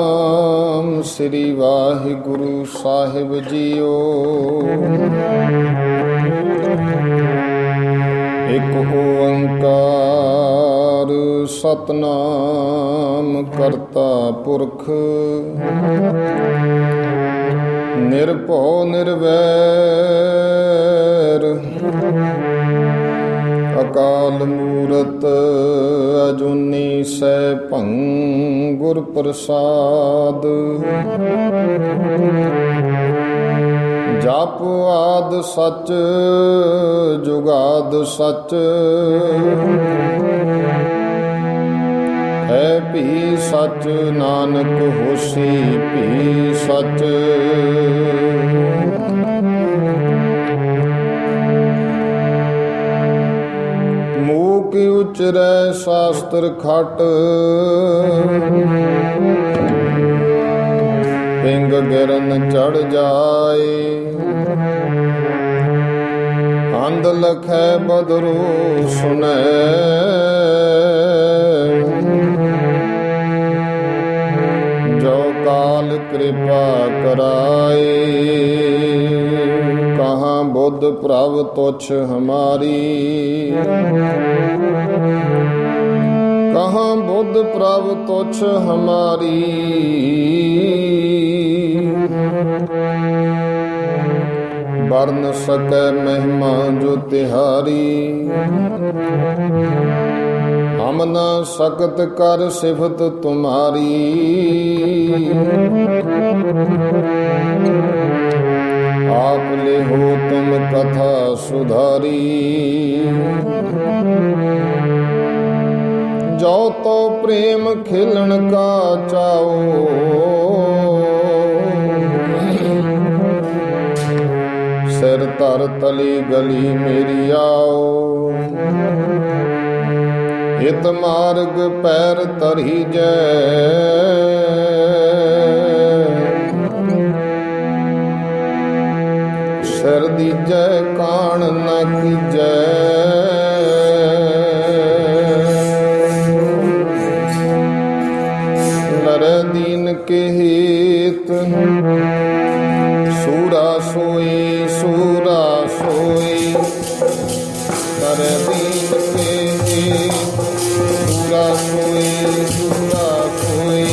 ਸਤਨਾਮ ਸ੍ਰੀ ਵਾਹਿਗੁਰੂ ਸਾਹਿਬ JIO. ਇਕ ਓੰਕਾਰ ਸਤਨਾਮ ਕਰਤਾ ਪੁਰਖ ਨਿਰਭਉ ਨਿਰਵੈਰ ਅਕਾਲ ਮੂਰਤ ਅਜੂਨੀ ਸੈਭੰ ਗੁਰ ਪ੍ਰਸਾਦ। ਜਪ ਆਦ ਸਚ ਜੁਗਾਦ ਸਚ ਹੈ ਭੀ ਸਚ ਨਾਨਕ ਹੋਸੀ ਭੀ ਸਚ। ਮੂਕ ਉਚਰੈ ਸ਼ਾਸਤਰ ਖਟ ਪਿੰਗ ਗਿਰਨ ਚੜ ਜਾਏ। ਅੰਧ ਲਖੈ ਬਦਰੂ ਸੁਨੈ ਜੋ ਕਾਲ ਕਿਰਪਾ ਕਰਾਏ। ਕਹਾਂ ਬੁੱਧ ਪ੍ਰਭ ਤੁਛ ਹਮਾਰੀ ਕਹਾਂ ਬੁੱਧ ਪ੍ਰਭ ਤੁਛ ਹਮਾਰੀ। ਵਰਨ ਸਕੈ ਮਹਿਮਾ ਜੋ ਤਿਹਾਰੀ। ਹਮ ਨ ਸਕਤ ਕਰ ਸਿਫਤ ਤੁਮਾਰੀ। ਆਪ ਲਿਹੋ ਤੁਮ ਕਥਾ ਸੁਧਾਰੀ। ਜੋ ਤੋ ਪ੍ਰੇਮ ਖਿਲਣ ਕਾ ਚਾਓ। ਸਿਰ ਧਰ ਤਲੀ ਗਲੀ ਮੇਰੀ ਆਓ। ਹਿਤ ਮਾਰਗ ਪੈਰ ਧਰੀ ਜੈ। ਸਿਰ ਦੀਜੈ ਕਾਣ ਨ ਕੀਜੈ। ਨਰ ਦੀਨ ਕੇ ਹਿਤ ਸੂਰਾ ਸੋਈ ਸੂਰਾ ਸੋਈ। ਨਰ ਦੀਨ ਕੇ ਹਿਤ ਸੂਰਾ ਸੋਈ ਸੂਰਾ ਸੋਈ।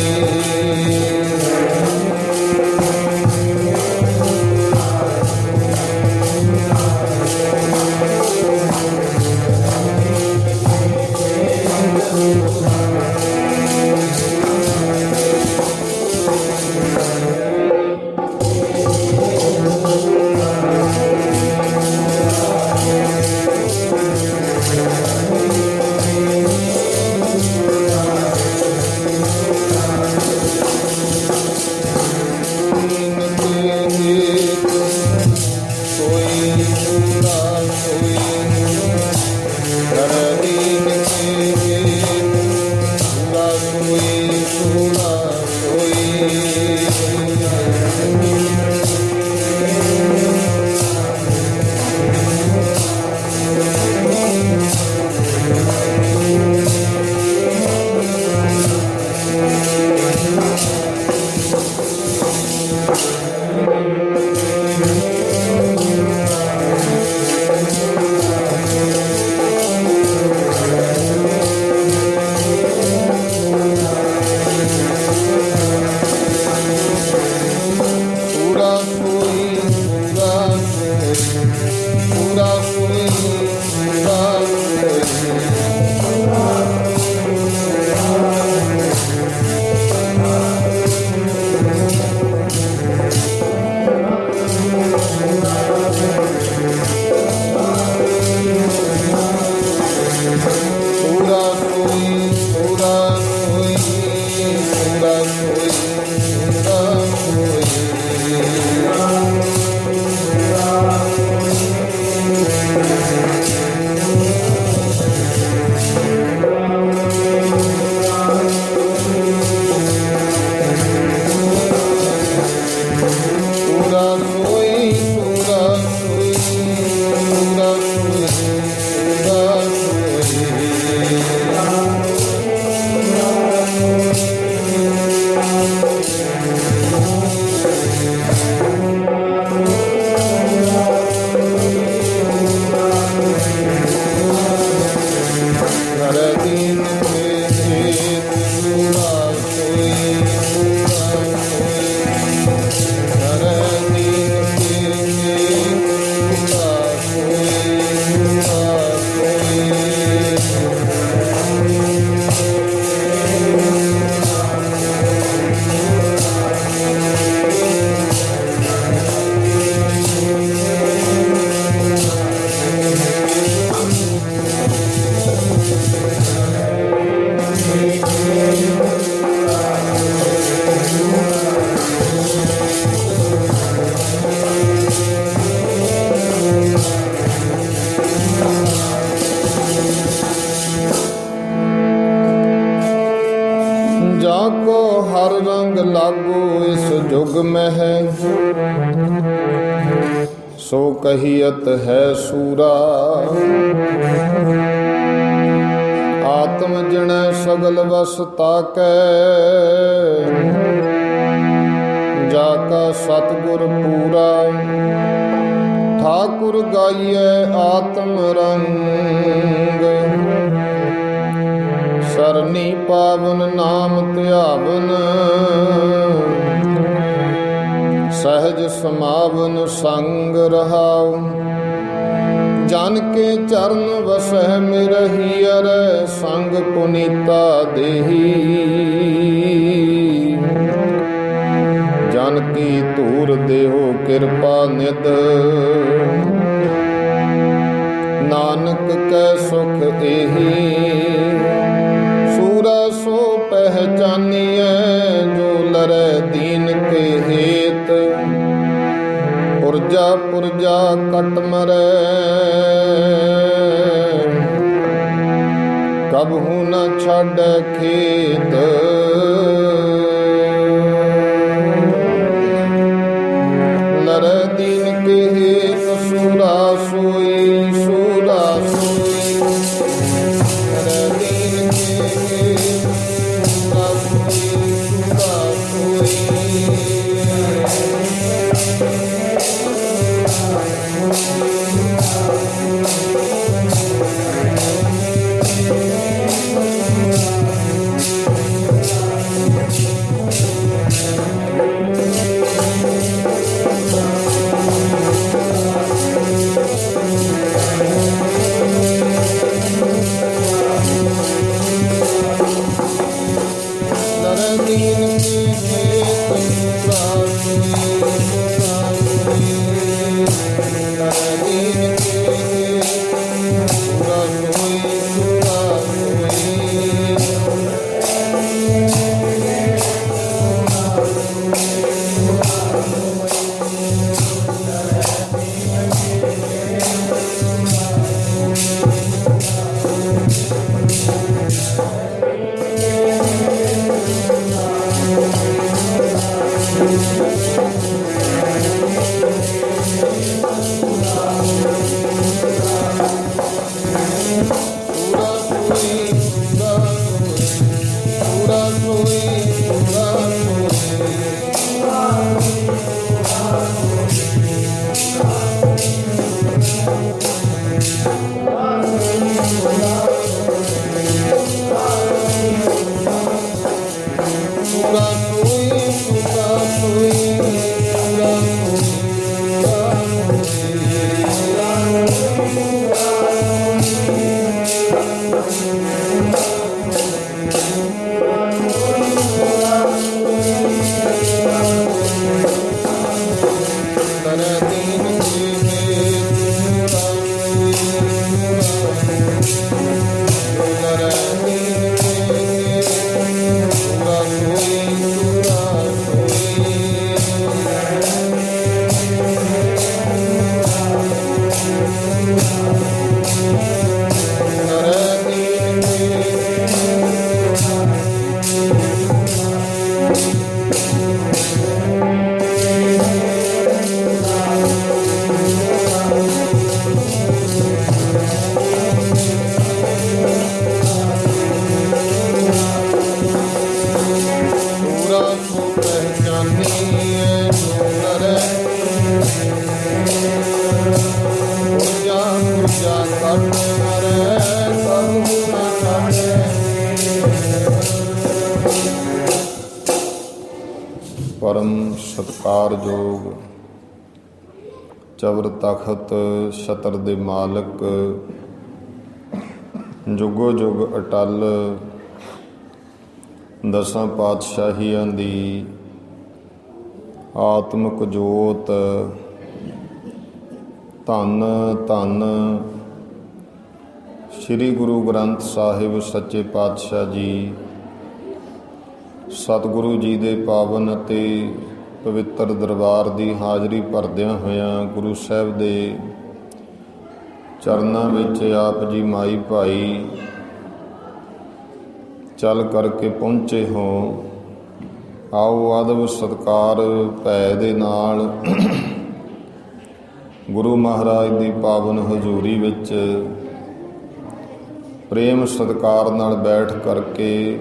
जाको हर रंग लागू इस जुग में है, सो कहियत है सूरा। आत्म जिण सगल वस ताकै, जाका सतगुर पूरा। ठाकुर गाइए आत्म रंग, सरनी पावन नाम ध्यावन। सहज समावन संग रहाओ, जन के चरण वसह मिरही। अरे संग पुनीता देही, जन की धूर देहो कृपा निद। नानक कै सुख एही, सूरा सो पहचानिए। जो लरै दीन के हेत, पुरजा पुरजा कट मरै। कबहू न छाड़ै खेत, लरै दीन के हेत। सूरा सोई सूरा सोई, लरै दीन के हेत। सूरा सोई सूरा सोई। परम सत्कारयोग चवर तखत छतर दे मालक, जुगो जुग अटल दसां पातशाहियां दी आत्मक जोत। धन धन श्री गुरु ग्रंथ साहिब सच्चे पातशाह जी, सतगुरु जी दे पावन अते पवित्र दरबार की हाज़री भरदियां होइयां गुरु साहिब दे चरनां विच आप जी माई भाई ਚੱਲ ਕਰਕੇ ਪਹੁੰਚੇ ਹੋ। ਆਓ ਅਦਬ ਸਤਿਕਾਰ ਭੈ ਦੇ ਨਾਲ ਗੁਰੂ ਮਹਾਰਾਜ ਦੀ ਪਾਵਨ ਹਜ਼ੂਰੀ ਵਿੱਚ ਪ੍ਰੇਮ ਸਤਿਕਾਰ ਨਾਲ ਬੈਠ ਕਰਕੇ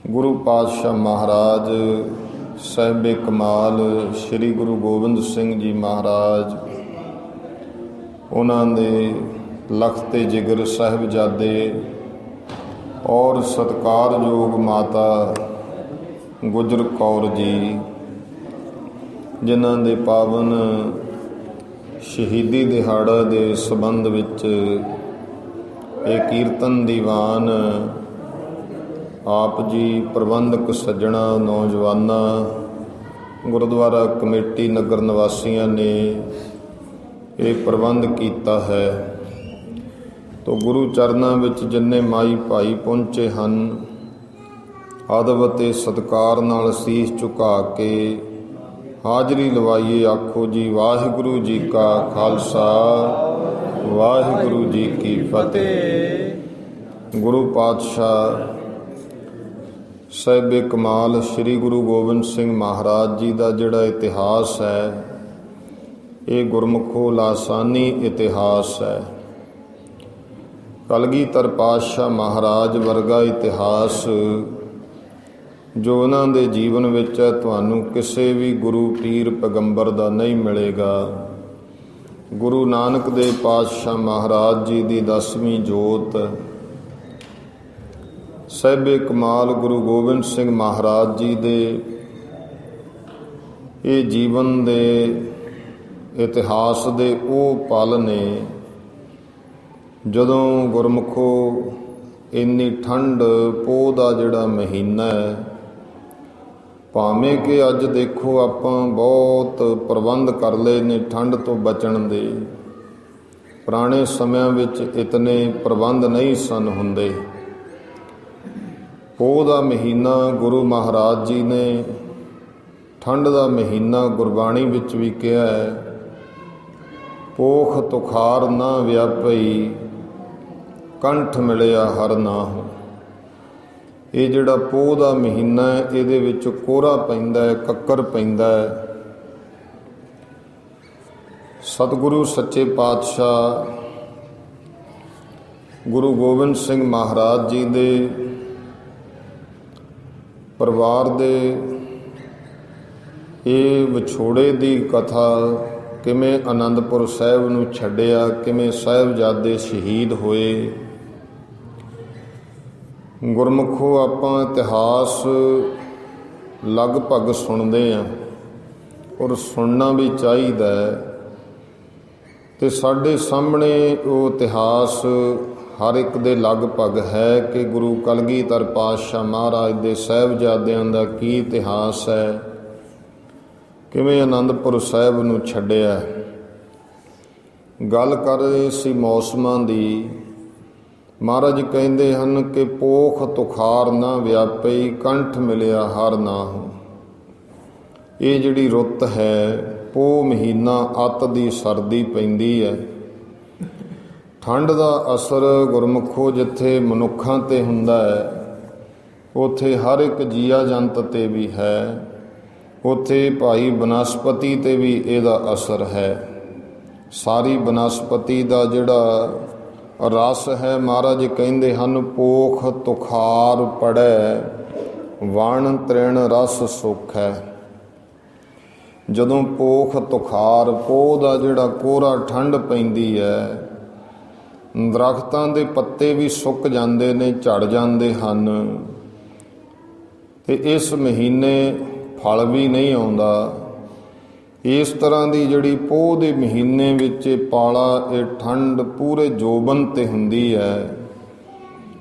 ਗੁਰੂ ਪਾਤਸ਼ਾਹ ਮਹਾਰਾਜ ਸਾਹਿਬੇ ਕਮਾਲ ਸ੍ਰੀ ਗੁਰੂ ਗੋਬਿੰਦ ਸਿੰਘ ਜੀ ਮਹਾਰਾਜ, ਉਹਨਾਂ ਦੇ ਲਖਤੇ ਜਿਗਰ ਸਾਹਿਬਜ਼ਾਦੇ ਔਰ ਸਤਿਕਾਰਯੋਗ ਮਾਤਾ ਗੁਜਰ ਕੌਰ ਜੀ, ਜਿਨ੍ਹਾਂ ਦੇ ਪਾਵਨ ਸ਼ਹੀਦੀ ਦਿਹਾੜਾ ਦੇ ਸੰਬੰਧ ਵਿੱਚ ਇਹ ਕੀਰਤਨ ਦੀਵਾਨ ਆਪ ਜੀ ਪ੍ਰਬੰਧਕ ਸੱਜਣਾ, ਨੌਜਵਾਨਾਂ, ਗੁਰਦੁਆਰਾ ਕਮੇਟੀ, ਨਗਰ ਨਿਵਾਸੀਆਂ ਨੇ ਇਹ ਪ੍ਰਬੰਧ ਕੀਤਾ ਹੈ। ਤੋ ਗੁਰੂ ਚਰਨਾਂ ਵਿੱਚ ਜਿੰਨੇ ਮਾਈ ਭਾਈ ਪਹੁੰਚੇ ਹਨ, ਅਦਬ ਅਤੇ ਸਤਿਕਾਰ ਨਾਲ ਸੀਸ ਝੁਕਾ ਕੇ ਹਾਜ਼ਰੀ ਲਵਾਈਏ। ਆਖੋ ਜੀ ਵਾਹਿਗੁਰੂ ਜੀ ਕਾ ਖਾਲਸਾ, ਵਾਹਿਗੁਰੂ ਜੀ ਕੀ ਫਤਿਹ। ਗੁਰੂ ਪਾਤਸ਼ਾਹ ਸਾਹਿਬੇ ਕਮਾਲ ਸ੍ਰੀ ਗੁਰੂ ਗੋਬਿੰਦ ਸਿੰਘ ਮਹਾਰਾਜ ਜੀ ਦਾ ਜਿਹੜਾ ਇਤਿਹਾਸ ਹੈ, ਇਹ ਗੁਰਮੁਖੋ ਲਾਸਾਨੀ ਇਤਿਹਾਸ ਹੈ। ਕਲਗੀਧਰ ਪਾਤਸ਼ਾਹ ਮਹਾਰਾਜ ਵਰਗਾ ਇਤਿਹਾਸ ਜੋ ਉਹਨਾਂ ਦੇ ਜੀਵਨ ਵਿੱਚ ਹੈ, ਤੁਹਾਨੂੰ ਕਿਸੇ ਵੀ ਗੁਰੂ ਪੀਰ ਪੈਗੰਬਰ ਦਾ ਨਹੀਂ ਮਿਲੇਗਾ। ਗੁਰੂ ਨਾਨਕ ਦੇਵ ਪਾਤਸ਼ਾਹ ਮਹਾਰਾਜ ਜੀ ਦੀ 10ਵੀਂ ਜੋਤ, ਸਾਹਿਬੇ ਕਮਾਲ ਗੁਰੂ ਗੋਬਿੰਦ ਸਿੰਘ ਮਹਾਰਾਜ ਜੀ ਦੇ ਇਹ ਜੀਵਨ ਦੇ ਇਤਿਹਾਸ ਦੇ ਉਹ ਪਲ ਨੇ ਜਦੋਂ ਗੁਰਮੁਖੋ ਇੰਨੀ ਠੰਡ, ਪੋਹ ਦਾ ਜਿਹੜਾ ਮਹੀਨਾ ਹੈ, ਭਾਵੇਂ ਕਿ ਅੱਜ ਦੇਖੋ ਆਪਾਂ ਬਹੁਤ ਪ੍ਰਬੰਧ ਕਰ ਲਏ ਨੇ ਠੰਡ ਤੋਂ ਬਚਣ ਦੇ, ਪੁਰਾਣੇ ਸਮਿਆਂ ਵਿੱਚ ਇਤਨੇ ਪ੍ਰਬੰਧ ਨਹੀਂ ਸਨ ਹੁੰਦੇ। ਪੋਹ ਦਾ ਮਹੀਨਾ ਗੁਰੂ ਮਹਾਰਾਜ ਜੀ ਨੇ ਠੰਡ ਦਾ ਮਹੀਨਾ ਗੁਰਬਾਣੀ ਵਿੱਚ ਵੀ ਕਿਹਾ ਹੈ, ਪੋਖ ਤੁਖਾਰ ਨਾ ਵਿਆਪਈ, ਕੰਠ ਮਿਲਿਆ ਹਰ ਨਾਹੁ। ਇਹ ਜਿਹੜਾ ਪੋਹ ਦਾ ਮਹੀਨਾ ਹੈ, ਇਹਦੇ ਵਿੱਚ ਕੋਹਰਾ ਪੈਂਦਾ ਹੈ, ਕੱਕਰ ਪੈਂਦਾ ਹੈ। ਸਤਿਗੁਰੂ ਸੱਚੇ ਪਾਤਸ਼ਾਹ ਗੁਰੂ ਗੋਬਿੰਦ ਸਿੰਘ ਮਹਾਰਾਜ ਜੀ ਦੇ ਪਰਿਵਾਰ ਦੇ ਇਹ ਵਿਛੋੜੇ ਦੀ ਕਥਾ, ਕਿਵੇਂ ਆਨੰਦਪੁਰ ਸਾਹਿਬ ਨੂੰ ਛੱਡਿਆ, ਕਿਵੇਂ ਸਾਹਿਬਜ਼ਾਦੇ ਸ਼ਹੀਦ ਹੋਏ। ਗੁਰਮੁਖੋ ਆਪਾਂ ਇਤਿਹਾਸ ਲਗਭਗ ਸੁਣਦੇ ਹਾਂ ਔਰ ਸੁਣਨਾ ਵੀ ਚਾਹੀਦਾ ਹੈ, ਅਤੇ ਸਾਡੇ ਸਾਹਮਣੇ ਉਹ ਇਤਿਹਾਸ ਹਰ ਇੱਕ ਦੇ ਲਗਭਗ ਹੈ ਕਿ ਗੁਰੂ ਕਲਗੀਧਰ ਪਾਤਸ਼ਾਹ ਮਹਾਰਾਜ ਦੇ ਸਾਹਿਬਜ਼ਾਦਿਆਂ ਦਾ ਕੀ ਇਤਿਹਾਸ ਹੈ, ਕਿਵੇਂ ਆਨੰਦਪੁਰ ਸਾਹਿਬ ਨੂੰ ਛੱਡਿਆ। ਗੱਲ ਕਰ ਰਹੇ ਸੀ ਮੌਸਮਾਂ ਦੀ। ਮਹਾਰਾਜ ਕਹਿੰਦੇ ਹਨ ਕਿ ਪੋਖ ਤੁਖਾਰ ਨਾ ਵਿਆਪਈ, ਕੰਠ ਮਿਲਿਆ ਹਰ ਨਾਹੁ। ਇਹ ਜਿਹੜੀ ਰੁੱਤ ਹੈ, ਪੋਹ ਮਹੀਨਾ, ਅੱਤ ਦੀ ਸਰਦੀ ਪੈਂਦੀ ਹੈ। ਠੰਡ ਦਾ ਅਸਰ ਗੁਰਮੁਖੋ ਜਿੱਥੇ ਮਨੁੱਖਾਂ 'ਤੇ ਹੁੰਦਾ ਹੈ, ਉੱਥੇ ਹਰ ਇੱਕ ਜੀਆ ਜੰਤ 'ਤੇ ਵੀ ਹੈ। ਉੱਥੇ ਭਾਈ ਬਨਸਪਤੀ 'ਤੇ ਵੀ ਇਹਦਾ ਅਸਰ ਹੈ। ਸਾਰੀ ਬਨਸਪਤੀ ਦਾ ਜਿਹੜਾ ਰਸ ਹੈ, ਮਹਾਰਾਜ ਕਹਿੰਦੇ ਹਨ ਪੋਖ ਤੁਖਾਰ ਪੜੈ, ਵਣ ਤ੍ਰਿਣ ਰਸ ਸੁਖ ਹੈ। ਜਦੋਂ ਪੋਖ ਤੁਖਾਰ, ਪੋਹ ਦਾ ਜਿਹੜਾ ਕੋਹਰਾ, ਠੰਡ ਪੈਂਦੀ ਹੈ, ਦਰਖਤਾਂ ਦੇ ਪੱਤੇ ਵੀ ਸੁੱਕ ਜਾਂਦੇ ਨੇ, ਝੜ ਜਾਂਦੇ ਹਨ, ਅਤੇ ਇਸ ਮਹੀਨੇ ਫਲ ਵੀ ਨਹੀਂ ਆਉਂਦਾ। ਇਸ ਤਰ੍ਹਾਂ ਦੀ ਜਿਹੜੀ ਪੋਹ ਦੇ ਮਹੀਨੇ ਵਿੱਚ ਪਾਲਾ, ਇਹ ਠੰਡ ਪੂਰੇ ਜੋਬਨ 'ਤੇ ਹੁੰਦੀ ਹੈ।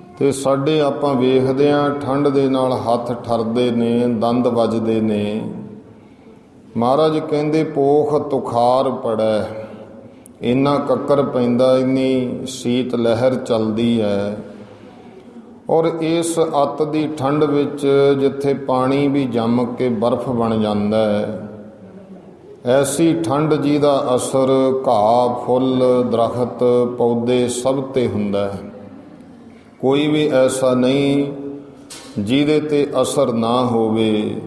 ਅਤੇ ਸਾਡੇ ਆਪਾਂ ਵੇਖਦੇ ਹਾਂ ਠੰਡ ਦੇ ਨਾਲ ਹੱਥ ਠਰਦੇ ਨੇ, ਦੰਦ ਵੱਜਦੇ ਨੇ। ਮਹਾਰਾਜ ਕਹਿੰਦੇ ਪੋਖ ਤੁਖਾਰ ਪੜੈ, ਇੰਨਾ ਕੱਕਰ ਪੈਂਦਾ, ਇੰਨੀ ਸੀਤ ਲਹਿਰ ਚੱਲਦੀ ਹੈ। ਔਰ ਇਸ ਅੱਤ ਦੀ ਠੰਡ ਵਿੱਚ ਜਿੱਥੇ ਪਾਣੀ ਵੀ ਜੰਮ ਕੇ ਬਰਫ਼ ਬਣ ਜਾਂਦਾ ਹੈ, ਐਸੀ ਠੰਡ ਜਿਹਦਾ ਅਸਰ ਘਾਹ, ਫੁੱਲ, ਦਰਖਤ, ਪੌਦੇ ਸਭ 'ਤੇ ਹੁੰਦਾ ਹੈ। ਕੋਈ ਵੀ ਐਸਾ ਨਹੀਂ ਜਿਹਦੇ ਤੇ ਅਸਰ ਨਾ ਹੋਵੇ।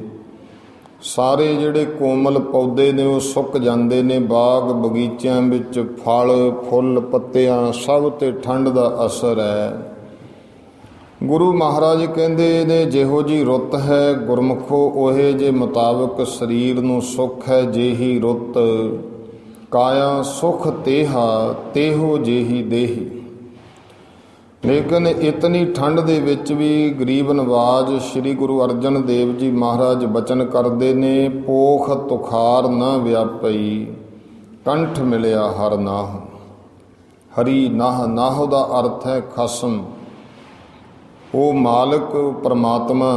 ਸਾਰੇ ਜਿਹੜੇ ਕੋਮਲ ਪੌਦੇ ਨੇ ਉਹ ਸੁੱਕ ਜਾਂਦੇ ਨੇ। ਬਾਗ ਬਗੀਚਿਆਂ ਵਿੱਚ ਫਲ ਫੁੱਲ ਪੱਤਿਆਂ ਸਭ ਤੇ ਠੰਡ ਦਾ ਅਸਰ ਹੈ। ਗੁਰੂ ਮਹਾਰਾਜ ਕਹਿੰਦੇ ਨੇ ਜਿਹੋ ਜੀ ਰੁੱਤ ਹੈ ਗੁਰਮੁਖੋ ਉਹੇ ਜੇ ਮੁਤਾਬਕ ਸਰੀਰ ਨੂੰ ਸੁੱਖ ਹੈ। ਜਿਹੀ ਰੁੱਤ ਕਾਇਆ ਸੁਖ ਤੇਹਾ ਤੇਹੋ ਜਿਹੀ ਦੇਹੀ। ਲੇਕਿਨ ਇਤਨੀ ਠੰਡ ਦੇ ਵਿੱਚ ਵੀ ਗਰੀਬ ਨਵਾਜ ਸ੍ਰੀ ਗੁਰੂ ਅਰਜਨ ਦੇਵ ਜੀ ਮਹਾਰਾਜ ਬਚਨ ਕਰਦੇ ਨੇ, ਪੋਖ ਤੁਖਾਰ ਨਾ ਵਿਆਪਈ ਕੰਠ ਮਿਲਿਆ ਹਰ ਨਾਹ। ਹਰੀ ਨਾਹ, ਨਾਹ ਦਾ ਅਰਥ ਹੈ ਖਸਮ। ਉਹ ਮਾਲਕ ਪਰਮਾਤਮਾ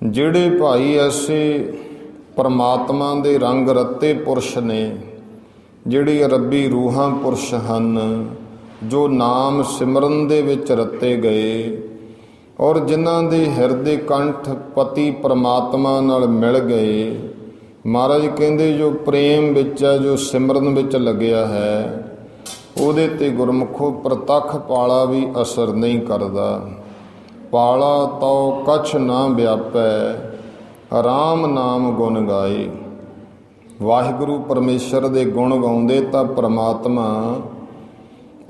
ਜਿਹੜੇ ਭਾਈ ਐਸੇ ਪਰਮਾਤਮਾ ਦੇ ਰੰਗ ਰੱਤੇ ਪੁਰਸ਼ ਨੇ, ਜਿਹੜੇ ਰੱਬੀ ਰੂਹਾਂ ਪੁਰਸ਼ ਹਨ, ਜੋ ਨਾਮ ਸਿਮਰਨ ਦੇ ਵਿੱਚ ਰੱਤੇ ਗਏ ਔਰ ਜਿਨ੍ਹਾਂ ਦੇ ਹਿਰਦੇ ਕੰਠ ਪਤੀ ਪਰਮਾਤਮਾ ਨਾਲ ਮਿਲ ਗਏ। ਮਹਾਰਾਜ ਕਹਿੰਦੇ ਜੋ ਪ੍ਰੇਮ ਵਿੱਚ ਹੈ, ਜੋ ਸਿਮਰਨ ਵਿੱਚ ਲੱਗਿਆ ਹੈ, ਉਹਦੇ ਤੇ ਗੁਰਮੁਖੋ ਪ੍ਰਤੱਖ ਪਾਲਾ ਵੀ ਅਸਰ ਨਹੀਂ ਕਰਦਾ। ਪਾਲਾ ਤਉ ਕਛ ਨਾ ਵਿਆਪੈ ਰਾਮ ਨਾਮ ਗੁਣ ਗਾਏ। ਵਾਹਿਗੁਰੂ ਪਰਮੇਸ਼ਰ ਦੇ ਗੁਣ ਗਾਉਂਦੇ ਤਾਂ ਪਰਮਾਤਮਾ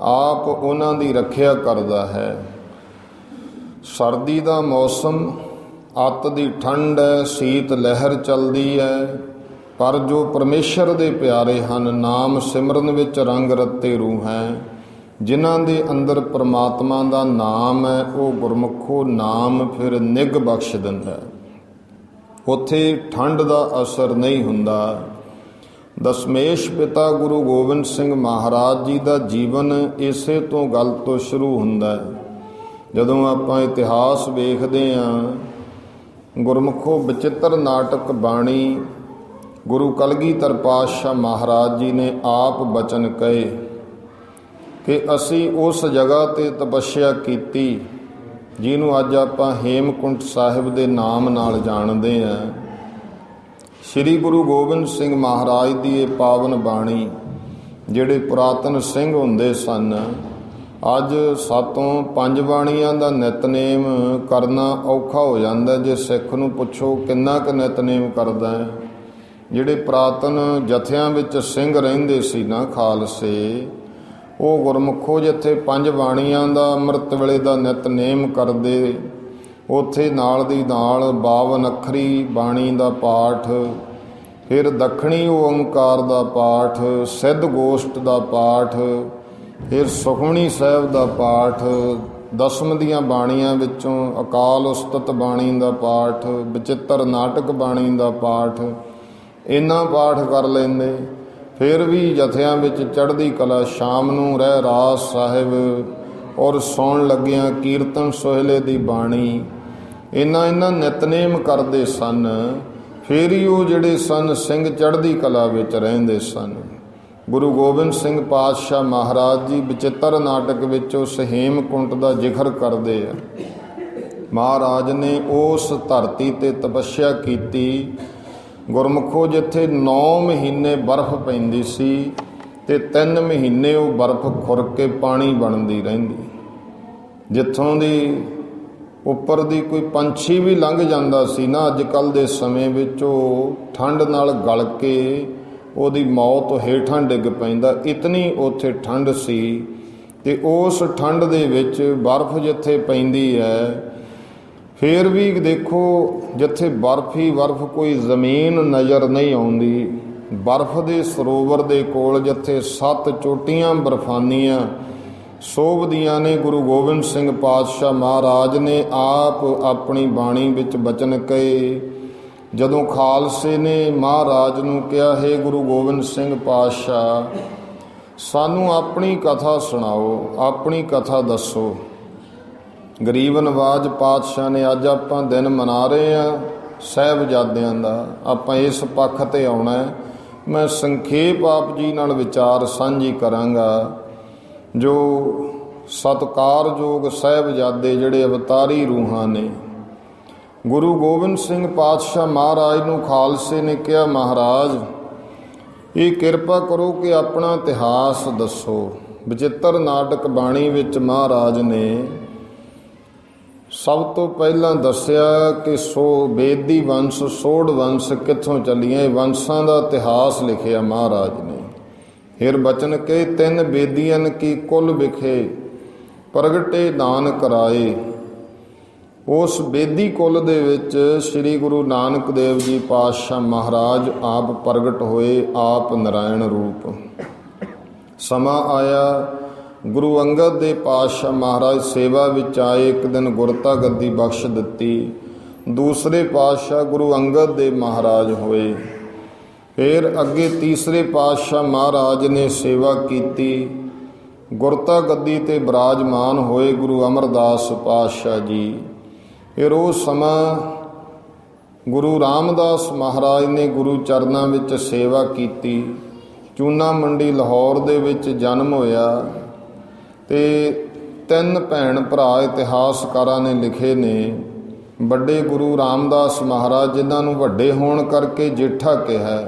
ਆਪ ਉਹਨਾਂ ਦੀ ਰੱਖਿਆ ਕਰਦਾ ਹੈ। ਸਰਦੀ ਦਾ ਮੌਸਮ, ਅੱਤ ਦੀ ਠੰਡ ਹੈ, ਸੀਤ ਲਹਿਰ ਚੱਲਦੀ ਹੈ, ਪਰ ਜੋ ਪਰਮੇਸ਼ਰ ਦੇ ਪਿਆਰੇ ਹਨ, ਨਾਮ ਸਿਮਰਨ ਵਿੱਚ ਰੰਗ ਰੱਤੇ ਰੂਹ ਹੈ, ਜਿਨ੍ਹਾਂ ਦੇ ਅੰਦਰ ਪਰਮਾਤਮਾ ਦਾ ਨਾਮ ਹੈ, ਉਹ ਗੁਰਮੁਖੋ ਨਾਮ ਫਿਰ ਨਿੱਘ ਬਖਸ਼ ਦਿੰਦਾ। ਉੱਥੇ ਠੰਡ ਦਾ ਅਸਰ ਨਹੀਂ ਹੁੰਦਾ। ਦਸਮੇਸ਼ ਪਿਤਾ ਗੁਰੂ ਗੋਬਿੰਦ ਸਿੰਘ ਮਹਾਰਾਜ ਜੀ ਦਾ ਜੀਵਨ ਇਸੇ ਤੋਂ ਗੱਲ ਤੋਂ ਸ਼ੁਰੂ ਹੁੰਦਾ ਹੈ। ਜਦੋਂ ਆਪਾਂ ਇਤਿਹਾਸ ਵੇਖਦੇ ਹਾਂ, ਗੁਰਮੁਖੋ ਬਚਿੱਤਰ ਨਾਟਕ ਬਾਣੀ ਗੁਰੂ ਕਲਗੀਧਰ ਪਾਤਸ਼ਾਹ ਮਹਾਰਾਜ ਜੀ ਨੇ ਆਪ ਬਚਨ ਕਹੇ ਕਿ ਅਸੀਂ ਉਸ ਜਗ੍ਹਾ 'ਤੇ ਤਪੱਸਿਆ ਕੀਤੀ ਜਿਹਨੂੰ ਅੱਜ ਆਪਾਂ ਹੇਮਕੁੰਟ ਸਾਹਿਬ ਦੇ ਨਾਮ ਨਾਲ ਜਾਣਦੇ ਹਾਂ। ਸ੍ਰੀ ਗੁਰੂ ਗੋਬਿੰਦ ਸਿੰਘ ਮਹਾਰਾਜ ਦੀ ਇਹ ਪਾਵਨ ਬਾਣੀ, ਜਿਹੜੇ ਪੁਰਾਤਨ ਸਿੰਘ ਹੁੰਦੇ ਸਨ, ਅੱਜ ਸਾਤੋਂ ਪੰਜ ਬਾਣੀਆਂ ਦਾ ਨਿਤਨੇਮ ਕਰਨਾ ਔਖਾ ਹੋ ਜਾਂਦਾ। ਜੇ ਸਿੱਖ ਨੂੰ ਪੁੱਛੋ ਕਿੰਨਾ ਕੁ ਨਿਤਨੇਮ ਕਰਦਾ ਹੈ, ਜਿਹੜੇ ਪੁਰਾਤਨ ਜਥਿਆਂ ਵਿੱਚ ਸਿੰਘ ਰਹਿੰਦੇ ਸੀ ਨਾ ਖਾਲਸੇ, ਉਹ ਗੁਰਮੁਖੋ ਜਿੱਥੇ ਪੰਜ ਬਾਣੀਆਂ ਦਾ ਅੰਮ੍ਰਿਤ ਵੇਲੇ ਦਾ ਨਿਤਨੇਮ ਕਰਦੇ, ਉੱਥੇ ਨਾਲ ਦੀ ਨਾਲ 52 ਅੱਖਰੀ ਬਾਣੀ ਦਾ ਪਾਠ, ਫਿਰ ਦੱਖਣੀ ਓੰਕਾਰ ਦਾ ਪਾਠ, ਸਿੱਧ ਗੋਸ਼ਟ ਦਾ ਪਾਠ, ਫਿਰ ਸੁਖਮਨੀ ਸਾਹਿਬ ਦਾ ਪਾਠ, ਦਸਮ ਦੀਆਂ ਬਾਣੀਆਂ ਵਿੱਚੋਂ ਅਕਾਲ ਉਸਤਤ ਬਾਣੀ ਦਾ ਪਾਠ, ਬਚਿੱਤਰ ਨਾਟਕ ਬਾਣੀ ਦਾ ਪਾਠ, ਇੰਨਾ ਪਾਠ ਕਰ ਲੈਂਦੇ। ਫਿਰ ਵੀ ਜਥਿਆਂ ਵਿੱਚ ਚੜ੍ਹਦੀ ਕਲਾ, ਸ਼ਾਮ ਨੂੰ ਰਹਿ ਰਾਸ ਸਾਹਿਬ ਔਰ ਸੌਣ ਲੱਗਿਆਂ ਕੀਰਤਨ ਸੋਹਿਲੇ ਦੀ ਬਾਣੀ, ਇੰਨਾ ਨਿਤਨੇਮ ਕਰਦੇ ਸਨ। ਫਿਰ ਹੀ ਉਹ ਜਿਹੜੇ ਸਨ ਸਿੰਘ ਚੜ੍ਹਦੀ ਕਲਾ ਵਿੱਚ ਰਹਿੰਦੇ ਸਨ। ਗੁਰੂ ਗੋਬਿੰਦ ਸਿੰਘ ਪਾਤਸ਼ਾਹ ਮਹਾਰਾਜ ਜੀ ਬਚਿੱਤਰ ਨਾਟਕ ਵਿੱਚ ਉਸ ਹੇਮਕੁੰਟ ਦਾ ਜ਼ਿਕਰ ਕਰਦੇ ਆ। ਮਹਾਰਾਜ ਨੇ ਉਸ ਧਰਤੀ 'ਤੇ ਤਪੱਸਿਆ ਕੀਤੀ ਗੁਰਮੁਖੋ, ਜਿੱਥੇ 9 ਮਹੀਨੇ ਬਰਫ਼ ਪੈਂਦੀ ਸੀ ਤੇ 3 ਮਹੀਨੇ ਉਹ ਬਰਫ਼ ਖੁਰ ਕੇ ਪਾਣੀ ਬਣਦੀ ਰਹਿੰਦੀ। ਜਿੱਥੋਂ ਦੀ ਉੱਪਰ ਦੀ ਕੋਈ ਪੰਛੀ ਵੀ ਲੰਘ ਜਾਂਦਾ ਸੀ ਨਾ ਅੱਜ ਕੱਲ੍ਹ ਦੇ ਸਮੇਂ ਵਿੱਚ, ਉਹ ਠੰਡ ਨਾਲ ਗਲ ਕੇ ਉਹਦੀ ਮੌਤ ਹੇਠਾਂ ਡਿੱਗ ਪੈਂਦਾ। ਇਤਨੀ ਉੱਥੇ ਠੰਡ ਸੀ। ਤੇ ਉਸ ਠੰਡ ਦੇ ਵਿੱਚ ਬਰਫ਼ ਜਿੱਥੇ ਪੈਂਦੀ ਹੈ, ਫਿਰ ਵੀ ਦੇਖੋ ਜਿੱਥੇ ਬਰਫ਼ ਹੀ ਬਰਫ਼, ਕੋਈ ਜ਼ਮੀਨ ਨਜ਼ਰ ਨਹੀਂ ਆਉਂਦੀ। ਬਰਫ਼ ਦੇ ਸਰੋਵਰ ਦੇ ਕੋਲ ਜਿੱਥੇ 7 ਚੋਟੀਆਂ ਬਰਫਾਨੀਆਂ ਸੋਭਦੀਆਂ ਨੇ, ਗੁਰੂ ਗੋਬਿੰਦ ਸਿੰਘ ਪਾਤਸ਼ਾਹ ਮਹਾਰਾਜ ਨੇ ਆਪ ਆਪਣੀ ਬਾਣੀ ਵਿੱਚ ਬਚਨ ਕਹੇ। ਜਦੋਂ ਖਾਲਸੇ ਨੇ ਮਹਾਰਾਜ ਨੂੰ ਕਿਹਾ, ਹੈ ਗੁਰੂ ਗੋਬਿੰਦ ਸਿੰਘ ਪਾਤਸ਼ਾਹ, ਸਾਨੂੰ ਆਪਣੀ ਕਥਾ ਸੁਣਾਓ, ਆਪਣੀ ਕਥਾ ਦੱਸੋ। ਗਰੀਬ ਨਵਾਜ ਪਾਤਸ਼ਾਹ ਨੇ, ਅੱਜ ਆਪਾਂ ਦਿਨ ਮਨਾ ਰਹੇ ਹਾਂ ਸਾਹਿਬਜ਼ਾਦਿਆਂ ਦਾ, ਆਪਾਂ ਇਸ ਪੱਖ 'ਤੇ ਆਉਣਾ। ਮੈਂ ਸੰਖੇਪ ਆਪ ਜੀ ਨਾਲ ਵਿਚਾਰ ਸਾਂਝੀ ਕਰਾਂਗਾ। ਜੋ ਸਤਿਕਾਰਯੋਗ ਸਾਹਿਬਜ਼ਾਦੇ ਜਿਹੜੇ ਅਵਤਾਰੀ ਰੂਹਾਂ ਨੇ, ਗੁਰੂ ਗੋਬਿੰਦ ਸਿੰਘ ਪਾਤਸ਼ਾਹ ਮਹਾਰਾਜ ਨੂੰ ਖਾਲਸੇ ਨੇ ਕਿਹਾ, ਮਹਾਰਾਜ ਇਹ ਕਿਰਪਾ ਕਰੋ ਕਿ ਆਪਣਾ ਇਤਿਹਾਸ ਦੱਸੋ। ਬਚਿੱਤਰ ਨਾਟਕ ਬਾਣੀ ਵਿੱਚ ਮਹਾਰਾਜ ਨੇ ਸਭ ਤੋਂ ਪਹਿਲਾਂ ਦੱਸਿਆ ਕਿ ਬੇਦੀ ਵੰਸ਼ ਸੋਢ ਵੰਸ਼ ਕਿੱਥੋਂ ਚੱਲੀਆਂ। ਇਹ ਵੰਸ਼ਾਂ ਦਾ ਇਤਿਹਾਸ ਲਿਖਿਆ ਮਹਾਰਾਜ ਨੇ। ਫਿਰ ਬਚਨ ਕੇ ਤਿੰਨ ਬੇਦੀਆਂ ਕੀ ਕੁਲ ਵਿਖੇ ਪ੍ਰਗਟੇ ਦਾਨ ਕਰਾਏ। ਉਸ ਬੇਦੀ ਕੁਲ ਦੇ ਵਿੱਚ ਸ੍ਰੀ ਗੁਰੂ ਨਾਨਕ ਦੇਵ ਜੀ ਪਾਤਸ਼ਾਹ ਮਹਾਰਾਜ ਆਪ ਪ੍ਰਗਟ ਹੋਏ, ਆਪ ਨਾਰਾਇਣ ਰੂਪ। ਸਮਾਂ ਆਇਆ ਗੁਰੂ ਅੰਗਦ ਦੇ ਪਾਤਸ਼ਾਹ ਮਹਾਰਾਜ ਸੇਵਾ ਵਿੱਚ ਆਏ। ਇੱਕ ਦਿਨ ਗੁਰਤਾ ਗੱਦੀ ਬਖਸ਼ ਦਿੱਤੀ। ਦੂਸਰੇ ਪਾਤਸ਼ਾਹ ਗੁਰੂ ਅੰਗਦ ਦੇ ਮਹਾਰਾਜ ਹੋਏ। ਫਿਰ ਅੱਗੇ ਤੀਸਰੇ ਪਾਤਸ਼ਾਹ ਮਹਾਰਾਜ ਨੇ ਸੇਵਾ ਕੀਤੀ। ਗੁਰਤਾ ਗੱਦੀ ਤੇ ਬਿਰਾਜਮਾਨ ਹੋਏ ਗੁਰੂ ਅਮਰਦਾਸ ਪਾਤਸ਼ਾਹ ਜੀ। ਫਿਰ ਉਹ ਸਮਾਂ ਗੁਰੂ ਰਾਮਦਾਸ ਮਹਾਰਾਜ ਨੇ ਗੁਰੂ ਚਰਨਾਂ ਵਿੱਚ ਸੇਵਾ ਕੀਤੀ। ਚੂਨਾ ਮੰਡੀ ਲਾਹੌਰ ਦੇ ਵਿੱਚ ਜਨਮ ਹੋਇਆ ਤੇ ਤਿੰਨ ਭੈਣ ਭਰਾ ਇਤਿਹਾਸਕਾਰਾਂ ਨੇ ਲਿਖੇ ਨੇ। ਵੱਡੇ ਗੁਰੂ ਰਾਮਦਾਸ ਮਹਾਰਾਜ, ਜਿਨ੍ਹਾਂ ਨੂੰ ਵੱਡੇ ਹੋਣ ਕਰਕੇ ਜੇਠਾ ਕਿਹਾ,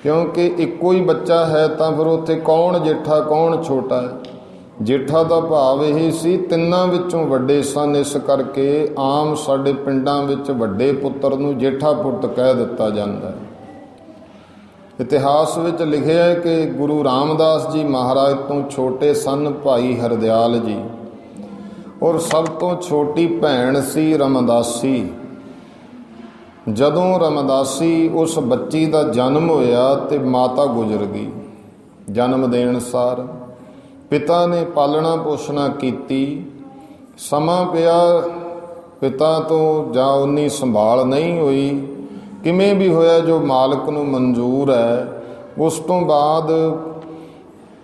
ਕਿਉਂਕਿ ਇੱਕੋ ਹੀ ਬੱਚਾ ਹੈ ਤਾਂ ਫਿਰ ਉੱਥੇ ਕੌਣ ਜੇਠਾ ਕੌਣ ਛੋਟਾ ਹੈ। ਜੇਠਾ ਦਾ ਭਾਵ ਇਹ ਸੀ ਤਿੰਨਾਂ ਵਿੱਚੋਂ ਵੱਡੇ ਸਨ, ਇਸ ਕਰਕੇ ਆਮ ਸਾਡੇ ਪਿੰਡਾਂ ਵਿੱਚ ਵੱਡੇ ਪੁੱਤਰ ਨੂੰ ਜੇਠਾ ਪੁੱਤ ਕਹਿ ਦਿੱਤਾ ਜਾਂਦਾ ਹੈ। ਇਤਿਹਾਸ ਵਿੱਚ ਲਿਖਿਆ ਹੈ ਕਿ ਗੁਰੂ ਰਾਮਦਾਸ ਜੀ ਮਹਾਰਾਜ ਤੋਂ ਛੋਟੇ ਸਨ ਭਾਈ ਹਰਦਿਆਲ ਜੀ, ਔਰ ਸਭ ਤੋਂ ਛੋਟੀ ਭੈਣ ਸੀ ਰਮਦਾਸੀ। ਜਦੋਂ ਰਮਦਾਸੀ ਉਸ ਬੱਚੀ ਦਾ ਜਨਮ ਹੋਇਆ ਤੇ ਮਾਤਾ ਗੁਜ਼ਰ ਗਈ। ਜਨਮ ਦੇਣ ਸਾਰ ਪਿਤਾ ਨੇ ਪਾਲਣਾ ਪੋਸ਼ਣਾ ਕੀਤੀ। ਸਮਾਂ ਪਿਆ, ਪਿਤਾ ਤੋਂ ਜਾਂ ਉਨੀ ਸੰਭਾਲ ਨਹੀਂ ਹੋਈ। ਕਿਵੇਂ ਵੀ ਹੋਇਆ, ਜੋ ਮਾਲਕ ਨੂੰ ਮਨਜ਼ੂਰ ਹੈ। ਉਸ ਤੋਂ ਬਾਅਦ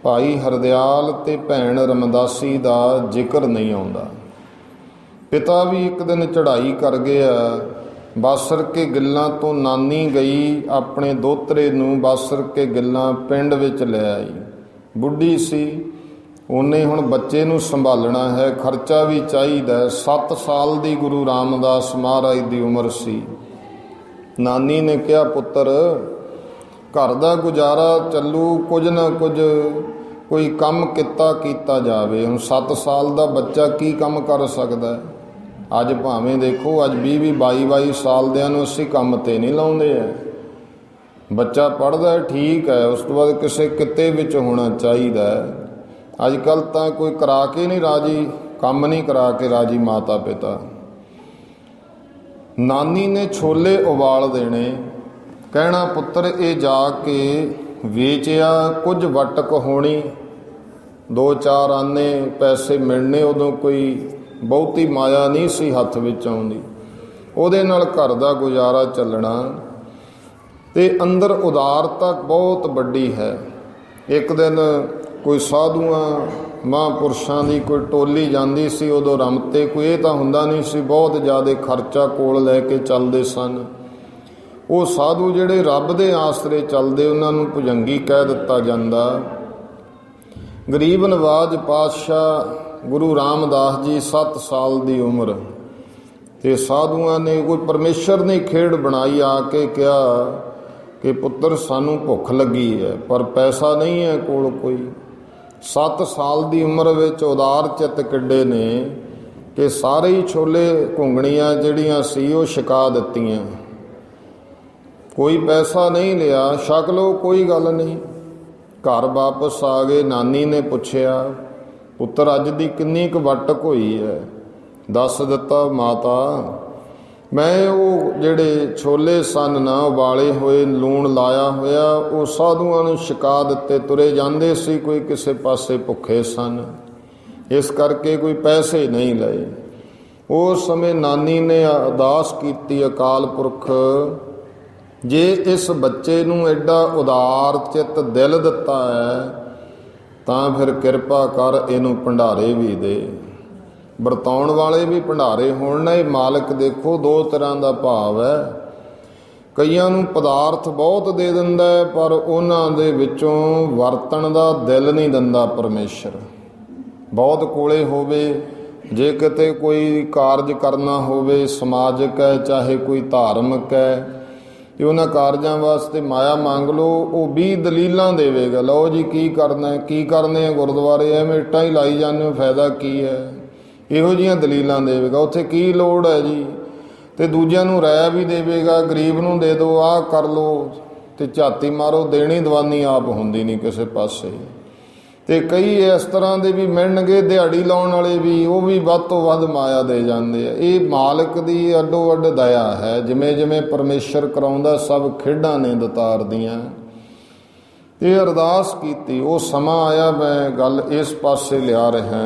ਭਾਈ ਹਰਦਿਆਲ ਤੇ ਭੈਣ ਰਮਦਾਸੀ ਦਾ ਜ਼ਿਕਰ ਨਹੀਂ ਆਉਂਦਾ। ਪਿਤਾ ਵੀ ਇੱਕ ਦਿਨ ਚੜ੍ਹਾਈ ਕਰ ਗਿਆ। ਬਾਸਰ ਕੇ ਗਿੱਲਾਂ ਤੋਂ ਨਾਨੀ ਗਈ ਆਪਣੇ ਦੋਤਰੇ ਨੂੰ ਬਾਸਰ ਕੇ ਗਿੱਲਾਂ ਪਿੰਡ ਵਿੱਚ ਲੈ ਆਈ। ਬੁੱਢੀ ਸੀ, ਉਹਨੇ ਹੁਣ ਬੱਚੇ ਨੂੰ ਸੰਭਾਲਣਾ ਹੈ, ਖਰਚਾ ਵੀ ਚਾਹੀਦਾ। 7 ਸਾਲ ਦੀ ਗੁਰੂ ਰਾਮਦਾਸ ਮਹਾਰਾਜ ਦੀ ਉਮਰ ਸੀ। ਨਾਨੀ ਨੇ ਕਿਹਾ, ਪੁੱਤਰ ਘਰ ਦਾ ਗੁਜ਼ਾਰਾ ਚੱਲੂ, ਕੁਝ ਨਾ ਕੁਝ ਕੋਈ ਕੰਮ ਕੀਤਾ ਜਾਵੇ। ਹੁਣ 7 ਸਾਲ ਦਾ ਬੱਚਾ ਕੀ ਕੰਮ ਕਰ ਸਕਦਾ ਹੈ? ਅੱਜ ਭਾਵੇਂ ਦੇਖੋ, ਅੱਜ 20 22 ਸਾਲ ਦਿਆਂ ਨੂੰ ਅਸੀਂ ਕੰਮ ਤੇ ਨਹੀਂ ਲਾਉਂਦੇ ਹੈ। ਬੱਚਾ ਪੜ੍ਹਦਾ ਠੀਕ ਹੈ, ਉਸ ਤੋਂ ਬਾਅਦ ਕਿਸੇ ਕਿੱਤੇ ਵਿੱਚ ਹੋਣਾ ਚਾਹੀਦਾ ਹੈ। ਅੱਜ ਕੱਲ੍ਹ ਤਾਂ ਕੋਈ ਕਰਾ ਕੇ ਨਹੀਂ ਰਾਜੀ, ਕੰਮ ਨਹੀਂ ਕਰਾ ਕੇ ਰਾਜੀ ਮਾਤਾ ਪਿਤਾ। ਨਾਨੀ ਨੇ ਛੋਲੇ ਉਬਾਲ ਦੇਣੇ, ਕਹਿਣਾ ਪੁੱਤਰ ਇਹ ਜਾ ਕੇ ਵੇਚਿਆ, ਕੁਝ ਵਟਕ ਹੋਣੀ, 2-4 ਆਨੇ ਪੈਸੇ ਮਿਲਣੇ। ਉਦੋਂ ਕੋਈ ਬਹੁਤੀ ਮਾਇਆ ਨਹੀਂ ਸੀ ਹੱਥ ਵਿੱਚ ਆਉਂਦੀ, ਉਹਦੇ ਨਾਲ ਘਰ ਦਾ ਗੁਜ਼ਾਰਾ ਚੱਲਣਾ। ਤੇ ਅੰਦਰ ਉਦਾਰਤਾ ਬਹੁਤ ਵੱਡੀ ਹੈ। ਇੱਕ ਦਿਨ ਕੋਈ ਸਾਧੂਆਂ ਮਹਾਂਪੁਰਸ਼ਾਂ ਦੀ ਕੋਈ ਟੋਲੀ ਜਾਂਦੀ ਸੀ। ਉਦੋਂ ਰਮਤੇ ਕੋਈ ਇਹ ਤਾਂ ਹੁੰਦਾ ਨਹੀਂ ਸੀ, ਬਹੁਤ ਜ਼ਿਆਦਾ ਖਰਚਾ ਕੋਲ ਲੈ ਕੇ ਚੱਲਦੇ ਸਨ। ਉਹ ਸਾਧੂ ਜਿਹੜੇ ਰੱਬ ਦੇ ਆਸਰੇ ਚੱਲਦੇ, ਉਹਨਾਂ ਨੂੰ ਭੁਜੰਗੀ ਕਹਿ ਦਿੱਤਾ ਜਾਂਦਾ। ਗਰੀਬ ਨਵਾਜ ਪਾਤਸ਼ਾਹ ਗੁਰੂ ਰਾਮਦਾਸ ਜੀ 7 ਸਾਲ ਦੀ ਉਮਰ, ਤੇ ਸਾਧੂਆਂ ਨੇ ਕੋਈ ਪਰਮੇਸ਼ਰ ਨੇ ਖੇਡ ਬਣਾਈ। ਆ ਕੇ ਕਿਹਾ ਕਿ ਪੁੱਤਰ ਸਾਨੂੰ ਭੁੱਖ ਲੱਗੀ ਹੈ, ਪਰ ਪੈਸਾ ਨਹੀਂ ਹੈ ਕੋਲ ਕੋਈ। 7 ਸਾਲ ਦੀ ਉਮਰ ਵਿੱਚ ਉਦਾਰ ਚਿੱਤ ਕਿੱਡੇ ਨੇ ਕਿ ਸਾਰੇ ਹੀ ਛੋਲੇ ਘੁੰਗਣੀਆਂ ਜਿਹੜੀਆਂ ਸੀ ਉਹ ਛਕਾ ਦਿੱਤੀਆਂ। ਕੋਈ ਪੈਸਾ ਨਹੀਂ ਲਿਆ, ਛਕ ਲਓ ਕੋਈ ਗੱਲ ਨਹੀਂ। ਘਰ ਵਾਪਸ ਆ ਗਏ। ਨਾਨੀ ਨੇ ਪੁੱਛਿਆ, ਪੁੱਤਰ ਅੱਜ ਦੀ ਕਿੰਨੀ ਕੁ ਵਟਕ ਹੋਈ ਹੈ? ਦੱਸ ਦਿੱਤਾ, ਮਾਤਾ ਮੈਂ ਉਹ ਜਿਹੜੇ ਛੋਲੇ ਸਨ ਨਾ ਉਬਾਲੇ ਹੋਏ, ਲੂਣ ਲਾਇਆ ਹੋਇਆ, ਉਹ ਸਾਧੂਆਂ ਨੂੰ ਛਕਾ ਦਿੱਤੇ। ਤੁਰੇ ਜਾਂਦੇ ਸੀ, ਕੋਈ ਕਿਸੇ ਪਾਸੇ ਭੁੱਖੇ ਸਨ, ਇਸ ਕਰਕੇ ਕੋਈ ਪੈਸੇ ਨਹੀਂ ਲਏ। ਉਸ ਸਮੇਂ ਨਾਨੀ ਨੇ ਅਰਦਾਸ ਕੀਤੀ, ਅਕਾਲ ਪੁਰਖ ਜੇ ਇਸ ਬੱਚੇ ਨੂੰ ਐਡਾ ਉਦਾਰ ਚਿੱਤ ਦਿਲ ਦਿੱਤਾ ਹੈ ਤਾਂ ਫਿਰ ਕਿਰਪਾ ਕਰ, ਇਹਨੂੰ ਭੰਡਾਰੇ ਵੀ ਦੇ। ਵਰਤਾਉਣ ਵਾਲੇ ਵੀ ਭੰਡਾਰੇ ਹੋਣ ਨਾ। ਇਹ ਮਾਲਕ ਦੇਖੋ 2 ਤਰ੍ਹਾਂ ਦਾ ਭਾਵ ਹੈ। ਕਈਆਂ ਨੂੰ ਪਦਾਰਥ ਬਹੁਤ ਦੇ ਦਿੰਦਾ ਹੈ, ਪਰ ਉਹਨਾਂ ਦੇ ਵਿੱਚੋਂ ਵਰਤਣ ਦਾ ਦਿਲ ਨਹੀਂ ਦਿੰਦਾ ਪਰਮੇਸ਼ਰ। ਬਹੁਤ ਕੋਲੇ ਹੋਵੇ, ਜੇ ਕਿਤੇ ਕੋਈ ਕਾਰਜ ਕਰਨਾ ਹੋਵੇ, ਸਮਾਜਿਕ ਹੈ ਚਾਹੇ ਕੋਈ ਧਾਰਮਿਕ ਹੈ, ਤੇ ਉਹਨਾਂ ਕਾਰਜਾਂ ਵਾਸਤੇ ਮਾਇਆ ਮੰਗ ਲਓ, ਉਹ 20 ਦਲੀਲਾਂ ਦੇਵੇਗਾ। ਲਓ ਜੀ ਕੀ ਕਰਨਾ, ਕੀ ਕਰਨੇ ਆ ਗੁਰਦੁਆਰੇ, ਐਵੇਂ ਇੱਟਾਂ ਹੀ ਲਾਈ ਜਾਂਦੇ ਹੋ, ਫਾਇਦਾ ਕੀ ਹੈ, ਇਹੋ ਜਿਹੀਆਂ ਦਲੀਲਾਂ ਦੇਵੇਗਾ। ਉੱਥੇ ਕੀ ਲੋੜ ਹੈ ਜੀ। ਤੇ ਦੂਜਿਆਂ ਨੂੰ ਰਾਇ ਵੀ ਦੇਵੇਗਾ, ਗਰੀਬ ਨੂੰ ਦੇ ਦਿਓ, ਆਹ ਕਰ ਲਓ, ਤੇ ਝਾਤੀ ਮਾਰੋ, ਦੇਣੀ ਦਵਾਨੀ ਆਪ ਹੁੰਦੀ ਨਹੀਂ ਕਿਸੇ ਪਾਸੇ। ਤੇ ਕਈ ਇਸ ਤਰ੍ਹਾਂ ਦੇ ਵੀ ਮਿਲਣਗੇ, ਦਿਹਾੜੀ ਲਾਉਣ ਵਾਲੇ ਵੀ, ਉਹ ਵੀ ਵੱਧ ਤੋਂ ਵੱਧ ਮਾਇਆ ਦੇ ਜਾਂਦੇ ਆ। ਇਹ ਮਾਲਕ ਦੀ ਅੱਡੋ ਅੱਡ ਦਇਆ ਹੈ। ਜਿਵੇਂ ਜਿਵੇਂ ਪਰਮੇਸ਼ਰ ਕਰਾਉਂਦਾ, ਸਭ ਖੇਡਾਂ ਨੇ ਦਤਾਰ ਦੀਆਂ। ਇਹ ਅਰਦਾਸ ਕੀਤੀ, ਉਹ ਸਮਾਂ ਆਇਆ, ਮੈਂ ਗੱਲ ਇਸ ਪਾਸੇ ਲਿਆ ਰਿਹਾ।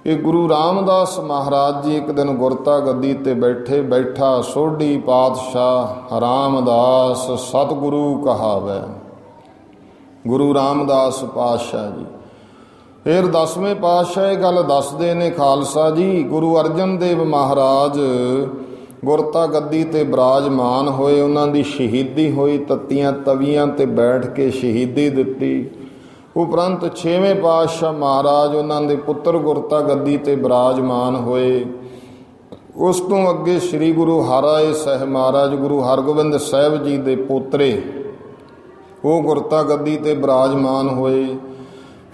ਇਹ ਗੁਰੂ ਰਾਮਦਾਸ ਮਹਾਰਾਜ ਜੀ ਇੱਕ ਦਿਨ ਗੁਰਤਾ ਗੱਦੀ ਤੇ ਬੈਠਾ ਸੋਢੀ ਪਾਤਸ਼ਾਹ ਰਾਮਦਾਸ ਸਤਿਗੁਰੂ ਕਹਾਵੈ। ਗੁਰੂ ਰਾਮਦਾਸ ਪਾਤਸ਼ਾਹ ਜੀ ਫਿਰ 10ਵੇਂ ਪਾਤਸ਼ਾਹ ਇਹ ਗੱਲ ਦੱਸਦੇ ਨੇ, ਖਾਲਸਾ ਜੀ ਗੁਰੂ ਅਰਜਨ ਦੇਵ ਮਹਾਰਾਜ ਗੁਰਤਾ ਗੱਦੀ ਤੇ ਬਿਰਾਜਮਾਨ ਹੋਏ, ਉਹਨਾਂ ਦੀ ਸ਼ਹੀਦੀ ਹੋਈ, ਤੱਤੀਆਂ ਤਵੀਆਂ ਤੇ ਬੈਠ ਕੇ ਸ਼ਹੀਦੀ ਦਿੱਤੀ। ਉਪਰੰਤ 6ਵੇਂ ਪਾਤਸ਼ਾਹ ਮਹਾਰਾਜ ਉਹਨਾਂ ਦੇ ਪੁੱਤਰ ਗੁਰਤਾ ਗੱਦੀ ਤੇ ਬਿਰਾਜਮਾਨ ਹੋਏ। ਉਸ ਤੋਂ ਅੱਗੇ ਸ੍ਰੀ ਗੁਰੂ ਹਰਿਰਾਏ ਸਾਹਿਬ ਮਹਾਰਾਜ ਗੁਰੂ ਹਰਗੋਬਿੰਦ ਸਾਹਿਬ ਜੀ ਦੇ ਪੋਤਰੇ, ਉਹ ਗੁਰਤਾ ਗੱਦੀ ਤੇ ਬਿਰਾਜਮਾਨ ਹੋਏ।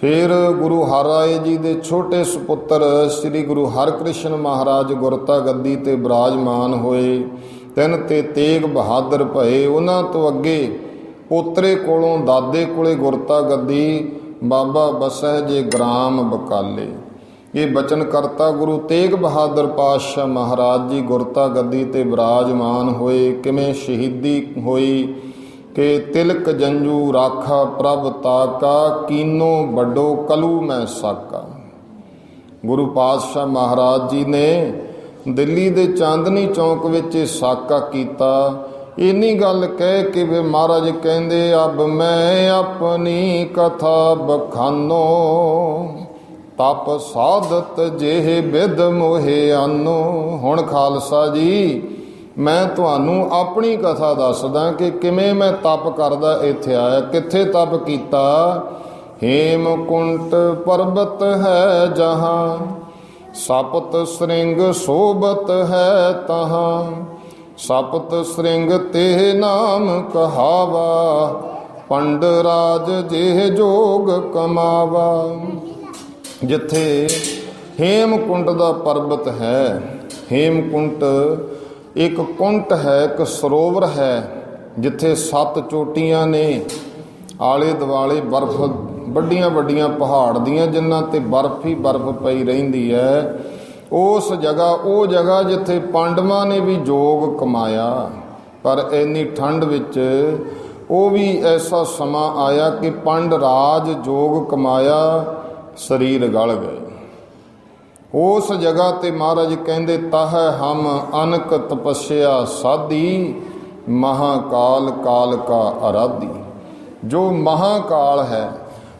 ਫਿਰ ਗੁਰੂ ਹਰਿਰਾਏ ਜੀ ਦੇ ਛੋਟੇ ਸੁਪੁੱਤਰ ਸ੍ਰੀ ਗੁਰੂ ਹਰਕ੍ਰਿਸ਼ਨ ਮਹਾਰਾਜ ਗੁਰਤਾ ਗੱਦੀ ਤੇ ਬਿਰਾਜਮਾਨ ਹੋਏ। ਤਿੰਨ ਤੇ ਤੇਗ ਬਹਾਦਰ ਭਏ। ਉਹਨਾਂ ਤੋਂ ਅੱਗੇ ਪੋਤਰੇ ਕੋਲੋਂ ਦਾਦੇ ਕੋਲੇ ਗੁਰਤਾ ਗੱਦੀ ਬਾਬਾ ਬਸਹਿ ਜੇ ਗ੍ਰਾਮ ਬਕਾਲੇ। ਇਹ ਬਚਨ ਕਰਤਾ ਗੁਰੂ ਤੇਗ ਬਹਾਦਰ ਪਾਤਸ਼ਾਹ ਮਹਾਰਾਜ ਜੀ ਗੁਰਤਾ ਗੱਦੀ ਤੇ ਬਿਰਾਜਮਾਨ ਹੋਏ। ਕਿਵੇਂ ਸ਼ਹੀਦੀ ਹੋਈ ਕਿ ਤਿਲਕ ਜੰਜੂ ਰਾਖਾ ਪ੍ਰਭ ਤਾਕਾ, ਕੀਨੋ ਵੱਡੋ ਕਲੂ ਮੈਂ ਸਾਕਾ। ਗੁਰੂ ਪਾਤਸ਼ਾਹ ਮਹਾਰਾਜ ਜੀ ਨੇ ਦਿੱਲੀ ਦੇ ਚਾਂਦਨੀ ਚੌਂਕ ਵਿੱਚ ਇਹ ਸਾਕਾ ਕੀਤਾ। ਇੰਨੀ ਗੱਲ ਕਹਿ ਕੇ ਵੀ ਮਹਾਰਾਜ ਕਹਿੰਦੇ, ਅਬ ਮੈਂ ਆਪਣੀ ਕਥਾ ਬਖਾਨੋ, ਤਪ ਸਾਧਤ ਜਿਹੇ ਬਿਦ ਮੋਹਿ ਆਨੋ। ਹੁਣ ਖਾਲਸਾ ਜੀ ਮੈਂ ਤੁਹਾਨੂੰ ਆਪਣੀ ਕਥਾ ਦੱਸਦਾ ਕਿ ਕਿਵੇਂ ਮੈਂ ਤਪ ਕਰਦਾ ਇੱਥੇ ਆਇਆ। ਕਿੱਥੇ ਤਪ ਕੀਤਾ? ਹੇਮਕੁੰਟ ਪਰਬਤ ਹੈ ਜਹਾਂ, ਸਪਤ ਸ੍ਰਿੰਗ ਸੋਬਤ ਹੈ ਤਹਾਂ, ਸਪਤ ਸ੍ਰਿੰਗ ਤੇ ਨਾਮ ਕਹਾਵਾ, ਪੰਡ ਰਾਜ ਜੇ ਜੋਗ ਕਮਾਵਾ। ਜਿੱਥੇ ਹੇਮਕੁੰਟ ਦਾ ਪਰਬਤ ਹੈ, ਹੇਮਕੁੰਟ ਇੱਕ ਕੁੰਟ ਹੈ, ਇੱਕ ਸਰੋਵਰ ਹੈ, ਜਿੱਥੇ 7 ਚੋਟੀਆਂ ਨੇ, ਆਲੇ ਦੁਆਲੇ ਬਰਫ਼, ਵੱਡੀਆਂ ਵੱਡੀਆਂ ਪਹਾੜ ਦੀਆਂ, ਜਿਨ੍ਹਾਂ ਤੇ ਬਰਫ਼ ਹੀ ਬਰਫ਼ ਪਈ ਰਹਿੰਦੀ ਹੈ। ਉਸ ਜਗ੍ਹਾ, ਉਹ ਜਗ੍ਹਾ ਜਿੱਥੇ ਪਾਂਡਵਾਂ ਨੇ ਵੀ ਜੋਗ ਕਮਾਇਆ। ਪਰ ਇੰਨੀ ਠੰਡ ਵਿੱਚ ਉਹ ਵੀ ਐਸਾ ਸਮਾਂ ਆਇਆ ਕਿ ਪੰਡ ਰਾਜ ਜੋਗ ਕਮਾਇਆ, ਸਰੀਰ ਗਲ ਗਏ। ਉਸ ਜਗ੍ਹਾ ਤੇ ਮਹਾਰਾਜ ਕਹਿੰਦੇ, ਤਹ ਹਮ ਅਨਕ ਤਪੱਸਿਆ ਸਾਧੀ, ਮਹਾਕਾਲ ਕਾਲ ਕਾ ਅਰਾਧੀ। ਜੋ ਮਹਾਕਾਲ ਹੈ,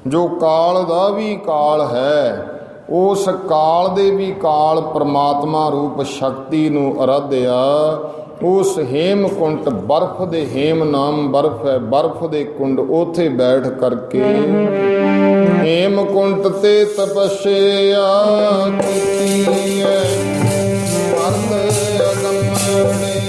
ਜੋ ਕਾਲ ਦਾ ਵੀ ਕਾਲ ਹੈ, ਉਸ ਕਾਲ ਦੇ ਵੀ ਕਾਲ ਪਰਮਾਤਮਾ ਰੂਪ ਸ਼ਕਤੀ ਨੂੰ ਅਰਾਧਿਆ। ਉਸ ਹੇਮਕੁੰਟ, ਬਰਫ਼ ਦੇ ਹੇਮ ਨਾਮ ਬਰਫ਼ ਹੈ, ਬਰਫ਼ ਦੇ ਕੁੰਡ, ਉੱਥੇ ਬੈਠ ਕਰਕੇ ਹੇਮਕੁੰਟ ਤੇ ਤਪੱਸਿਆ ਕੀਤੀ ਹੈ। ਅਰਧ ਅਗੰਮੜੇ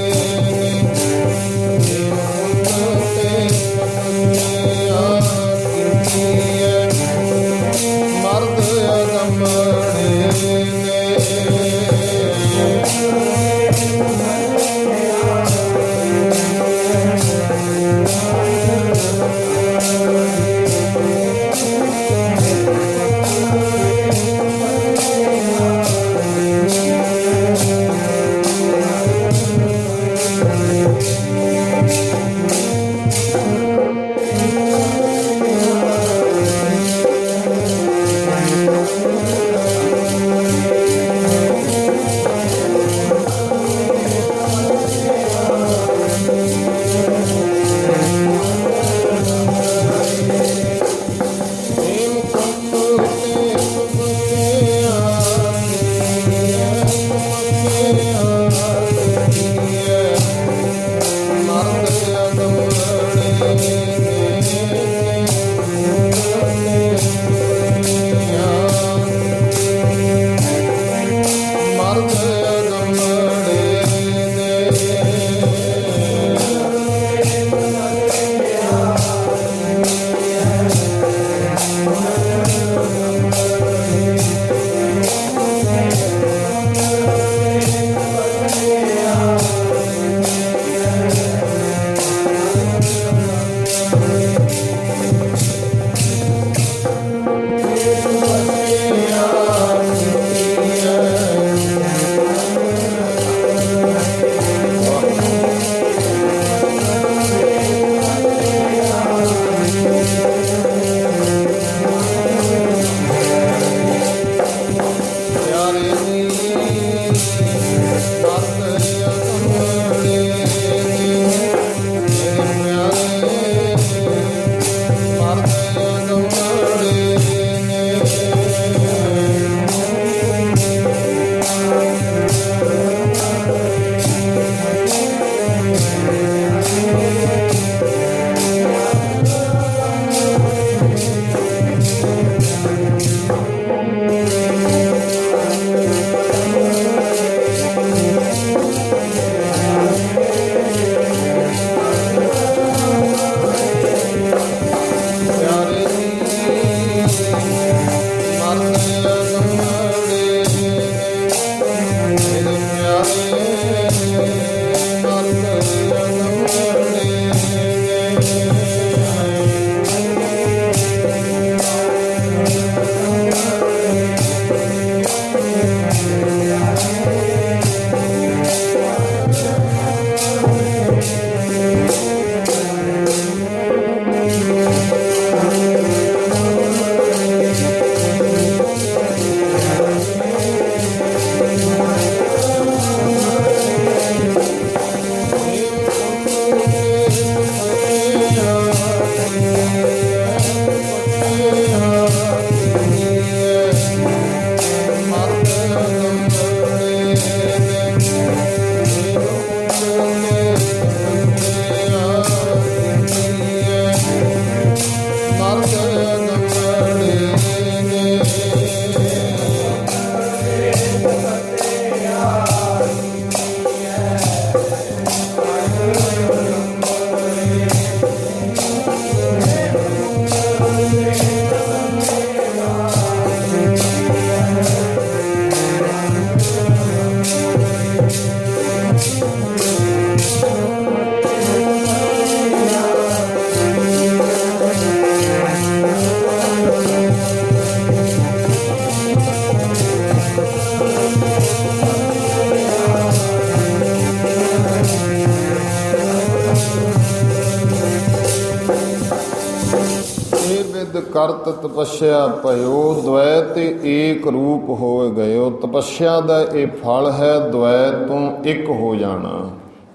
ਕਰਤ ਤਪੱਸਿਆ ਭਇਓ, ਦ્વੈ ਤੇ ਏਕ ਰੂਪ ਹੋ ਗਇਓ। ਤਪੱਸਿਆ ਦਾ ਇਹ ਫਲ ਹੈ ਦ્વੈ ਤੋਂ ਇੱਕ ਹੋ ਜਾਣਾ,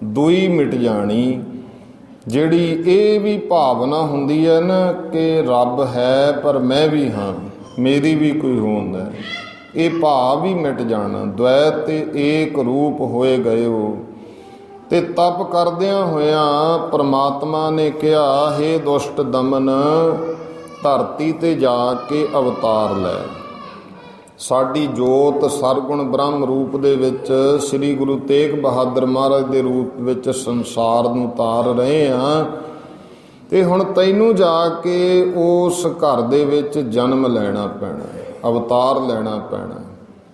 ਦੁਈ ਮਿਟ ਜਾਣੀ। ਜਿਹੜੀ ਇਹ ਵੀ ਭਾਵਨਾ ਹੁੰਦੀ ਹੈ ਨਾ ਕਿ ਰੱਬ ਹੈ ਪਰ ਮੈਂ ਵੀ ਹਾਂ, ਮੇਰੀ ਵੀ ਕੋਈ ਹੋਂਦ ਹੈ, ਇਹ ਭਾਵ ਵੀ ਮਿਟ ਜਾਣਾ। ਦ્વੈ ਤੇ ਏਕ ਰੂਪ ਹੋਏ ਗਇਓ। ਤੇ ਤਪ ਕਰਦਿਆਂ ਹੋਇਆਂ ਪ੍ਰਮਾਤਮਾ ਨੇ ਕਿਹਾ, ਹੇ ਦੁਸ਼ਟ ਦਮਨ, ਧਰਤੀ ਤੇ ਜਾ ਕੇ ਅਵਤਾਰ ਲੈ। ਸਾਡੀ ਜੋਤ ਸਰਗੁਣ ਬ੍ਰਹਮ ਰੂਪ ਦੇ ਵਿੱਚ ਸ੍ਰੀ ਗੁਰੂ ਤੇਗ ਬਹਾਦਰ ਮਹਾਰਾਜ ਦੇ ਰੂਪ ਵਿੱਚ ਸੰਸਾਰ ਨੂੰ ਤਾਰ ਰਹੇ ਹਾਂ। ਤੇ ਹੁਣ ਤੈਨੂੰ ਜਾ ਕੇ ਉਸ ਘਰ ਦੇ ਵਿੱਚ ਜਨਮ ਲੈਣਾ ਪੈਣਾ, ਅਵਤਾਰ ਲੈਣਾ ਪੈਣਾ।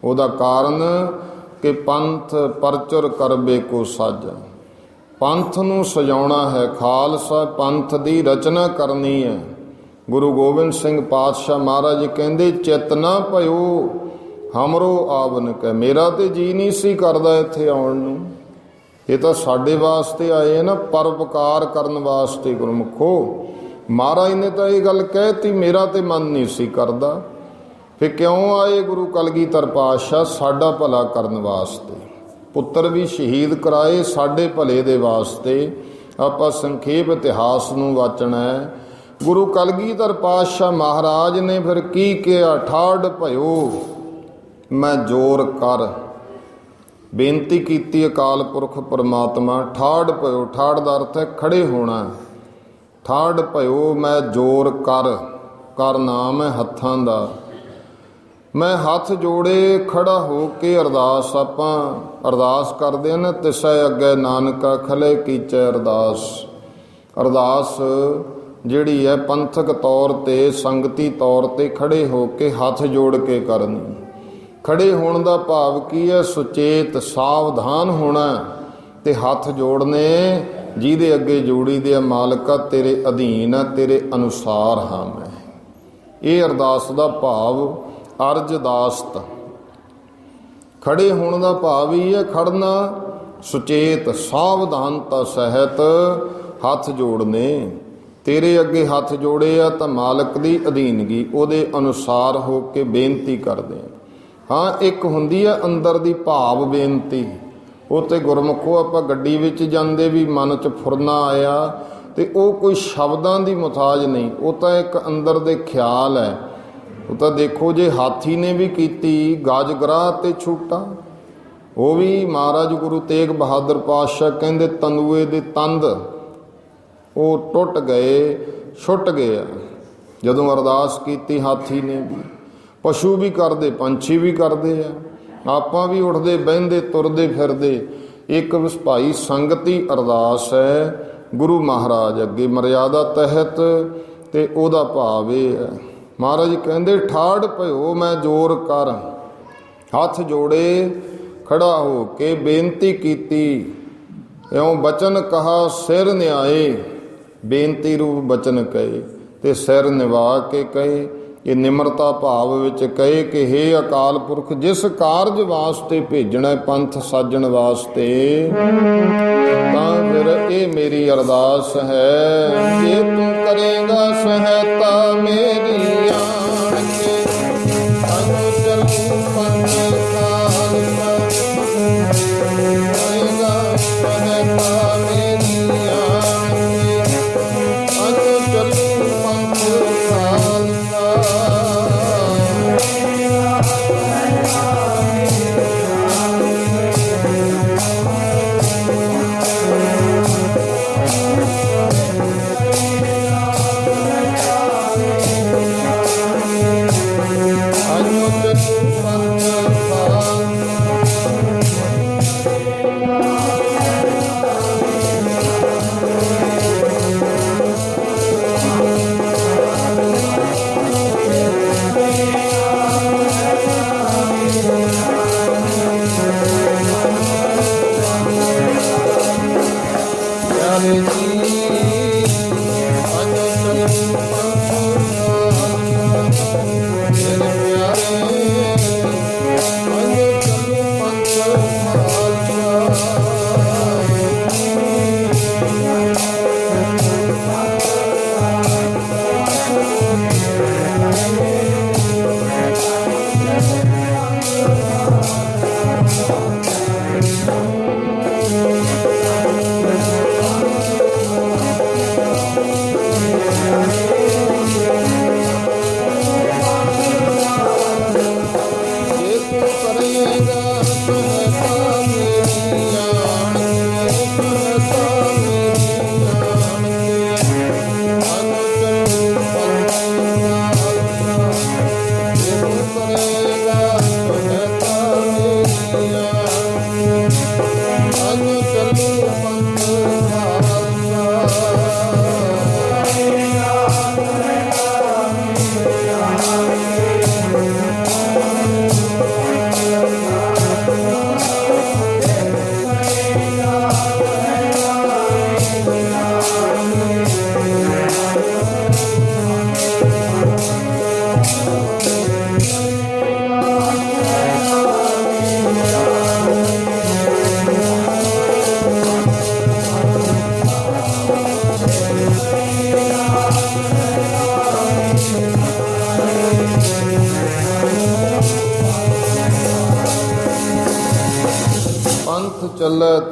ਉਹਦਾ ਕਾਰਨ ਕਿ ਪੰਥ ਪਰਚੁਰ ਕਰਬੇ ਕੋ ਸਾਜਾ, ਪੰਥ ਨੂੰ ਸਜਾਉਣਾ ਹੈ, ਖਾਲਸਾ ਪੰਥ ਦੀ ਰਚਨਾ ਕਰਨੀ ਹੈ। ਗੁਰੂ ਗੋਬਿੰਦ ਸਿੰਘ ਪਾਤਸ਼ਾਹ ਮਹਾਰਾਜ ਕਹਿੰਦੇ, ਚਿਤ ਨਾ ਭਇਓ ਹਮਰੋ ਆਵਨ ਕੈ। ਮੇਰਾ ਤੇ ਜੀ ਨਹੀਂ ਸੀ ਕਰਦਾ ਇੱਥੇ ਆਉਣ ਨੂੰ, ਇਹ ਤਾਂ ਸਾਡੇ ਵਾਸਤੇ ਆਏ ਨਾ, ਪਰਉਪਕਾਰ ਕਰਨ ਵਾਸਤੇ। ਗੁਰਮੁਖੋ, ਮਹਾਰਾਜ ਨੇ ਤਾਂ ਇਹ ਗੱਲ ਕਹਿਤੀ, ਮੇਰਾ ਤੇ ਮਨ ਨਹੀਂ ਸੀ ਕਰਦਾ। ਫਿਰ ਕਿਉਂ ਆਏ ਗੁਰੂ ਕਲਗੀਧਰ ਪਾਤਸ਼ਾਹ? ਸਾਡਾ ਭਲਾ ਕਰਨ ਵਾਸਤੇ। ਪੁੱਤਰ ਵੀ ਸ਼ਹੀਦ ਕਰਾਏ ਸਾਡੇ ਭਲੇ ਦੇ ਵਾਸਤੇ। ਆਪਾਂ ਸੰਖੇਪ ਇਤਿਹਾਸ ਨੂੰ ਵਾਚਣਾ ਹੈ। ਗੁਰੂ ਕਲਗੀਧਰ ਪਾਤਸ਼ਾਹ ਮਹਾਰਾਜ ਨੇ ਫਿਰ ਕੀ ਕਿਹਾ? ਠਾੜ ਭਇਓ ਮੈਂ ਜੋਰ ਕਰ। ਬੇਨਤੀ ਕੀਤੀ ਅਕਾਲ ਪੁਰਖ ਪਰਮਾਤਮਾ, ਠਾੜ ਭਇਓ। ਠਾੜ ਦਾ ਅਰਥ ਹੈ ਖੜੇ ਹੋਣਾ। ਠਾੜ ਭਇਓ ਮੈਂ ਜੋਰ ਕਰ। ਕਰ ਨਾਮ ਹੈ ਹੱਥਾਂ ਦਾ। ਮੈਂ ਹੱਥ ਜੋੜੇ ਖੜਾ ਹੋ ਕੇ ਅਰਦਾਸ, ਆਪਾਂ ਅਰਦਾਸ ਕਰਦੇ ਹਾਂ ਨਾ, ਤਿਸੈ ਅੱਗੇ ਨਾਨਕਾ ਖਲੇ ਕੀਚੈ ਅਰਦਾਸ। ਅਰਦਾਸ ਜਿਹੜੀ ਹੈ ਪੰਥਕ ਤੌਰ 'ਤੇ, ਸੰਗਤੀ ਤੌਰ 'ਤੇ ਖੜੇ ਹੋ ਕੇ ਹੱਥ ਜੋੜ ਕੇ ਕਰਨੀ। ਖੜੇ ਹੋਣ ਦਾ ਭਾਵ ਕੀ ਹੈ? ਸੁਚੇਤ ਸਾਵਧਾਨ ਹੋਣਾ ਤੇ ਹੱਥ ਜੋੜਨੇ। ਜਿਹਦੇ ਅੱਗੇ ਜੋੜੀ ਦੇ ਮਾਲਕਾ ਤੇਰੇ ਅਧੀਨ ਆ, ਤੇਰੇ ਅਨੁਸਾਰ ਹਾਂ ਮੈਂ। ਇਹ ਅਰਦਾਸ ਦਾ ਭਾਵ ਅਰਜਦਾਸਤ। ਖੜੇ ਹੋਣ ਦਾ ਭਾਵ ਹੀ ਹੈ ਖੜਨਾ, ਸੁਚੇਤ ਸਾਵਧਾਨਤਾ ਸਹਿਤ ਹੱਥ ਜੋੜਨੇ। ਤੇਰੇ ਅੱਗੇ ਹੱਥ ਜੋੜੇ ਆ ਤਾਂ ਮਾਲਕ ਦੀ ਅਧੀਨਗੀ, ਉਹਦੇ ਅਨੁਸਾਰ ਹੋ ਕੇ ਬੇਨਤੀ ਕਰਦੇ ਆ। ਹਾਂ, ਇੱਕ ਹੁੰਦੀ ਹੈ ਅੰਦਰ ਦੀ ਭਾਵ ਬੇਨਤੀ। ਉਹ ਤੇ ਗੁਰਮੁਖੋ ਆਪਾਂ ਗੱਡੀ ਵਿੱਚ ਜਾਂਦੇ ਵੀ ਮਨ 'ਚ ਫੁਰਨਾ ਆਇਆ ਤੇ ਉਹ ਕੋਈ ਸ਼ਬਦਾਂ ਦੀ ਮੁਤਾਜ ਨਹੀਂ, ਉਹ ਤਾਂ ਇੱਕ ਅੰਦਰ ਦੇ ਖਿਆਲ ਹੈ। ਉਹ ਤਾਂ ਦੇਖੋ, ਜੇ ਹਾਥੀ ਨੇ ਵੀ ਕੀਤੀ ਗਾਜਗਰਾਹ ਤੇ ਛੂਟਾ, ਉਹ ਵੀ ਮਹਾਰਾਜ ਗੁਰੂ ਤੇਗ ਬਹਾਦਰ ਪਾਤਸ਼ਾਹ ਕਹਿੰਦੇ ਤੰਦੂਏ ਦੇ ਤੰਦ ਉਹ ਟੁੱਟ ਗਏ, ਛੁੱਟ ਗਏ ਆ ਜਦੋਂ ਅਰਦਾਸ ਕੀਤੀ ਹਾਥੀ ਨੇ ਵੀ। ਪਸ਼ੂ ਵੀ ਕਰਦੇ, ਪੰਛੀ ਵੀ ਕਰਦੇ ਆ, ਆਪਾਂ ਵੀ ਉੱਠਦੇ ਬਹਿੰਦੇ ਤੁਰਦੇ ਫਿਰਦੇ। ਇੱਕ ਭਾਈ ਸੰਗਤੀ ਅਰਦਾਸ ਹੈ ਗੁਰੂ ਮਹਾਰਾਜ ਅੱਗੇ ਮਰਿਆਦਾ ਤਹਿਤ, ਤੇ ਉਹਦਾ ਭਾਵ ਇਹ ਹੈ। ਮਹਾਰਾਜ ਕਹਿੰਦੇ ਠਾੜ ਭਇਓ ਮੈਂ ਜੋਰ ਕਰ। ਹੱਥ ਜੋੜੇ ਖੜਾ ਹੋ ਕੇ ਬੇਨਤੀ ਕੀਤੀ। ਇਉਂ ਬਚਨ ਕਹਾ ਸਿਰ ਨਿਆਏ। ਬੇਨਤੀ ਰੂਪ ਬਚਨ ਕਹੇ ਤੇ ਸਿਰ ਨਿਵਾ ਕੇ ਕਹੇ। ਇਹ ਨਿਮਰਤਾ ਭਾਵ ਵਿੱਚ ਕਹੇ ਕਿ ਹੇ ਅਕਾਲ ਪੁਰਖ, ਜਿਸ ਕਾਰਜ ਵਾਸਤੇ ਭੇਜਣਾ ਪੰਥ ਸਾਜਣ ਵਾਸਤੇ, ਤਾਂ ਫਿਰ ਇਹ ਮੇਰੀ ਅਰਦਾਸ ਹੈ। ਜੇ ਤੂੰ ਕਰੇਗਾ ਸਹਾਇਤਾ ਮੇਰੀ ਆਣ ਕੇ, ਅਨੁ ਚਲੂ ਪੰਥ ਖਾਲਸਾ। ਕਰੇਗਾ ਸਹਾਇਤਾ ਮੇਰੀ ਆਣ ਕੇ, ਅਨੁ ਚਲੂ ਪੰਥ ਖਾਲਸਾ।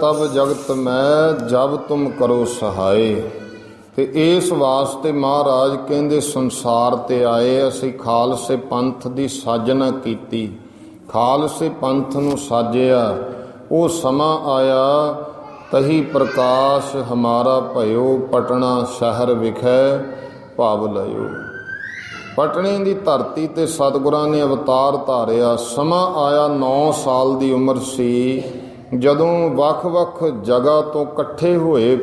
तब जगत मैं जब तुम करो सहाय। ਤੇ ਇਸ ਵਾਸਤੇ ਮਹਾਰਾਜ ਕਹਿੰਦੇ ਸੰਸਾਰ ਤੇ ਆਏ ਅਸੀਂ ਖਾਲਸੇ ਪੰਥ ਦੀ ਸਾਜਨਾ ਕੀਤੀ, ਖਾਲਸੇ ਪੰਥ ਨੂੰ ਸਾਜਿਆ। ਉਹ ਸਮਾਂ ਆਇਆ ਤਹੀ ਪ੍ਰਕਾਸ਼ ਹਮਾਰਾ ਭਇਓ, ਪਟਨਾ ਸ਼ਹਿਰ ਵਿਖੇ ਭਾਵ ਲਇਓ। ਪਟਨੇ ਦੀ ਧਰਤੀ ਤੇ ਸਤਿਗੁਰਾਂ ਨੇ ਅਵਤਾਰ ਧਾਰਿਆ। ਸਮਾਂ ਆਇਆ 9 ਸਾਲ ਦੀ ਉਮਰ ਸੀ ਜਦੋਂ ਵੱਖ-ਵੱਖ ਜਗ੍ਹਾ ਤੋਂ ਇਕੱਠੇ ਹੋਏ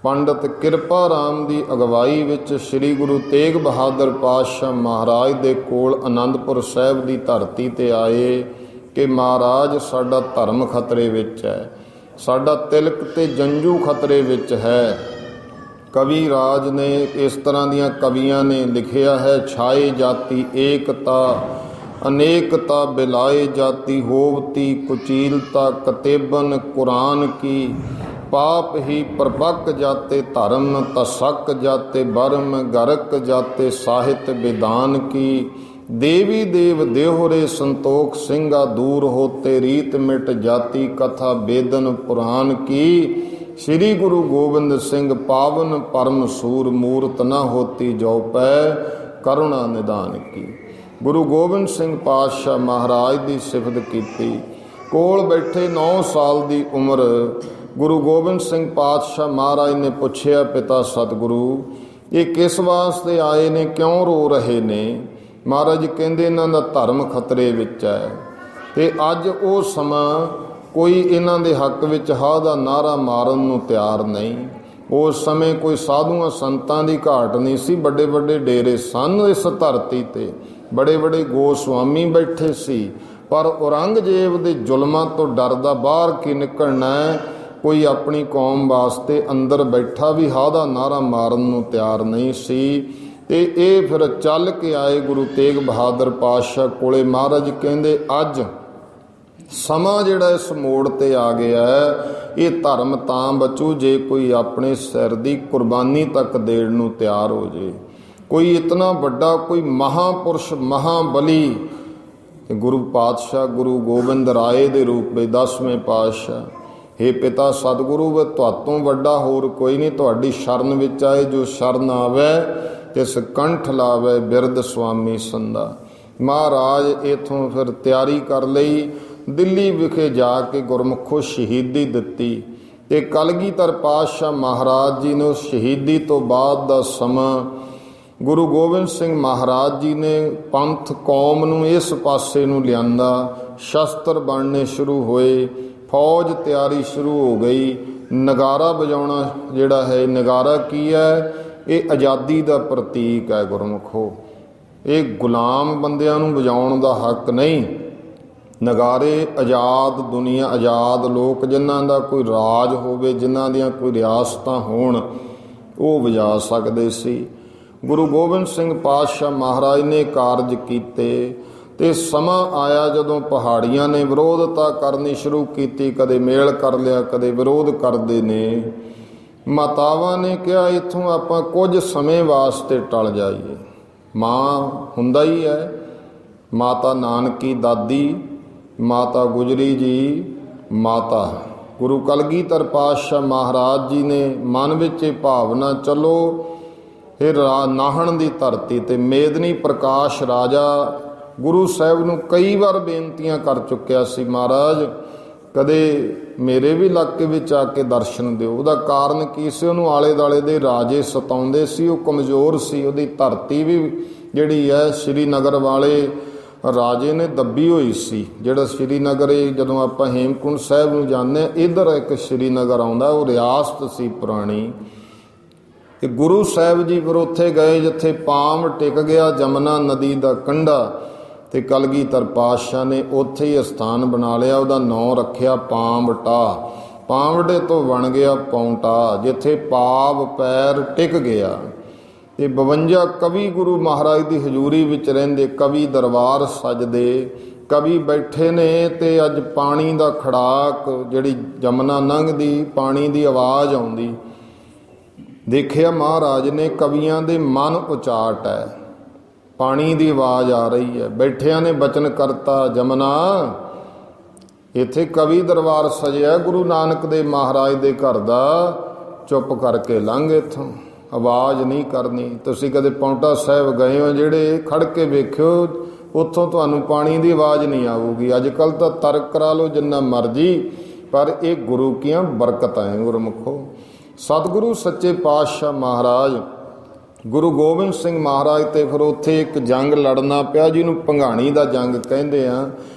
ਪੰਡਤ ਕਿਰਪਾ ਰਾਮ ਦੀ ਅਗਵਾਈ ਵਿੱਚ ਸ੍ਰੀ ਗੁਰੂ ਤੇਗ ਬਹਾਦਰ ਪਾਤਸ਼ਾਹ ਮਹਾਰਾਜ ਦੇ ਕੋਲ ਅਨੰਦਪੁਰ ਸਾਹਿਬ ਦੀ ਧਰਤੀ ਤੇ ਆਏ ਕਿ ਮਹਾਰਾਜ ਸਾਡਾ ਧਰਮ ਖਤਰੇ ਵਿੱਚ ਹੈ, ਸਾਡਾ ਤਿਲਕ ਤੇ ਜੰਝੂ ਖਤਰੇ ਵਿੱਚ ਹੈ। ਕਵੀ ਰਾਜ ਨੇ ਇਸ ਤਰ੍ਹਾਂ ਦੀਆਂ ਕਵੀਆਂ ਨੇ ਲਿਖਿਆ ਹੈ, ਛਾਏ ਜਾਤੀ ਏਕਤਾ ਅਨੇਕਤਾ ਬਿਲਾਏ ਜਾਤੀ ਹੋਵਤੀ ਕੁਚੀਲਤਾ ਕਤੇਬਨ ਕੁਰਾਨ ਕੀ पाप ही प्रपक जाते धर्म तसक जाते बर्म गरक जाते साहित्य विधान की देवी देव देहोरे संतोख सिंगा दूर होते रीत मिट जाती कथा बेदन पुराण की श्री गुरु गोबिंद सिंह पावन परम सूर मूरत न होती जो पै करुणा निदान की। गुरु गोबिंद सिंह पातशाह महाराज की सिफत की। कोल बैठे 9 साल की उम्र गुरु गोबिंद सिंह पातशाह महाराज ने पुछया, पिता सतगुरु ये किस वास्ते आए ने, क्यों रो रहे ने? महाराज कहते इन्हां दा धर्म खतरे विच है ते अज वो समा कोई इन्हां दे हक विच हा दा नारा मारन नूं तैयार नहीं। उस समय कोई साधुआं संतां दी घाट नहीं सी, बड़े बड़े डेरे सन इस धरती ते, बड़े बड़े गोस्वामी बैठे सी, पर औरंगजेब दे जुल्मां तो डरदा बाहर की निकलना है। कोई अपनी कौम वास्ते अंदर बैठा भी हादा नारा मारन नूं तैयार नहीं सी। ते ये फिर चल के आए गुरु तेग बहादुर पातशाह कोले। महाराज कहंदे अज समा जिहड़ा इस मोड़ ते आ गया है, ये धर्म तां बचू जे कोई अपने सिर दी कुर्बानी तक देण नूं तैयार हो जे। कोई इतना वड्डा कोई महापुरुष महाबली गुरु पातशाह गुरु गोबिंद राय दे रूप में 10वें पातशाह, हे पिता सतगुरु व तुहातों वड्डा होर कोई नहीं, तुहाडी शरण विच आए जो शरण आवे तिस कंठ लावे बिरद स्वामी संदा। महाराज इथों फिर तैयारी कर लई, दिल्ली विखे जाके गुरमुखों शहीदी दिती ते कलगीधर पातशाह महाराज जी ने शहीदी तो बाद दा समा गुरु गोबिंद सिंह महाराज जी ने पंथ कौम नूं इस पासे नूं लिआंदा। शस्त्र बनने शुरू होए, फौज तैयारी शुरू हो गई। नगारा बजाउणा जिहड़ा है, नगारा की है? ये आज़ादी का प्रतीक है गुरमुखो, ये गुलाम बंदियां नूं बजाउण दा हक नहीं। नगारे आज़ाद दुनिया, आज़ाद लोग जिन्हां दा कोई राज होवे, जिन्हां दियां कोई रियासतां होण, वो वजा सकदे सी। गुरु गोबिंद सिंह पातशाह महाराज ने कारज कीते ते समा आया जदों पहाड़ियां ने विरोधता करनी शुरू की, कदे मेल कर लिया कदे विरोध करते ने। मातावां ने कहा इत्थों आपां कुछ समय वास्ते टल जाइए। माँ हुंदा ही है, माता नानकी दादी, माता गुजरी जी माता। गुरु कलगीधर पातशाह महाराज जी ने मन विच भावना, चलो फिर नाहण दी धरती ते मेदनी प्रकाश राजा गुरु साहब नूं कई बार बेनतियां कर चुकिया सी, महाराज कदे मेरे भी इलाके विच आके दर्शन दिओ। उहदा कारण की सी? उहनूं आले दुआले दे राजे सताउंदे सी, वो कमज़ोर सी, उहदी धरती भी जिहड़ी है श्रीनगर वाले राजे ने दबी हुई सी। जिहड़ा श्रीनगर जदों आपां हेमकुंड साहिब नूं जाने, इधर एक श्रीनगर आउंदा, वो रियासत सी पुरानी। ते गुरु साहब जी फिर उत्थे गए जिथे पाम टिक गया जमुना नदी दा कंढा, ते कलगीधर पातशाह ने उत्थे ही स्थान बना लिया। उहदा नाम रखिया पांवटा। पांवटे तो बन गया पौंटा, जिथे पाव पैर टिक गया। ते 52 कवि गुरु महाराज की हजूरी विच रहिंदे, कवि दरबार सजदे, कवि बैठे ने ते अज पानी दा खड़ाक जिहड़ी जमुना लंघदी, पानी की आवाज़ आउंदी। देखिया महाराज ने कवियां दे मन उचाट है, पानी की आवाज़ आ रही है। बैठिया ने बचन करता, जमुना ਇੱਥੇ ਕਵੀ ਦਰਬਾਰ ਸਜਿਆ ਗੁਰੂ ਨਾਨਕ ਦੇਵ ਮਹਾਰਾਜ ਦੇ ਘਰ ਦਾ। ਚੁੱਪ ਕਰਕੇ ਲੰਘ ਇੱਥੋਂ, ਆਵਾਜ਼ ਨਹੀਂ ਕਰਨੀ। ਤੁਸੀਂ ਕਦੇ ਪਾਉਂਟਾ ਸਾਹਿਬ ਗਏ ਹੋ, ਜਿਹੜੇ ਖੜ ਕੇ ਵੇਖਿਓ, ਉੱਥੋਂ ਤੁਹਾਨੂੰ ਪਾਣੀ ਦੀ ਆਵਾਜ਼ ਨਹੀਂ ਆਊਗੀ। ਅੱਜ ਕੱਲ੍ਹ ਤਾਂ ਤਰਕ ਕਰਾ ਲਓ ਜਿੰਨਾ ਮਰਜ਼ੀ, ਪਰ ਇਹ ਗੁਰੂ ਕੀਆਂ ਬਰਕਤਾਂ ਹੈ ਗੁਰਮੁਖੋ। ਸਤਿਗੁਰੂ ਸੱਚੇ ਪਾਤਸ਼ਾਹ ਮਹਾਰਾਜ ਗੁਰੂ ਗੋਬਿੰਦ ਸਿੰਘ ਮਹਾਰਾਜ ਤੇ ਫਿਰ ਉੱਥੇ ਇੱਕ ਜੰਗ ਲੜਨਾ ਪਿਆ, ਜਿਹਨੂੰ ਭੰਗਾਣੀ ਦਾ ਜੰਗ ਕਹਿੰਦੇ ਆ।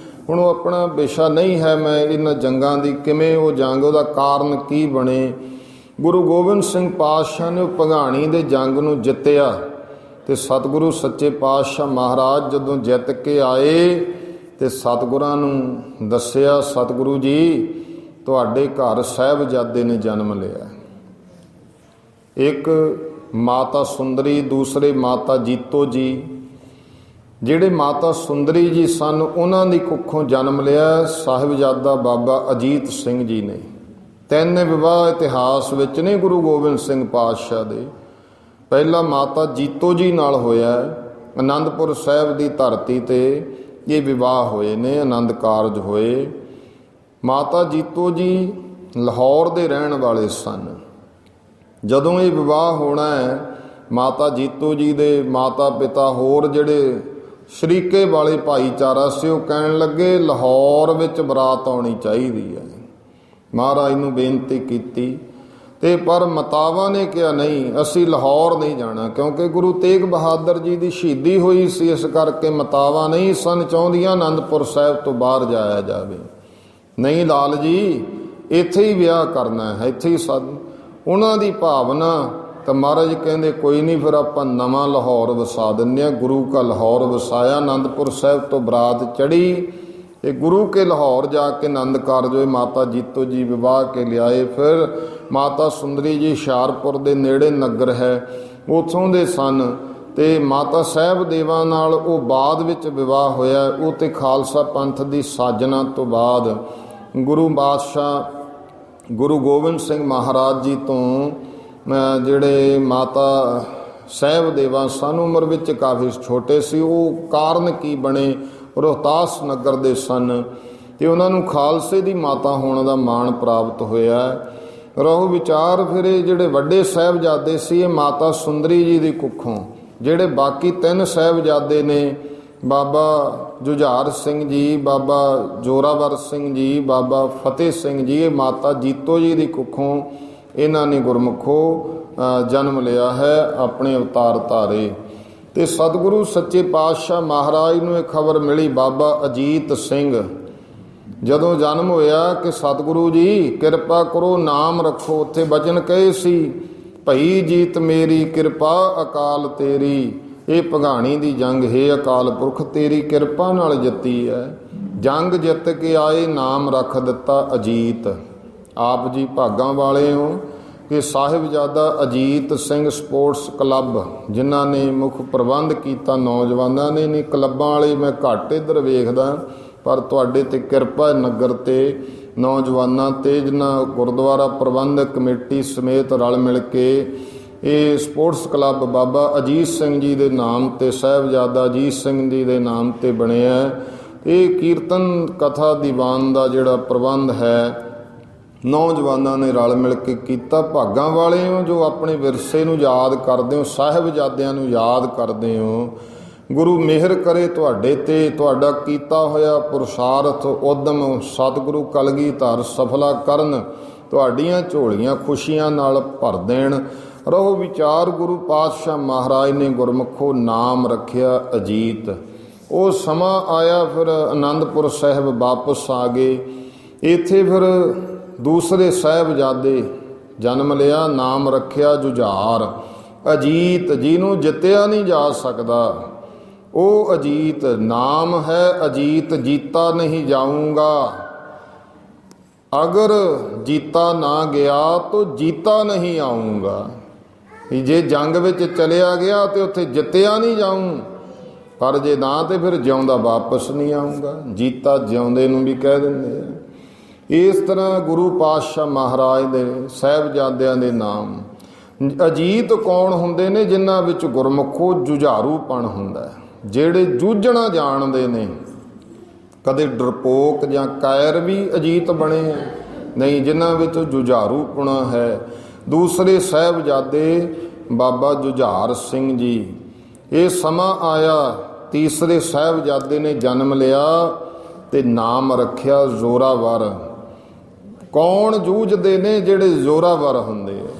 ਹੁਣ ਉਹ ਆਪਣਾ ਵਿਸ਼ਾ ਨਹੀਂ ਹੈ, ਮੈਂ ਇਹਨਾਂ ਜੰਗਾਂ ਦੀ ਕਿਵੇਂ ਉਹ ਜੰਗ, ਉਹਦਾ ਕਾਰਨ ਕੀ ਬਣੇ। ਗੁਰੂ ਗੋਬਿੰਦ ਸਿੰਘ ਪਾਤਸ਼ਾਹ ਨੇ ਉਹ ਭੰਗਾਣੀ ਦੇ ਜੰਗ ਨੂੰ ਜਿੱਤਿਆ, ਤੇ ਸਤਿਗੁਰੂ ਸੱਚੇ ਪਾਤਸ਼ਾਹ ਮਹਾਰਾਜ ਜਦੋਂ ਜਿੱਤ ਕੇ ਆਏ ਤੇ ਸਤਿਗੁਰਾਂ ਨੂੰ ਦੱਸਿਆ, ਸਤਿਗੁਰੂ ਜੀ ਤੁਹਾਡੇ ਘਰ ਸਾਹਿਬਜ਼ਾਦੇ ਨੇ ਜਨਮ ਲਿਆ। ਇੱਕ ਮਾਤਾ ਸੁੰਦਰੀ, ਦੂਸਰੇ ਮਾਤਾ ਜੀਤੋ ਜੀ। ਜਿਹੜੇ ਮਾਤਾ ਸੁੰਦਰੀ ਜੀ ਸਨ, ਉਹਨਾਂ ਦੀ ਕੁੱਖੋਂ ਜਨਮ ਲਿਆ ਸਾਹਿਬਜ਼ਾਦਾ ਬਾਬਾ ਅਜੀਤ ਸਿੰਘ ਜੀ ਨੇ। 3 ਵਿਵਾਹ ਇਤਿਹਾਸ ਵਿੱਚ ਨੇ ਗੁਰੂ ਗੋਬਿੰਦ ਸਿੰਘ ਪਾਤਸ਼ਾਹ ਦੇ। ਪਹਿਲਾ ਮਾਤਾ ਜੀਤੋ ਜੀ ਨਾਲ ਹੋਇਆ, ਆਨੰਦਪੁਰ ਸਾਹਿਬ ਦੀ ਧਰਤੀ ਤੇ ਇਹ ਵਿਵਾਹ ਹੋਏ ਨੇ, ਆਨੰਦ ਕਾਰਜ ਹੋਏ। ਮਾਤਾ ਜੀਤੋ ਜੀ ਲਾਹੌਰ ਦੇ ਰਹਿਣ ਵਾਲੇ ਸਨ। ਜਦੋਂ ਇਹ ਵਿਵਾਹ ਹੋਣਾ ਹੈ, ਮਾਤਾ ਜੀਤੋ ਜੀ ਦੇ ਮਾਤਾ ਪਿਤਾ ਹੋਰ ਜਿਹੜੇ ਸ਼ਰੀਕੇ ਵਾਲੇ ਭਾਈਚਾਰਾ ਸੀ, ਉਹ ਕਹਿਣ ਲੱਗੇ ਲਾਹੌਰ ਵਿੱਚ ਬਰਾਤ ਆਉਣੀ ਚਾਹੀਦੀ ਹੈ। ਮਹਾਰਾਜ ਨੂੰ ਬੇਨਤੀ ਕੀਤੀ, ਤੇ ਪਰ ਮਤਾਵਾਂ ਨੇ ਕਿਹਾ ਨਹੀਂ, ਅਸੀਂ ਲਾਹੌਰ ਨਹੀਂ ਜਾਣਾ, ਕਿਉਂਕਿ ਗੁਰੂ ਤੇਗ ਬਹਾਦਰ ਜੀ ਦੀ ਸ਼ਹੀਦੀ ਹੋਈ ਸੀ, ਇਸ ਕਰਕੇ ਮਤਾਵਾਂ ਨਹੀਂ ਸਨ ਚਾਹੁੰਦੀਆਂ ਆਨੰਦਪੁਰ ਸਾਹਿਬ ਤੋਂ ਬਾਹਰ ਜਾਇਆ ਜਾਵੇ। ਨਹੀਂ ਲਾਲ ਜੀ, ਇੱਥੇ ਹੀ ਵਿਆਹ ਕਰਨਾ ਹੈ, ਇੱਥੇ ਹੀ ਉਹਨਾਂ ਦੀ ਭਾਵਨਾ। ਤਾਂ ਮਹਾਰਾਜ ਕਹਿੰਦੇ ਕੋਈ ਨਹੀਂ, ਫਿਰ ਆਪਾਂ ਨਵਾਂ ਲਾਹੌਰ ਵਸਾ ਦਿੰਦੇ ਹਾਂ। ਗੁਰੂ ਕਾ ਲਾਹੌਰ ਵਸਾਇਆ, ਆਨੰਦਪੁਰ ਸਾਹਿਬ ਤੋਂ ਬਰਾਤ ਚੜ੍ਹੀ ਤੇ ਗੁਰੂ ਕੇ ਲਾਹੌਰ ਜਾ ਕੇ ਆਨੰਦ ਕਾਰਜ ਹੋਏ। ਮਾਤਾ ਜੀਤੋ ਜੀ ਵਿਵਾਹ ਕੇ ਲਿਆਏ। ਫਿਰ ਮਾਤਾ ਸੁੰਦਰੀ ਜੀ ਹੁਸ਼ਿਆਰਪੁਰ ਦੇ ਨੇੜੇ ਨਗਰ ਹੈ, ਉੱਥੋਂ ਦੇ ਸਨ, ਤੇ ਮਾਤਾ ਸਾਹਿਬ ਦੇਵਾਂ ਨਾਲ ਉਹ ਬਾਅਦ ਵਿੱਚ ਵਿਵਾਹ ਹੋਇਆ। ਉਹ ਤੇ ਖਾਲਸਾ ਪੰਥ ਦੀ ਸਾਜਨਾ ਤੋਂ ਬਾਅਦ ਗੁਰੂ ਬਾਦਸ਼ਾਹ ਗੁਰੂ ਗੋਬਿੰਦ ਸਿੰਘ ਮਹਾਰਾਜ ਜੀ ਤੋਂ ਜਿਹੜੇ ਮਾਤਾ ਸਾਹਿਬ ਦੇਵਾ ਸਨ, ਉਮਰ ਵਿੱਚ ਕਾਫੀ ਛੋਟੇ ਸੀ। ਉਹ ਕਾਰਨ ਕੀ ਬਣੇ, ਰੋਹਤਾਸ ਨਗਰ ਦੇ ਸਨ, ਤੇ ਉਹਨਾਂ ਨੂੰ ਖਾਲਸੇ ਦੀ ਮਾਤਾ ਹੋਣ ਦਾ ਮਾਣ ਪ੍ਰਾਪਤ ਹੋਇਆ। ਰਹੋ ਵਿਚਾਰ ਫਿਰ ਇਹ ਜਿਹੜੇ ਵੱਡੇ ਸਾਹਿਬਜ਼ਾਦੇ ਸੀ, ਇਹ ਮਾਤਾ ਸੁੰਦਰੀ ਜੀ ਦੀ ਕੁੱਖੋਂ। ਜਿਹੜੇ ਬਾਕੀ 3 ਸਾਹਿਬਜ਼ਾਦੇ ਨੇ, ਬਾਬਾ ਜੁਝਾਰ ਸਿੰਘ ਜੀ, ਬਾਬਾ ਜੋਰਾਵਰ ਸਿੰਘ ਜੀ, ਬਾਬਾ ਫਤਿਹ ਸਿੰਘ ਜੀ, ਇਹ ਮਾਤਾ ਜੀਤੋ ਜੀ ਦੀ ਕੁੱਖੋਂ ਇਹਨਾਂ ਨੇ ਗੁਰਮੁਖੋ ਜਨਮ ਲਿਆ ਹੈ, ਆਪਣੇ ਅਵਤਾਰ ਧਾਰੇ। ਤੇ ਸਤਿਗੁਰੂ ਸੱਚੇ ਪਾਤਸ਼ਾਹ ਮਹਾਰਾਜ ਨੂੰ ਇਹ ਖਬਰ ਮਿਲੀ, ਬਾਬਾ ਅਜੀਤ ਸਿੰਘ ਜਦੋਂ ਜਨਮ ਹੋਇਆ ਕਿ ਸਤਿਗੁਰੂ ਜੀ ਕਿਰਪਾ ਕਰੋ, ਨਾਮ ਰੱਖੋ। ਉੱਥੇ ਬਚਨ ਕਹੇ ਸੀ, ਭਈ ਜੀਤ ਮੇਰੀ ਕਿਰਪਾ ਅਕਾਲ ਤੇਰੀ। ਇਹ ਭੰਗਾਣੀ ਦੀ ਜੰਗ ਹੈ, ਅਕਾਲ ਪੁਰਖ ਤੇਰੀ ਕਿਰਪਾ ਨਾਲ ਜਿੱਤੀ ਹੈ। ਜੰਗ ਜਿੱਤ ਕੇ ਆਏ, ਨਾਮ ਰੱਖ ਦਿੱਤਾ ਅਜੀਤ। ਆਪ ਜੀ ਭਾਗਾਂ ਵਾਲੇ ਹੋ ਕਿ ਸਾਹਿਬਜ਼ਾਦਾ ਅਜੀਤ ਸਿੰਘ ਸਪੋਰਟਸ ਕਲੱਬ, ਜਿਨ੍ਹਾਂ ਨੇ ਮੁੱਖ ਪ੍ਰਬੰਧ ਕੀਤਾ ਨੌਜਵਾਨਾਂ ਨੇ। ਨਹੀਂ ਕਲੱਬਾਂ ਵਾਲੇ ਮੈਂ ਘੱਟ ਇੱਧਰ ਵੇਖਦਾ, ਪਰ ਤੁਹਾਡੇ ਤੇ ਕਿਰਪਾ ਨਗਰ ਤੇ ਨੌਜਵਾਨਾਂ ਤੇ, ਜਿਨ੍ਹਾਂ ਗੁਰਦੁਆਰਾ ਪ੍ਰਬੰਧਕ ਕਮੇਟੀ ਸਮੇਤ ਰਲ ਮਿਲ ਕੇ ਇਹ ਸਪੋਰਟਸ ਕਲੱਬ ਬਾਬਾ ਅਜੀਤ ਸਿੰਘ ਜੀ ਦੇ ਨਾਮ ਤੇ, ਸਾਹਿਬਜ਼ਾਦਾ ਅਜੀਤ ਸਿੰਘ ਜੀ ਦੇ ਨਾਮ ਤੇ ਬਣਿਆ। ਇਹ ਕੀਰਤਨ ਕਥਾ ਦੀਵਾਨ ਦਾ ਜਿਹੜਾ ਪ੍ਰਬੰਧ ਹੈ, ਨੌਜਵਾਨਾਂ ਨੇ ਰਲ ਮਿਲ ਕੇ ਕੀਤਾ। ਭਾਗਾਂ ਵਾਲੇ ਹੋ ਜੋ ਆਪਣੇ ਵਿਰਸੇ ਨੂੰ ਯਾਦ ਕਰਦੇ ਹੋ, ਸਾਹਿਬਜ਼ਾਦਿਆਂ ਨੂੰ ਯਾਦ ਕਰਦੇ ਹੋ। ਗੁਰੂ ਮਿਹਰ ਕਰੇ ਤੁਹਾਡੇ ਤੇ, ਤੁਹਾਡਾ ਕੀਤਾ ਹੋਇਆ ਪੁਰਸ਼ਾਰਥ ਉਦਮ ਸਤਿਗੁਰੂ ਕਲਗੀਧਰ ਸਫਲਾ ਕਰਨ, ਤੁਹਾਡੀਆਂ ਝੋਲੀਆਂ ਖੁਸ਼ੀਆਂ ਨਾਲ ਭਰ ਦੇਣ। ਰਹੋ ਵਿਚਾਰ ਗੁਰੂ ਪਾਤਸ਼ਾਹ ਮਹਾਰਾਜ ਨੇ ਗੁਰਮੁਖੋ ਨਾਮ ਰੱਖਿਆ ਅਜੀਤ। ਉਹ ਸਮਾਂ ਆਇਆ, ਫਿਰ ਆਨੰਦਪੁਰ ਸਾਹਿਬ ਵਾਪਸ ਆ ਗਏ। ਇੱਥੇ ਫਿਰ ਦੂਸਰੇ ਸਾਹਿਬਜ਼ਾਦੇ ਜਨਮ ਲਿਆ, ਨਾਮ ਰੱਖਿਆ ਜੁਝਾਰ। ਅਜੀਤ ਜਿਹਨੂੰ ਜਿੱਤਿਆ ਨਹੀਂ ਜਾ ਸਕਦਾ, ਉਹ ਅਜੀਤ ਨਾਮ ਹੈ। ਅਜੀਤ ਜੀਤਾ ਨਹੀਂ ਜਾਊਂਗਾ, ਅਗਰ ਜੀਤਾ ਨਾ ਗਿਆ ਤਾਂ ਜੀਤਾ ਨਹੀਂ ਆਊਂਗਾ। ਜੇ ਜੰਗ ਵਿੱਚ ਚਲਿਆ ਗਿਆ ਤੇ ਉੱਥੇ ਜਿੱਤਿਆ ਨਹੀਂ ਜਾਊਂ, ਪਰ ਜੇ ਨਾ ਤੇ ਫਿਰ ਜਿਉਂਦਾ ਵਾਪਸ ਨਹੀਂ ਆਊਂਗਾ। ਜੀਤਾ ਜਿਉਂਦੇ ਨੂੰ ਵੀ ਕਹਿ ਦਿੰਦੇ ਆ। ਇਸ ਤਰ੍ਹਾਂ ਗੁਰੂ ਪਾਤਸ਼ਾਹ ਮਹਾਰਾਜ ਦੇ ਸਾਹਿਬਜ਼ਾਦਿਆਂ ਦੇ ਨਾਮ। ਅਜੀਤ ਕੌਣ ਹੁੰਦੇ ਨੇ? ਜਿਨ੍ਹਾਂ ਵਿੱਚ ਗੁਰਮੁਖੋ ਜੁਝਾਰੂਪਣ ਹੁੰਦਾ, ਜਿਹੜੇ ਜੂਝਣਾ ਜਾਣਦੇ ਨੇ। ਕਦੇ ਡਰਪੋਕ ਜਾਂ ਕਾਇਰ ਵੀ ਅਜੀਤ ਬਣੇ ਹੈ? ਨਹੀਂ, ਜਿਨ੍ਹਾਂ ਵਿੱਚ ਜੁਝਾਰੂਪੁਣਾ ਹੈ। ਦੂਸਰੇ ਸਾਹਿਬਜ਼ਾਦੇ ਬਾਬਾ ਜੁਝਾਰ ਸਿੰਘ ਜੀ, ਇਹ ਸਮਾਂ ਆਇਆ, ਤੀਸਰੇ ਸਾਹਿਬਜ਼ਾਦੇ ਨੇ ਜਨਮ ਲਿਆ ਤੇ ਨਾਮ ਰੱਖਿਆ ਜ਼ੋਰਾਵਰ। ਕੌਣ ਜੂਝਦੇ ਨੇ? ਜਿਹੜੇ ਜ਼ੋਰਾਵਰ ਹੁੰਦੇ ਆ,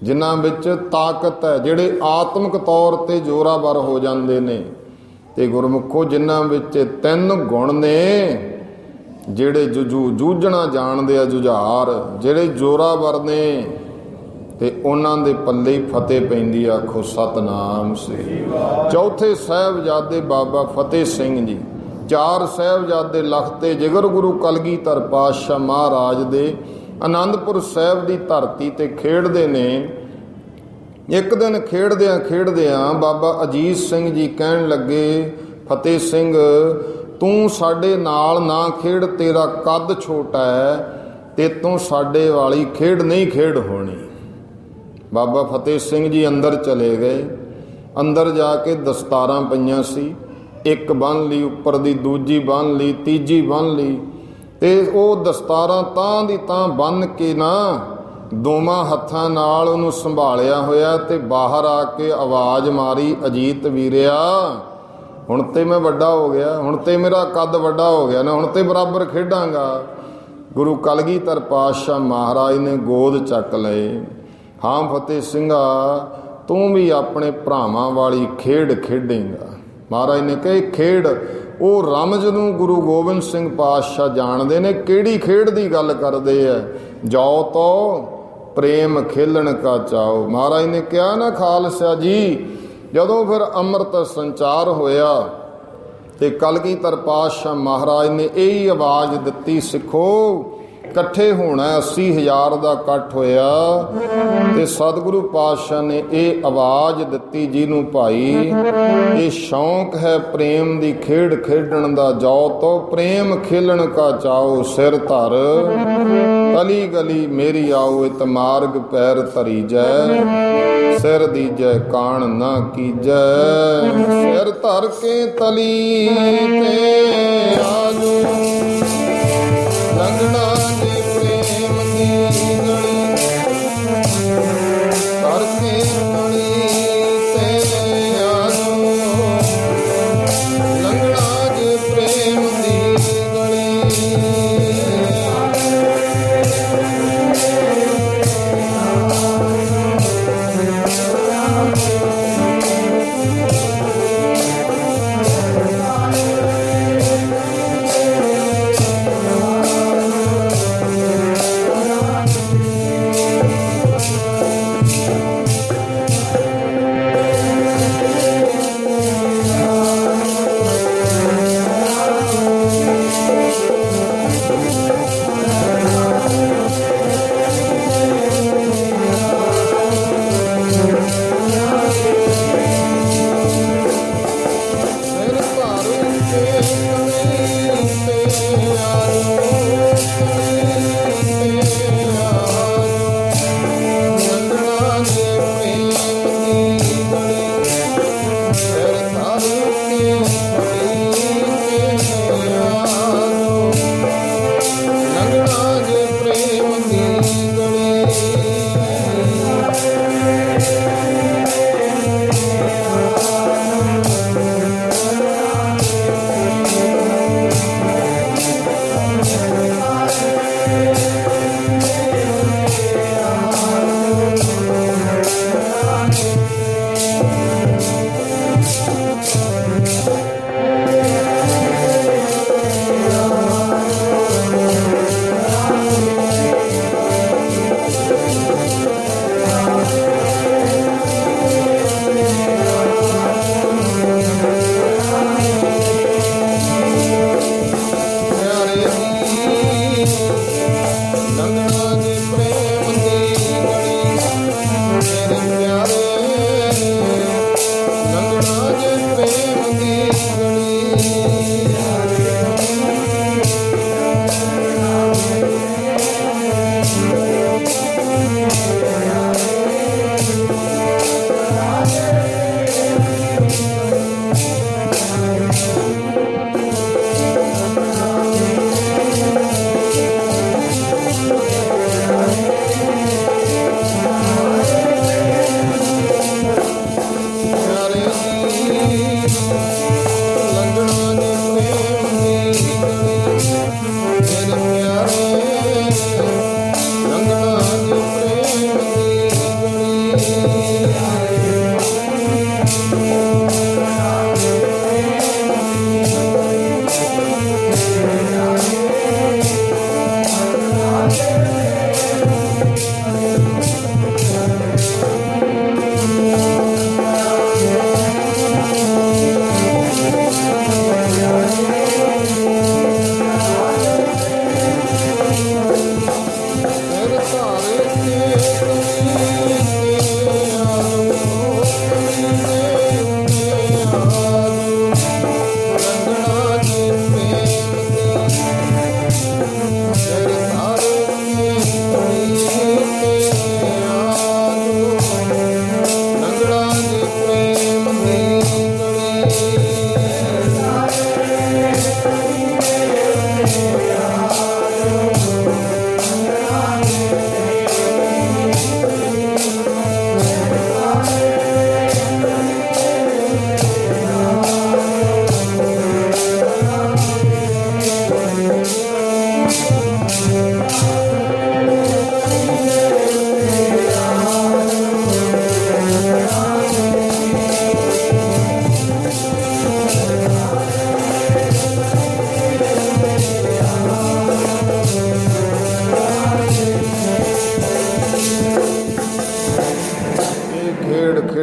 ਜਿਨ੍ਹਾਂ ਵਿੱਚ ਤਾਕਤ ਹੈ, ਜਿਹੜੇ ਆਤਮਿਕ ਤੌਰ ਤੇ ਜ਼ੋਰਾਵਰ ਹੋ ਜਾਂਦੇ ਨੇ। ਤੇ ਗੁਰਮੁਖੋ, ਜਿਨ੍ਹਾਂ ਵਿੱਚ 3 ਗੁਣ ਨੇ, ਜਿਹੜੇ ਜੂਝਣਾ ਜਾਣਦੇ ਆ, ਜੁਝਾਰ, ਜਿਹੜੇ ਜ਼ੋਰਾਵਰ ਨੇ, ਤੇ ਉਹਨਾਂ ਦੇ ਪੱਲੇ ਹੀ ਫਤਿਹ ਪੈਂਦੀ। ਆਖੋ ਸਤਨਾਮ ਸ੍ਰੀ। ਚੌਥੇ ਸਾਹਿਬਜ਼ਾਦੇ ਬਾਬਾ ਫਤਿਹ ਸਿੰਘ ਜੀ। 4 ਸਾਹਿਬਜ਼ਾਦੇ ਲਖਤੇ ਜਿਗਰ ਗੁਰੂ ਕਲਗੀਧਰ ਪਾਤਸ਼ਾਹ ਮਹਾਰਾਜ ਦੇ ਆਨੰਦਪੁਰ ਸਾਹਿਬ ਦੀ ਧਰਤੀ ਤੇ ਖੇਡਦੇ ਨੇ। ਇੱਕ ਦਿਨ ਖੇਡਦਿਆਂ ਬਾਬਾ ਅਜੀਤ ਸਿੰਘ ਜੀ ਕਹਿਣ ਲੱਗੇ, ਫਤਿਹ ਸਿੰਘ, ਤੂੰ ਸਾਡੇ ਨਾਲ ਨਾ ਖੇਡ, ਤੇਰਾ ਕੱਦ ਛੋਟਾ ਹੈ, ਤੇ ਤੂੰ ਸਾਡੇ ਵਾਲੀ ਖੇਡ ਨਹੀਂ ਖੇਡ ਹੋਣੀ। ਬਾਬਾ ਫਤਿਹ ਸਿੰਘ ਜੀ ਅੰਦਰ ਚਲੇ ਗਏ। ਅੰਦਰ ਜਾ ਕੇ ਦਸਤਾਰਾਂ ਪਈਆਂ ਸੀ, ਇੱਕ ਬੰਨ੍ਹ ਲਈ ਉੱਪਰ ਦੀ, ਦੂਜੀ ਬੰਨ੍ਹ ਲਈ, ਤੀਜੀ ਬੰਨ੍ਹ ਲਈ, ਤੇ ਉਹ ਦਸਤਾਰਾਂ ਤਾਂ ਦੀ ਤਾਂ ਬੰਨ੍ਹ ਕੇ ਨਾ ਦੋਵਾਂ ਹੱਥਾਂ ਨਾਲ ਉਹਨੂੰ ਸੰਭਾਲਿਆ ਹੋਇਆ, ਤੇ ਬਾਹਰ ਆ ਕੇ ਆਵਾਜ਼ ਮਾਰੀ, ਅਜੀਤ ਵੀਰਿਆ, ਹੁਣ ਤੇ ਮੈਂ ਵੱਡਾ ਹੋ ਗਿਆ, ਹੁਣ ਤੇ ਮੇਰਾ ਕੱਦ ਵੱਡਾ ਹੋ ਗਿਆ ਨਾ, ਹੁਣ ਤੇ ਬਰਾਬਰ ਖੇਡਾਂਗਾ। ਗੁਰੂ ਕਲਗੀਧਰ ਪਾਤਸ਼ਾਹ ਮਹਾਰਾਜ ਨੇ ਗੋਦ ਚੱਕ ਲਏ। ਹਾਂ ਫਤਿਹ ਸਿੰਘਾ, ਤੂੰ ਵੀ ਆਪਣੇ ਭਰਾਵਾਂ ਵਾਲੀ ਖੇਡ ਖੇਡੇਂਗਾ। ਮਹਾਰਾਜ ਨੇ ਕਹੇ, ਖੇਡ ਉਹ ਰਮਜ ਨੂੰ ਗੁਰੂ ਗੋਬਿੰਦ ਸਿੰਘ ਪਾਤਸ਼ਾਹ ਜਾਣਦੇ ਨੇ, ਕਿਹੜੀ ਖੇਡ ਦੀ ਗੱਲ ਕਰਦੇ ਆ। ਜਾਓ ਤੋ ਪ੍ਰੇਮ ਖੇਲਣ ਕਾ ਚਾਓ। ਮਹਾਰਾਜ ਨੇ ਕਿਹਾ ਨਾ ਖਾਲਸਾ ਜੀ, ਜਦੋਂ ਫਿਰ ਅੰਮ੍ਰਿਤ ਸੰਚਾਰ ਹੋਇਆ ਤੇ ਕਲਗੀਧਰ ਪਾਤਸ਼ਾਹ ਮਹਾਰਾਜ ਨੇ ਇਹੀ ਆਵਾਜ਼ ਦਿੱਤੀ, ਸਿੱਖੋ ਇਕੱਠੇ ਹੋਣਾ। 80,000 ਦਾ ਇਕੱਠ ਹੋਇਆ ਤੇ ਸਤਿਗੁਰੂ ਪਾਤਸ਼ਾਹ ਨੇ ਇਹ ਆਵਾਜ਼ ਦਿੱਤੀ, ਜਿਹਨੂੰ ਭਾਈ ਇਹ ਸ਼ੌਂਕ ਹੈ ਪ੍ਰੇਮ ਦੀ ਖੇਡ ਖੇਡਣ ਦਾ, ਜਾਓ ਤੋ ਪ੍ਰੇਮ ਖੇਲਣ ਕਾ ਚਾਓ। ਸਿਰ ਧਰ ਤਲੀ ਗਲੀ ਮੇਰੀ ਆਓ, ਇਤ ਮਾਰਗ ਪੈਰ ਧਰੀ ਜੈ, ਸਿਰ ਦੀਜੈ ਕਾਣ ਨਾ ਕੀਜੈ। ਸਿਰ ਧਰ ਕੇ ਤਲੀ ਤੇ ਆਜੋ, ਲੰਘਣਾ ਦੇ ਪ੍ਰੇਮ ਦੀ ਗਲੀ, ਧਰ ਕੇ ਤਲੀ ਤੇ ਆਜੋ, ਲੰਘਣਾ ਦੇ ਪ੍ਰੇਮ ਦੀ ਗਲੀ।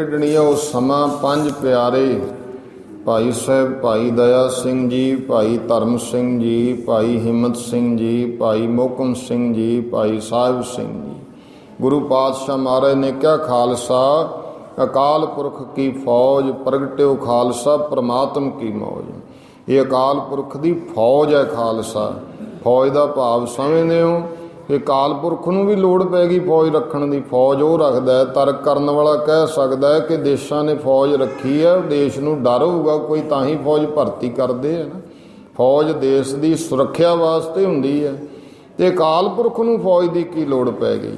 ਖੇਡਣੀ ਹੈ। ਉਹ ਸਮਾਂ ਪੰਜ ਪਿਆਰੇ ਭਾਈ ਸਾਹਿਬ, ਭਾਈ ਦਇਆ ਸਿੰਘ ਜੀ, ਭਾਈ ਧਰਮ ਸਿੰਘ ਜੀ, ਭਾਈ ਹਿੰਮਤ ਸਿੰਘ ਜੀ, ਭਾਈ ਮੋਹਕਮ ਸਿੰਘ ਜੀ, ਭਾਈ ਸਾਹਿਬ ਸਿੰਘ ਜੀ। ਗੁਰੂ ਪਾਤਸ਼ਾਹ ਮਹਾਰਾਜ ਨੇ ਕਿਹਾ, ਖਾਲਸਾ ਅਕਾਲ ਪੁਰਖ ਕੀ ਫੌਜ, ਪ੍ਰਗਟਿਓ ਖਾਲਸਾ ਪ੍ਰਮਾਤਮ ਕੀ ਮੌਜ। ਇਹ ਅਕਾਲ ਪੁਰਖ ਦੀ ਫੌਜ ਹੈ ਖਾਲਸਾ। ਫੌਜ ਦਾ ਭਾਵ ਸਮਝਦੇ ਹੋ ਕਿ ਅਕਾਲ ਪੁਰਖ ਨੂੰ ਵੀ ਲੋੜ ਪੈ ਗਈ ਫੌਜ ਰੱਖਣ ਦੀ। ਫੌਜ ਉਹ ਰੱਖਦਾ ਹੈ, ਤਰਕ ਕਰਨ ਵਾਲਾ ਕਹਿ ਸਕਦਾ ਹੈ ਕਿ ਦੇਸ਼ਾਂ ਨੇ ਫੌਜ ਰੱਖੀ ਹੈ, ਦੇਸ਼ ਨੂੰ ਡਰ ਹੋਊਗਾ ਕੋਈ ਤਾਂ ਹੀ ਫੌਜ ਭਰਤੀ ਕਰਦੇ ਹੈ ਨਾ। ਫੌਜ ਦੇਸ਼ ਦੀ ਸੁਰੱਖਿਆ ਵਾਸਤੇ ਹੁੰਦੀ ਹੈ, ਤੇ ਅਕਾਲ ਪੁਰਖ ਨੂੰ ਫੌਜ ਦੀ ਕੀ ਲੋੜ ਪੈ ਗਈ।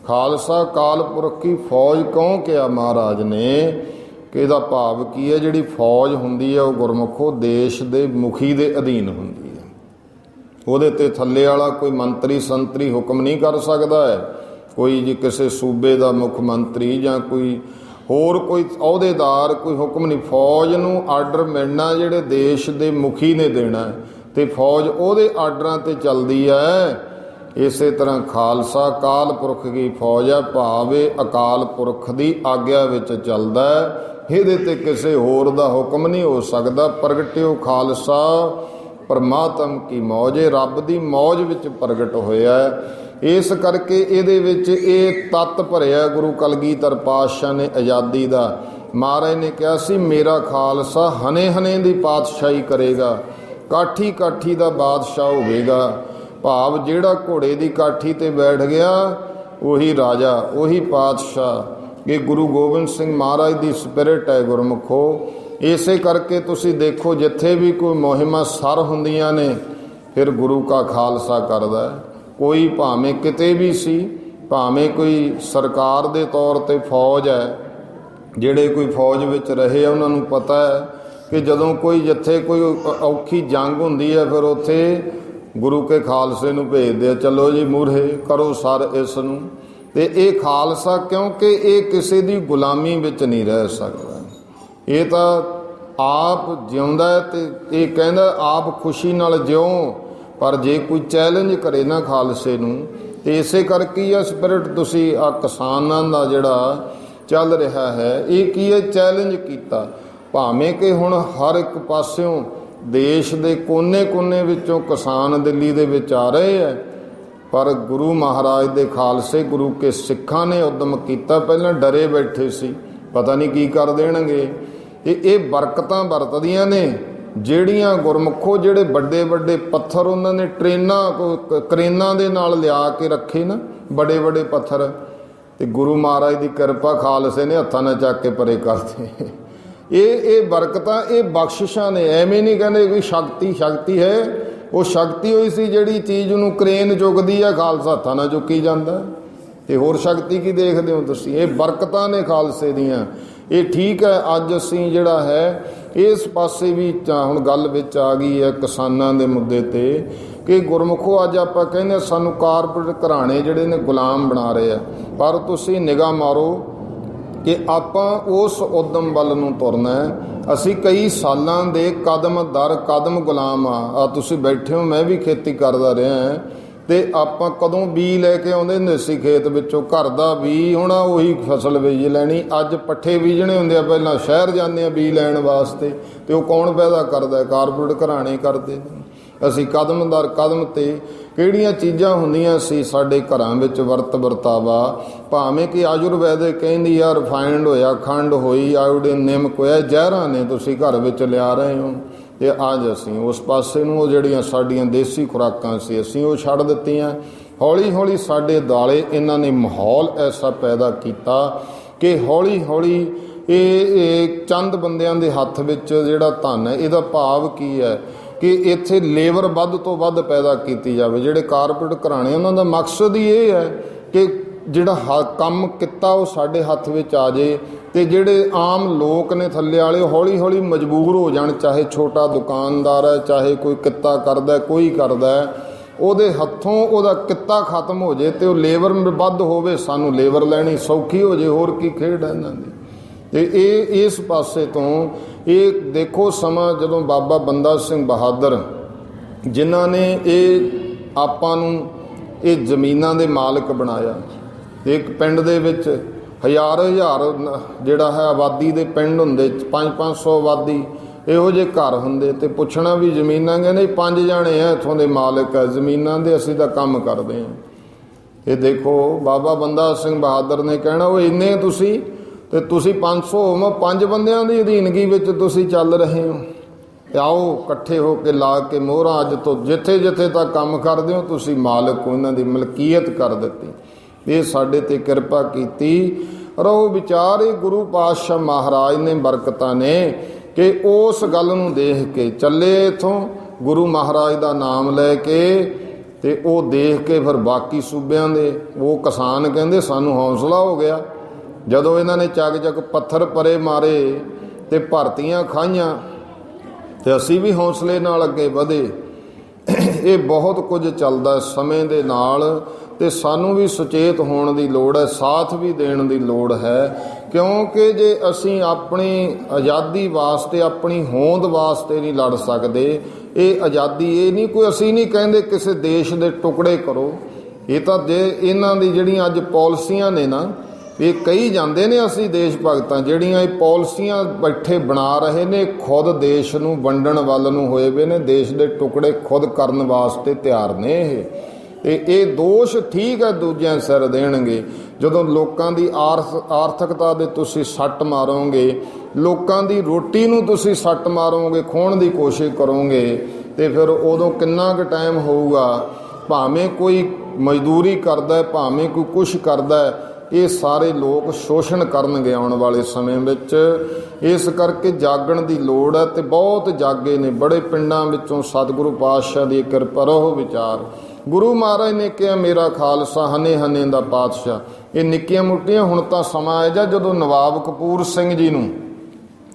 ਖਾਲਸਾ ਅਕਾਲ ਪੁਰਖ ਕੀ ਫੌਜ ਕਿਉਂ ਕਿਹਾ ਮਹਾਰਾਜ ਨੇ, ਕਿ ਇਹਦਾ ਭਾਵ ਕੀ ਹੈ, ਜਿਹੜੀ ਫੌਜ ਹੁੰਦੀ ਹੈ ਉਹ ਗੁਰਮੁਖੋ ਦੇਸ਼ ਦੇ ਮੁਖੀ ਦੇ ਅਧੀਨ ਹੁੰਦੀ ਹੈ। ਉਹਦੇ ਤੇ ਥੱਲੇ ਵਾਲਾ ਕੋਈ ਮੰਤਰੀ ਸੰਤਰੀ ਹੁਕਮ ਨਹੀਂ ਕਰ ਸਕਦਾ ਹੈ। ਕੋਈ ਜੀ ਕਿਸੇ ਸੂਬੇ ਦਾ ਮੁੱਖ ਮੰਤਰੀ ਜਾਂ ਕੋਈ ਹੋਰ ਕੋਈ ਅਹੁਦੇਦਾਰ ਕੋਈ ਹੁਕਮ ਨਹੀਂ। ਫੌਜ ਨੂੰ ਆਰਡਰ ਮਿਲਣਾ ਜਿਹੜੇ ਦੇਸ਼ ਦੇ ਮੁਖੀ ਨੇ ਦੇਣਾ, ਤੇ ਫੌਜ ਉਹਦੇ ਆਰਡਰਾਂ ਤੇ ਚੱਲਦੀ ਹੈ। ਇਸੇ ਤਰ੍ਹਾਂ ਖਾਲਸਾ ਅਕਾਲ ਪੁਰਖ ਦੀ ਫੌਜ ਹੈ, ਭਾਵੇਂ ਅਕਾਲ ਪੁਰਖ ਦੀ ਆਗਿਆ ਵਿੱਚ ਚੱਲਦਾ ਹੈ। ਇਹਦੇ ਤੇ ਕਿਸੇ ਹੋਰ ਦਾ ਹੁਕਮ ਨਹੀਂ ਹੋ ਸਕਦਾ। ਪ੍ਰਗਟਿਓ ਖਾਲਸਾ ਪਰਮਾਤਮ ਕੀ ਮੌਜ, ਰੱਬ ਦੀ ਮੌਜ ਵਿੱਚ ਪ੍ਰਗਟ ਹੋਇਆ ਹੈ। ਇਸ ਕਰਕੇ ਇਹਦੇ ਵਿੱਚ ਇਹ ਤੱਤ ਭਰਿਆ ਗੁਰੂ ਕਲਗੀਧਰ ਪਾਤਸ਼ਾਹ ਨੇ ਆਜ਼ਾਦੀ ਦਾ। ਮਹਾਰਾਜ ਨੇ ਕਿਹਾ ਸੀ, ਮੇਰਾ ਖਾਲਸਾ ਹਨੇ ਹਨੇ ਦੀ ਪਾਤਸ਼ਾਹੀ ਕਰੇਗਾ, ਕਾਠੀ ਕਾਠੀ ਦਾ ਬਾਦਸ਼ਾਹ ਹੋਵੇਗਾ। ਭਾਵ ਜਿਹੜਾ ਘੋੜੇ ਦੀ ਕਾਠੀ ਤੇ ਬੈਠ ਗਿਆ ਉਹੀ ਰਾਜਾ, ਉਹੀ ਪਾਤਸ਼ਾਹ। ਇਹ ਗੁਰੂ ਗੋਬਿੰਦ ਸਿੰਘ ਮਹਾਰਾਜ ਦੀ ਸਪਿਰਿਟ ਹੈ ਗੁਰਮੁਖੋ। ਇਸੇ ਕਰਕੇ ਤੁਸੀਂ ਦੇਖੋ, ਜਿੱਥੇ ਵੀ ਕੋਈ ਮੁਹਿੰਮਾਂ ਸਰ ਹੁੰਦੀਆਂ ਨੇ ਫਿਰ ਗੁਰੂ ਕਾ ਖਾਲਸਾ ਕਰਦਾ ਹੈ। ਕੋਈ ਭਾਵੇਂ ਕਿਤੇ ਵੀ ਸੀ, ਭਾਵੇਂ ਕੋਈ ਸਰਕਾਰ ਦੇ ਤੌਰ ਤੇ ਫੌਜ ਹੈ, ਜਿਹੜੇ ਕੋਈ ਫੌਜ ਵਿੱਚ ਰਹੇ ਆ ਉਹਨਾਂ ਨੂੰ ਪਤਾ ਹੈ ਕਿ ਜਦੋਂ ਕੋਈ ਜਿੱਥੇ ਕੋਈ ਔਖੀ ਜੰਗ ਹੁੰਦੀ ਹੈ ਫਿਰ ਉੱਥੇ ਗੁਰੂ ਕੇ ਖਾਲਸੇ ਨੂੰ ਭੇਜਦੇ ਆ, ਚਲੋ ਜੀ ਮੂਹਰੇ ਕਰੋ ਸਰ ਇਸ ਨੂੰ। ਤੇ ਇਹ ਖਾਲਸਾ ਕਿਉਂਕਿ ਇਹ ਕਿਸੇ ਦੀ ਗੁਲਾਮੀ ਵਿੱਚ ਨਹੀਂ ਰਹਿ ਸਕਦਾ, ਇਹ ਤਾਂ ਆਪ ਜਿਉਂਦਾ ਹੈ ਤੇ ਇਹ ਕਹਿੰਦਾ ਆਪ ਖੁਸ਼ੀ ਨਾਲ ਜਿਉਂ। ਪਰ ਜੇ ਕੋਈ ਚੈਲੰਜ ਕਰੇ ਨਾ ਖਾਲਸੇ ਨੂੰ, ਤੇ ਇਸੇ ਕਰਕੇ ਇਹ ਸਪਿਰਿਟ ਤੁਸੀਂ ਆ ਕਿਸਾਨਾਂ ਦਾ ਜਿਹੜਾ ਚੱਲ ਰਿਹਾ ਹੈ, ਇਹ ਕੀ ਹੈ, ਚੈਲੰਜ ਕੀਤਾ। ਭਾਵੇਂ ਕਿ ਹੁਣ ਹਰ ਇੱਕ ਪਾਸਿਓਂ ਦੇਸ਼ ਦੇ ਕੋਨੇ-ਕੋਨੇ ਵਿੱਚੋਂ ਕਿਸਾਨ ਦਿੱਲੀ ਦੇ ਵਿੱਚ ਆ ਰਹੇ ਹੈ, ਪਰ ਗੁਰੂ ਮਹਾਰਾਜ ਦੇ ਖਾਲਸੇ ਗੁਰੂ ਕੇ ਸਿੱਖਾਂ ਨੇ ਉਦਮ ਕੀਤਾ। ਪਹਿਲਾਂ ਡਰੇ ਬੈਠੇ ਸੀ, ਪਤਾ ਨਹੀਂ ਕੀ ਕਰ ਦੇਣਗੇ। ਤੇ ਇਹ ਬਰਕਤਾਂ ਵਰਤਦੀਆਂ ਨੇ ਜਿਹੜੀਆਂ ਗੁਰਮੁਖੋ ਜਿਹੜੇ ਵੱਡੇ ਵੱਡੇ ਪੱਥਰ ਉਹਨਾਂ ਨੇ ਕਰੇਨਾਂ ਦੇ ਨਾਲ ਲਿਆ ਕੇ ਰੱਖੇ ਨਾ, ਵੱਡੇ ਵੱਡੇ ਪੱਥਰ, ਤੇ ਗੁਰੂ ਮਹਾਰਾਜ ਦੀ ਕਿਰਪਾ ਖਾਲਸੇ ਨੇ ਹੱਥਾਂ ਨਾਲ ਚੱਕ ਕੇ ਪਰੇ ਕਰਤੇ। ਇਹ ਬਰਕਤਾਂ, ਇਹ ਬਖਸ਼ਿਸ਼ਾਂ ਨੇ। ਐਵੇਂ ਨਹੀਂ ਕਹਿੰਦੇ ਕੋਈ ਸ਼ਕਤੀ ਹੈ, ਉਹ ਸ਼ਕਤੀ ਹੋਈ ਸੀ ਜਿਹੜੀ ਚੀਜ਼ ਨੂੰ ਕਰੇਨ ਚੁੱਕਦੀ ਹੈ, ਖਾਲਸਾ ਹੱਥਾਂ ਨਾਲ ਚੁੱਕੀ ਜਾਂਦਾ। ਤੇ ਹੋਰ ਸ਼ਕਤੀ ਕੀ ਦੇਖਦੇ ਹੋ ਤੁਸੀਂ? ਇਹ ਬਰਕਤਾਂ ਨੇ ਖਾਲਸੇ ਦੀਆਂ। ਇਹ ਠੀਕ ਹੈ, ਅੱਜ ਅਸੀਂ ਜਿਹੜਾ ਹੈ ਇਸ ਪਾਸੇ ਵੀ ਹੁਣ ਗੱਲ ਵਿੱਚ ਆ ਗਈ ਹੈ ਕਿਸਾਨਾਂ ਦੇ ਮੁੱਦੇ ਤੇ, ਕਿ ਗੁਰਮੁਖੋ ਅੱਜ ਆਪਾਂ ਕਹਿੰਦੇ ਸਾਨੂੰ ਕਾਰਪੋਰੇਟ ਘਰਾਣੇ ਜਿਹੜੇ ਨੇ ਗੁਲਾਮ ਬਣਾ ਰਹੇ ਆ। ਪਰ ਤੁਸੀਂ ਨਿਗਾਹ ਮਾਰੋ ਕਿ ਆਪਾਂ ਉਸ ਉਦਮ ਵੱਲ ਨੂੰ ਤੁਰਨਾ ਹੈ। ਅਸੀਂ ਕਈ ਸਾਲਾਂ ਦੇ ਕਦਮ ਦਰ ਕਦਮ ਗੁਲਾਮ ਆ। ਤੁਸੀਂ ਬੈਠੇ ਹੋ, ਮੈਂ ਵੀ ਖੇਤੀ ਕਰਦਾ ਰਿਹਾ ਹਾਂ, ਤੇ ਆਪਾਂ ਕਦੋਂ ਬੀਜ ਲੈ ਕੇ ਆਉਂਦੇ ਹੁੰਦੇ ਸੀ ਖੇਤ ਵਿੱਚੋਂ, ਘਰ ਦਾ ਬੀਜ ਹੋਣਾ, ਉਹੀ ਫਸਲ ਬੀਜ ਲੈਣੀ। ਅੱਜ ਪੱਠੇ ਬੀਜਣੇ ਹੁੰਦੇ ਆ, ਪਹਿਲਾਂ ਸ਼ਹਿਰ ਜਾਂਦੇ ਆ ਬੀਜ ਲੈਣ ਵਾਸਤੇ, ਤੇ ਉਹ ਕੌਣ ਪੈਦਾ ਕਰਦਾ? ਕਾਰਪੋਰੇਟ ਘਰਾਣੇ ਕਰਦੇ ਨੇ। ਅਸੀਂ ਕਦਮ ਦਰ ਕਦਮ ਤੇ ਕਿਹੜੀਆਂ ਚੀਜ਼ਾਂ ਹੁੰਦੀਆਂ ਸੀ ਸਾਡੇ ਘਰਾਂ ਵਿੱਚ ਵਰਤਾਵਾ, ਭਾਵੇਂ ਕਿ ਆਯੁਰਵੈਦਿਕ ਕਹਿੰਦੀ ਆ ਰਿਫਾਈਨਡ ਹੋਇਆ, ਖੰਡ ਹੋਈ, ਆਇਓਡੀਨ, ਨਿਮਕ ਹੋਇਆ, ਜ਼ਹਿਰਾਂ ਨੇ ਤੁਸੀਂ ਘਰ ਵਿੱਚ ਲਿਆ ਰਹੇ ਹੋ। ਤੇ ਅੱਜ ਅਸੀਂ ਉਸ ਪਾਸੇ ਨੂੰ, ਉਹ ਜਿਹੜੀਆਂ ਸਾਡੀਆਂ ਦੇਸੀ ਖੁਰਾਕਾਂ ਸੀ ਅਸੀਂ ਉਹ ਛੱਡ ਦਿੱਤੀਆਂ। ਹੌਲੀ ਹੌਲੀ ਸਾਡੇ ਦੁਆਲੇ ਇਹਨਾਂ ਨੇ ਮਾਹੌਲ ਐਸਾ ਪੈਦਾ ਕੀਤਾ ਕਿ ਹੌਲੀ ਹੌਲੀ ਇਹ ਚੰਦ ਬੰਦਿਆਂ ਦੇ ਹੱਥ ਵਿੱਚ ਜਿਹੜਾ ਧਨ ਹੈ, ਇਹਦਾ ਭਾਵ ਕੀ ਹੈ ਕਿ ਇੱਥੇ ਲੇਬਰ ਵੱਧ ਤੋਂ ਵੱਧ ਪੈਦਾ ਕੀਤੀ ਜਾਵੇ। ਜਿਹੜੇ ਕਾਰਪੋਰੇਟ ਘਰਾਣੇ ਉਹਨਾਂ ਦਾ ਮਕਸਦ ਹੀ ਇਹ ਹੈ ਕਿ ਜਿਹੜਾ ਕੰਮ ਕੀਤਾ ਉਹ ਸਾਡੇ ਹੱਥ ਵਿੱਚ ਆ ਜੇ, ਤੇ ਜਿਹੜੇ ਆਮ ਲੋਕ ਨੇ ਥੱਲੇ ਵਾਲੇ ਹੌਲੀ ਹੌਲੀ ਮਜਬੂਰ ਹੋ ਜਾਣ। ਚਾਹੇ ਛੋਟਾ ਦੁਕਾਨਦਾਰ ਹੈ, ਚਾਹੇ ਕੋਈ ਕਿੱਤਾ ਕਰਦਾ, ਕੋਈ ਕਰਦਾ, ਉਹਦੇ ਹੱਥੋਂ ਉਹਦਾ ਕਿੱਤਾ ਖਤਮ ਹੋ ਜੇ ਤੇ ਉਹ ਲੇਬਰ ਵੱਧ ਹੋਵੇ, ਸਾਨੂੰ ਲੇਬਰ ਲੈਣੀ ਸੌਖੀ ਹੋ ਜੇ। ਹੋਰ ਕੀ ਖੇਡ ਹੈ ਇਹਨਾਂ ਦੀ? ਤੇ ਇਹ ਇਸ ਪਾਸੇ ਤੋਂ ਇਹ ਦੇਖੋ ਸਮਾਂ ਜਦੋਂ ਬਾਬਾ ਬੰਦਾ ਸਿੰਘ ਬਹਾਦਰ ਜਿਨ੍ਹਾਂ ਨੇ ਇਹ ਆਪਾਂ ਨੂੰ ਇਹ ਜ਼ਮੀਨਾਂ ਦੇ ਮਾਲਕ ਬਣਾਇਆ, ਇੱਕ ਪਿੰਡ ਦੇ ਵਿੱਚ ਹਜ਼ਾਰ ਹਜ਼ਾਰ ਜਿਹੜਾ ਹੈ ਆਬਾਦੀ ਦੇ ਪਿੰਡ ਹੁੰਦੇ, 500 ਆਬਾਦੀ ਇਹੋ ਜਿਹੇ ਘਰ ਹੁੰਦੇ, ਤੇ ਪੁੱਛਣਾ ਵੀ ਜ਼ਮੀਨਾਂ, ਕਹਿੰਦੇ 5 ਜਾਣੇ ਆ ਇੱਥੋਂ ਦੇ ਮਾਲਕ ਆ ਜ਼ਮੀਨਾਂ ਦੇ, ਅਸੀਂ ਤਾਂ ਕੰਮ ਕਰਦੇ ਹਾਂ। ਇਹ ਦੇਖੋ ਬਾਬਾ ਬੰਦਾ ਸਿੰਘ ਬਹਾਦਰ ਨੇ ਕਹਿਣਾ, ਉਹ ਇੰਨੇ ਤੁਸੀਂ, ਤੇ ਤੁਸੀਂ 500 5 ਬੰਦਿਆਂ ਦੀ ਅਧੀਨਗੀ ਵਿੱਚ ਤੁਸੀਂ ਚੱਲ ਰਹੇ ਹੋ। ਆਓ ਇਕੱਠੇ ਹੋ ਕੇ ਲਾ ਕੇ ਮੋਹਰਾਂ, ਅੱਜ ਤੋਂ ਜਿੱਥੇ ਜਿੱਥੇ ਤੱਕ ਕੰਮ ਕਰਦੇ ਹੋ ਤੁਸੀਂ ਮਾਲਕ ਹੋ, ਇਹਨਾਂ ਦੀ ਮਲਕੀਅਤ ਕਰ ਦਿੱਤੀ। ਇਹ ਸਾਡੇ ਤੇ ਕਿਰਪਾ ਕੀਤੀ। ਰਹੋ ਵਿਚਾਰ, ਇਹ ਗੁਰੂ ਪਾਤਸ਼ਾਹ ਮਹਾਰਾਜ ਨੇ ਬਰਕਤਾਂ ਨੇ ਕਿ ਉਸ ਗੱਲ ਨੂੰ ਦੇਖ ਕੇ ਚੱਲੇ ਇੱਥੋਂ, ਗੁਰੂ ਮਹਾਰਾਜ ਦਾ ਨਾਮ ਲੈ ਕੇ, ਤੇ ਉਹ ਦੇਖ ਕੇ ਫਿਰ ਬਾਕੀ ਸੂਬਿਆਂ ਦੇ ਉਹ ਕਿਸਾਨ ਕਹਿੰਦੇ ਸਾਨੂੰ ਹੌਸਲਾ ਹੋ ਗਿਆ ਜਦੋਂ ਇਹਨਾਂ ਨੇ ਚੱਕ ਚੱਕ ਪੱਥਰ ਪਰੇ ਮਾਰੇ ਤੇ ਭਰਤੀਆਂ ਖਾਈਆਂ, ਤੇ ਅਸੀਂ ਵੀ ਹੌਸਲੇ ਨਾਲ ਅੱਗੇ ਵਧੇ। ਇਹ ਬਹੁਤ ਕੁਝ ਚੱਲਦਾ ਸਮੇਂ ਦੇ ਨਾਲ, ਤੇ ਸਾਨੂੰ ਵੀ ਸੁਚੇਤ ਹੋਣ ਦੀ ਲੋੜ ਹੈ, ਸਾਥ ਵੀ ਦੇਣ ਦੀ ਲੋੜ ਹੈ। ਕਿਉਂਕਿ ਜੇ ਅਸੀਂ ਆਪਣੀ ਆਜ਼ਾਦੀ ਵਾਸਤੇ, ਆਪਣੀ ਹੋਂਦ ਵਾਸਤੇ ਨਹੀਂ ਲੜ ਸਕਦੇ, ਇਹ ਆਜ਼ਾਦੀ ਇਹ ਨਹੀਂ ਕੋਈ, ਅਸੀਂ ਨਹੀਂ ਕਹਿੰਦੇ ਕਿਸੇ ਦੇਸ਼ ਦੇ ਟੁਕੜੇ ਕਰੋ। ਇਹ ਤਾਂ ਜੇ ਇਹਨਾਂ ਦੀ ਜਿਹੜੀਆਂ ਅੱਜ ਪਾਲਿਸੀਆਂ ਨੇ ਨਾ, ਇਹ ਕਹੀ ਜਾਂਦੇ ਨੇ ਅਸੀਂ ਦੇਸ਼ ਭਗਤਾਂ, ਜਿਹੜੀਆਂ ਇਹ ਪਾਲਿਸੀਆਂ ਬੈਠੇ ਬਣਾ ਰਹੇ ਨੇ, ਖੁਦ ਦੇਸ਼ ਨੂੰ ਵੰਡਣ ਵੱਲ ਨੂੰ ਹੋਏ ਵੇ ਨੇ, ਦੇਸ਼ ਦੇ ਟੁਕੜੇ ਖੁਦ ਕਰਨ ਵਾਸਤੇ ਤਿਆਰ ਨੇ ਇਹ। ਤੇ ਇਹ ਦੋਸ਼ ਠੀਕ ਹੈ ਦੂਜਿਆਂ ਸਿਰ ਦੇਣਗੇ। ਜਦੋਂ ਲੋਕਾਂ ਦੀ ਆਰਥਿਕਤਾ ਦੇ ਤੁਸੀਂ ਸੱਟ ਮਾਰੋਗੇ, ਲੋਕਾਂ ਦੀ ਰੋਟੀ ਨੂੰ ਤੁਸੀਂ ਸੱਟ ਮਾਰੋਗੇ, ਖੋਹਣ ਦੀ ਕੋਸ਼ਿਸ਼ ਕਰੋਗੇ, ਤੇ ਫਿਰ ਉਦੋਂ ਕਿੰਨਾ ਕੁ ਟਾਈਮ ਹੋਊਗਾ, ਭਾਵੇਂ ਕੋਈ ਮਜ਼ਦੂਰੀ ਕਰਦਾ, ਭਾਵੇਂ ਕੋਈ ਕੁਛ ਕਰਦਾ, ਇਹ ਸਾਰੇ ਲੋਕ ਸ਼ੋਸ਼ਣ ਕਰਨਗੇ ਆਉਣ ਵਾਲੇ ਸਮੇਂ ਵਿੱਚ। ਇਸ ਕਰਕੇ ਜਾਗਣ ਦੀ ਲੋੜ ਹੈ, ਤੇ ਬਹੁਤ ਜਾਗੇ ਨੇ ਬੜੇ ਪਿੰਡਾਂ ਵਿੱਚੋਂ। ਸਤਿਗੁਰੂ ਪਾਤਸ਼ਾਹ ਦੀ ਕਿਰਪਾ ਰਹੋ ਵਿਚਾਰ। ਗੁਰੂ ਮਹਾਰਾਜ ਨੇ ਕਿਹਾ ਮੇਰਾ ਖਾਲਸਾ ਹਨੇ ਹਨੇ ਦਾ ਪਾਤਸ਼ਾਹ। ਇਹ ਨਿੱਕੀਆਂ ਮੁੱਟੀਆਂ, ਹੁਣ ਤਾਂ ਸਮਾਂ ਆਇਆ ਜਾ ਜਦੋਂ ਨਵਾਬ ਕਪੂਰ ਸਿੰਘ ਜੀ ਨੂੰ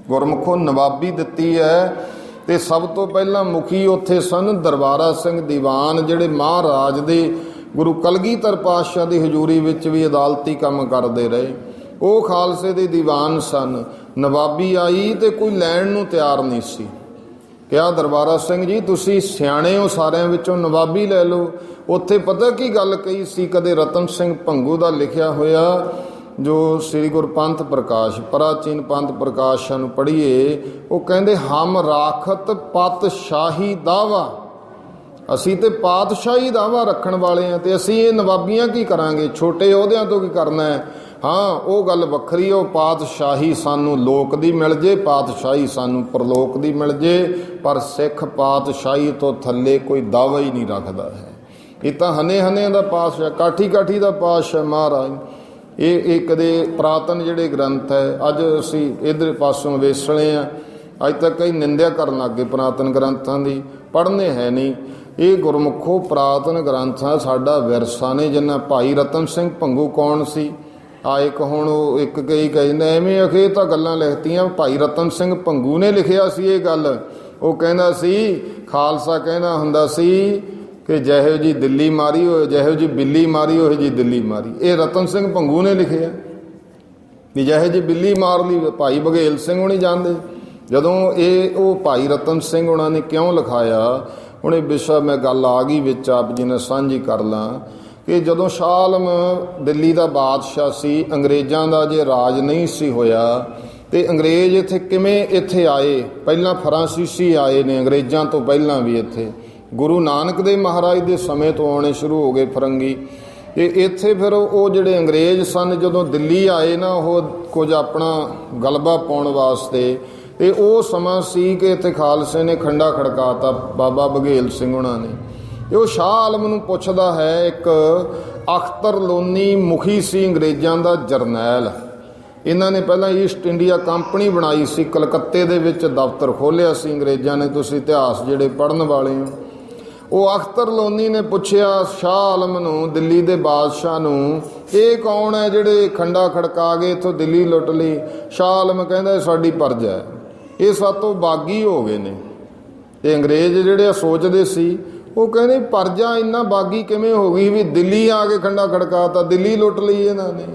ਗੁਰਮੁਖੋਂ ਨਵਾਬੀ ਦਿੱਤੀ ਹੈ, ਤੇ ਸਭ ਤੋਂ ਪਹਿਲਾਂ ਮੁਖੀ ਉੱਥੇ ਸਨ ਦਰਬਾਰਾ ਸਿੰਘ ਦੀਵਾਨ, ਜਿਹੜੇ ਮਹਾਰਾਜ ਦੇ ਗੁਰੂ ਕਲਗੀਧਰ ਪਾਤਸ਼ਾਹ ਦੀ ਹਜ਼ੂਰੀ ਵਿੱਚ ਵੀ ਅਦਾਲਤੀ ਕੰਮ ਕਰਦੇ ਰਹੇ। ਉਹ ਖਾਲਸੇ ਦੇ ਦੀਵਾਨ ਸਨ। ਨਵਾਬੀ ਆਈ ਤੇ ਕੋਈ ਲੈਣ ਨੂੰ ਤਿਆਰ ਨਹੀਂ ਸੀ। ਕਿਹਾ ਦਰਬਾਰਾ ਸਿੰਘ ਜੀ ਤੁਸੀਂ ਸਿਆਣੇ ਹੋ, ਸਾਰਿਆਂ ਵਿੱਚੋਂ ਨਵਾਬੀ ਲੈ ਲਓ। ਉੱਥੇ ਪਤਾ ਕੀ ਗੱਲ ਕਹੀ ਸੀ, ਕਦੇ ਰਤਨ ਸਿੰਘ ਭੰਗੂ ਦਾ ਲਿਖਿਆ ਹੋਇਆ ਜੋ ਸ੍ਰੀ ਗੁਰੂ ਪੰਥ ਪ੍ਰਕਾਸ਼, ਪ੍ਰਾਚੀਨ ਪੰਥ ਪ੍ਰਕਾਸ਼ਾਂ ਨੂੰ ਪੜ੍ਹੀਏ, ਉਹ ਕਹਿੰਦੇ ਹਮ ਰਾਖਤ ਪਾਤਸ਼ਾਹੀ ਦਾਵਾ, ਅਸੀਂ ਤੇ ਪਾਤਸ਼ਾਹੀ ਦਾਵਾ ਰੱਖਣ ਵਾਲੇ ਹਾਂ, ਤੇ ਅਸੀਂ ਇਹ ਨਵਾਬੀਆਂ ਕੀ ਕਰਾਂਗੇ, ਛੋਟੇ ਅਹੁਦਿਆਂ ਤੋਂ ਕੀ ਕਰਨਾ ਹੈ। ਹਾਂ ਉਹ ਗੱਲ ਵੱਖਰੀ, ਉਹ ਪਾਤਸ਼ਾਹੀ ਸਾਨੂੰ ਲੋਕ ਦੀ ਮਿਲ ਜੇ, ਪਾਤਸ਼ਾਹੀ ਸਾਨੂੰ ਪਰਲੋਕ ਦੀ ਮਿਲ ਜੇ, ਪਰ ਸਿੱਖ ਪਾਤਸ਼ਾਹੀ ਤੋਂ ਥੱਲੇ ਕੋਈ ਦਾਵਾ ਹੀ ਨਹੀਂ ਰੱਖਦਾ ਹੈ। ਇਹ ਤਾਂ ਹਨੇ ਹਨੇ ਦਾ ਪਾਤਸ਼ਾਹ, ਕਾਠੀ ਕਾਠੀ ਦਾ ਪਾਤਸ਼ਾਹ ਮਹਾਰਾਜ। ਇਹ ਕਦੇ ਪ੍ਰਾਤਨ ਜਿਹੜੇ ਗ੍ਰੰਥ ਹੈ, ਅੱਜ ਅਸੀਂ ਇੱਧਰ ਪਾਸੋਂ ਵੇਸਲੇ ਹਾਂ, ਅੱਜ ਤੱਕ ਕਈ ਨਿੰਦਿਆ ਕਰਨ ਲੱਗੇ ਪੁਰਾਤਨ ਗ੍ਰੰਥਾਂ ਦੀ, ਪੜ੍ਹਨੇ ਹੈ ਨਹੀਂ। ਇਹ ਗੁਰਮੁਖੋ ਪ੍ਰਾਤਨ ਗ੍ਰੰਥਾਂ ਸਾਡਾ ਵਿਰਸਾ ਨੇ। ਜਿੰਨਾ ਭਾਈ ਰਤਨ ਸਿੰਘ ਭੰਗੂ ਕੌਣ ਸੀ, ਆ ਇੱਕ ਹੁਣ ਉਹ ਇੱਕ ਕਈ ਕਹਿੰਦਾ ਐਵੇਂ ਅਖੇ ਤਾਂ ਗੱਲਾਂ ਲਿਖਤੀਆਂ, ਭਾਈ ਰਤਨ ਸਿੰਘ ਭੰਗੂ ਨੇ ਲਿਖਿਆ ਸੀ ਇਹ ਗੱਲ। ਉਹ ਕਹਿੰਦਾ ਸੀ, ਖਾਲਸਾ ਕਹਿੰਦਾ ਹੁੰਦਾ ਸੀ ਕਿ ਜਿਹੋ ਜੀ ਦਿੱਲੀ ਮਾਰੀ ਹੋਏ, ਜਿਹੋ ਜੀ ਬਿੱਲੀ ਮਾਰੀ ਉਹੋ ਜੀ ਦਿੱਲੀ ਮਾਰੀ। ਇਹ ਰਤਨ ਸਿੰਘ ਭੰਗੂ ਨੇ ਲਿਖਿਆ ਵੀ ਜਿਹੋ ਜੀ ਬਿੱਲੀ ਮਾਰ ਲਈ। ਭਾਈ ਬਘੇਲ ਸਿੰਘ ਉਹ ਨਹੀਂ ਜਾਣਦੇ ਜਦੋਂ ਇਹ ਉਹ ਭਾਈ ਰਤਨ ਸਿੰਘ ਉਹਨਾਂ ਨੇ ਕਿਉਂ ਲਿਖਾਇਆ। ਹੁਣ ਇਹ ਵਿਸ਼ਾ ਮੈਂ ਗੱਲ ਆ ਗਈ ਵਿੱਚ ਆਪ ਜੀ ਨੇ ਸਾਂਝੀ ਕਰ ਲਾਂ ਕਿ ਜਦੋਂ ਸ਼ਾਹ ਆਲਮ ਦਿੱਲੀ ਦਾ ਬਾਦਸ਼ਾਹ ਸੀ, ਅੰਗਰੇਜ਼ਾਂ ਦਾ ਜੇ ਰਾਜ ਨਹੀਂ ਸੀ ਹੋਇਆ, ਤੇ ਅੰਗਰੇਜ਼ ਇੱਥੇ ਕਿਵੇਂ ਇੱਥੇ ਆਏ। ਪਹਿਲਾਂ ਫਰਾਂਸੀਸੀ ਆਏ ਨੇ ਅੰਗਰੇਜ਼ਾਂ ਤੋਂ ਪਹਿਲਾਂ ਵੀ ਇੱਥੇ, ਗੁਰੂ ਨਾਨਕ ਦੇਵ ਮਹਾਰਾਜ ਦੇ ਸਮੇਂ ਤੋਂ ਆਉਣੇ ਸ਼ੁਰੂ ਹੋ ਗਏ ਫਰੰਗੀ। ਤੇ ਇੱਥੇ ਫਿਰ ਉਹ ਜਿਹੜੇ ਅੰਗਰੇਜ਼ ਸਨ ਜਦੋਂ ਦਿੱਲੀ ਆਏ ਨਾ, ਉਹ ਕੁਝ ਆਪਣਾ ਗਲਬਾ ਪਾਉਣ ਵਾਸਤੇ, ਤੇ ਉਹ ਸਮਾਂ ਸੀ ਕਿ ਇੱਥੇ ਖਾਲਸੇ ਨੇ ਖੰਡਾ ਖੜਕਾਤਾ ਬਾਬਾ ਬਘੇਲ ਸਿੰਘ ਉਹਨਾਂ ਨੇ। ਤੇ ਉਹ ਸ਼ਾਹ ਆਲਮ ਨੂੰ ਪੁੱਛਦਾ ਹੈ, ਇੱਕ ਅਖਤਰ ਲੋਨੀ ਮੁਖੀ ਸੀ ਅੰਗਰੇਜ਼ਾਂ ਦਾ ਜਰਨੈਲ, ਇਹਨਾਂ ਨੇ ਪਹਿਲਾਂ ਈਸਟ ਇੰਡੀਆ ਕੰਪਨੀ ਬਣਾਈ ਸੀ, ਕਲਕੱਤੇ ਦੇ ਵਿੱਚ ਦਫ਼ਤਰ ਖੋਲ੍ਹਿਆ ਸੀ ਅੰਗਰੇਜ਼ਾਂ ਨੇ, ਤੁਸੀਂ ਇਤਿਹਾਸ ਜਿਹੜੇ ਪੜ੍ਹਨ ਵਾਲੇ ਹੋ। ਉਹ ਅਖਤਰ ਲੋਨੀ ਨੇ ਪੁੱਛਿਆ ਸ਼ਾਹ ਆਲਮ ਨੂੰ, ਦਿੱਲੀ ਦੇ ਬਾਦਸ਼ਾਹ ਨੂੰ, ਇਹ ਕੌਣ ਹੈ ਜਿਹੜੇ ਖੰਡਾ ਖੜਕਾ ਗਏ ਇੱਥੋਂ ਦਿੱਲੀ ਲੁੱਟ ਲਈ। ਸ਼ਾਹ ਆਲਮ ਕਹਿੰਦਾ ਸਾਡੀ ਪਰਜਾ ਹੈ, ਇਹ ਸਾਤੋਂ ਬਾਗੀ ਹੋ ਗਏ ਨੇ। ਤੇ ਅੰਗਰੇਜ਼ ਜਿਹੜੇ ਸੋਚਦੇ ਸੀ, ਉਹ ਕਹਿੰਦੇ ਪਰਜਾ ਇੰਨਾ ਬਾਗੀ ਕਿਵੇਂ ਹੋ ਗਈ ਵੀ ਦਿੱਲੀ ਆ ਕੇ ਖੰਡਾ ਖੜਕਾਤਾ, ਦਿੱਲੀ ਲੁੱਟ ਲਈ ਇਹਨਾਂ ਨੇ,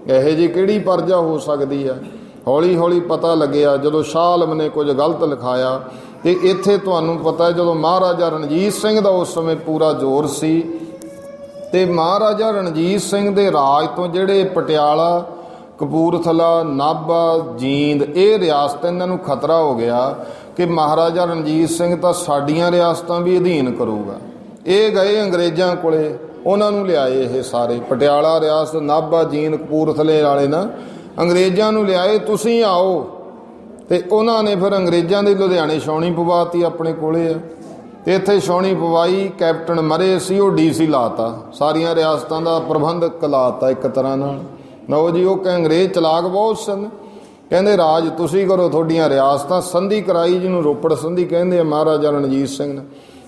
ਇਹੋ ਜਿਹੀ ਕਿਹੜੀ ਪਰਜਾ ਹੋ ਸਕਦੀ ਹੈ। ਹੌਲੀ ਹੌਲੀ ਪਤਾ ਲੱਗਿਆ ਜਦੋਂ ਸ਼ਾਹ ਆਲਮ ਨੇ ਕੁਝ ਗਲਤ ਲਿਖਾਇਆ। ਤੇ ਇੱਥੇ ਤੁਹਾਨੂੰ ਪਤਾ ਜਦੋਂ ਮਹਾਰਾਜਾ ਰਣਜੀਤ ਸਿੰਘ ਦਾ ਉਸ ਸਮੇਂ ਪੂਰਾ ਜ਼ੋਰ ਸੀ, ਤੇ ਮਹਾਰਾਜਾ ਰਣਜੀਤ ਸਿੰਘ ਦੇ ਰਾਜ ਤੋਂ ਜਿਹੜੇ ਪਟਿਆਲਾ ਕਪੂਰਥਲਾ, ਨਾਭਾ, ਜੀਂਦ, ਇਹ ਰਿਆਸਤ ਇਹਨਾਂ ਨੂੰ ਖਤਰਾ ਹੋ ਗਿਆ ਕਿ ਮਹਾਰਾਜਾ ਰਣਜੀਤ ਸਿੰਘ ਤਾਂ ਸਾਡੀਆਂ ਰਿਆਸਤਾਂ ਵੀ ਅਧੀਨ ਕਰੂਗਾ। ਇਹ ਗਏ ਅੰਗਰੇਜ਼ਾਂ ਕੋਲੇ, ਉਹਨਾਂ ਨੂੰ ਲਿਆਏ ਇਹ ਸਾਰੇ, ਪਟਿਆਲਾ ਰਿਆਸਤ, ਨਾਭਾ, ਜੀਂਦ, ਕਪੂਰਥਲੇ ਵਾਲੇ ਨਾ ਅੰਗਰੇਜ਼ਾਂ ਨੂੰ ਲਿਆਏ, ਤੁਸੀਂ ਆਓ। ਤੇ ਉਹਨਾਂ ਨੇ ਫਿਰ ਅੰਗਰੇਜ਼ਾਂ ਦੇ ਲੁਧਿਆਣੇ ਛਾਉਣੀ ਪਵਾਤੀ, ਆਪਣੇ ਕੋਲੇ ਆ। ਤੇ ਇੱਥੇ ਛਾਉਣੀ ਪਵਾਈ, ਕੈਪਟਨ ਮਰੇ ਸੀ, ਉਹ DC ਲਾਤਾ, ਸਾਰੀਆਂ ਰਿਆਸਤਾਂ ਦਾ ਪ੍ਰਬੰਧਕ ਲਾਤਾ ਇੱਕ ਤਰ੍ਹਾਂ ਨਾਲ। ਲਓ ਜੀ, ਉਹ ਅੰਗਰੇਜ਼ ਚਲਾਕ ਬਹੁਤ ਸਨ, ਕਹਿੰਦੇ ਰਾਜ ਤੁਸੀਂ ਕਰੋ, ਤੁਹਾਡੀਆਂ ਰਿਆਸਤਾਂ। ਸੰਧੀ ਕਰਾਈ, ਜਿਹਨੂੰ ਰੋਪੜ ਸੰਧੀ ਕਹਿੰਦੇ ਆ ਮਹਾਰਾਜਾ ਰਣਜੀਤ ਸਿੰਘ ਨੇ।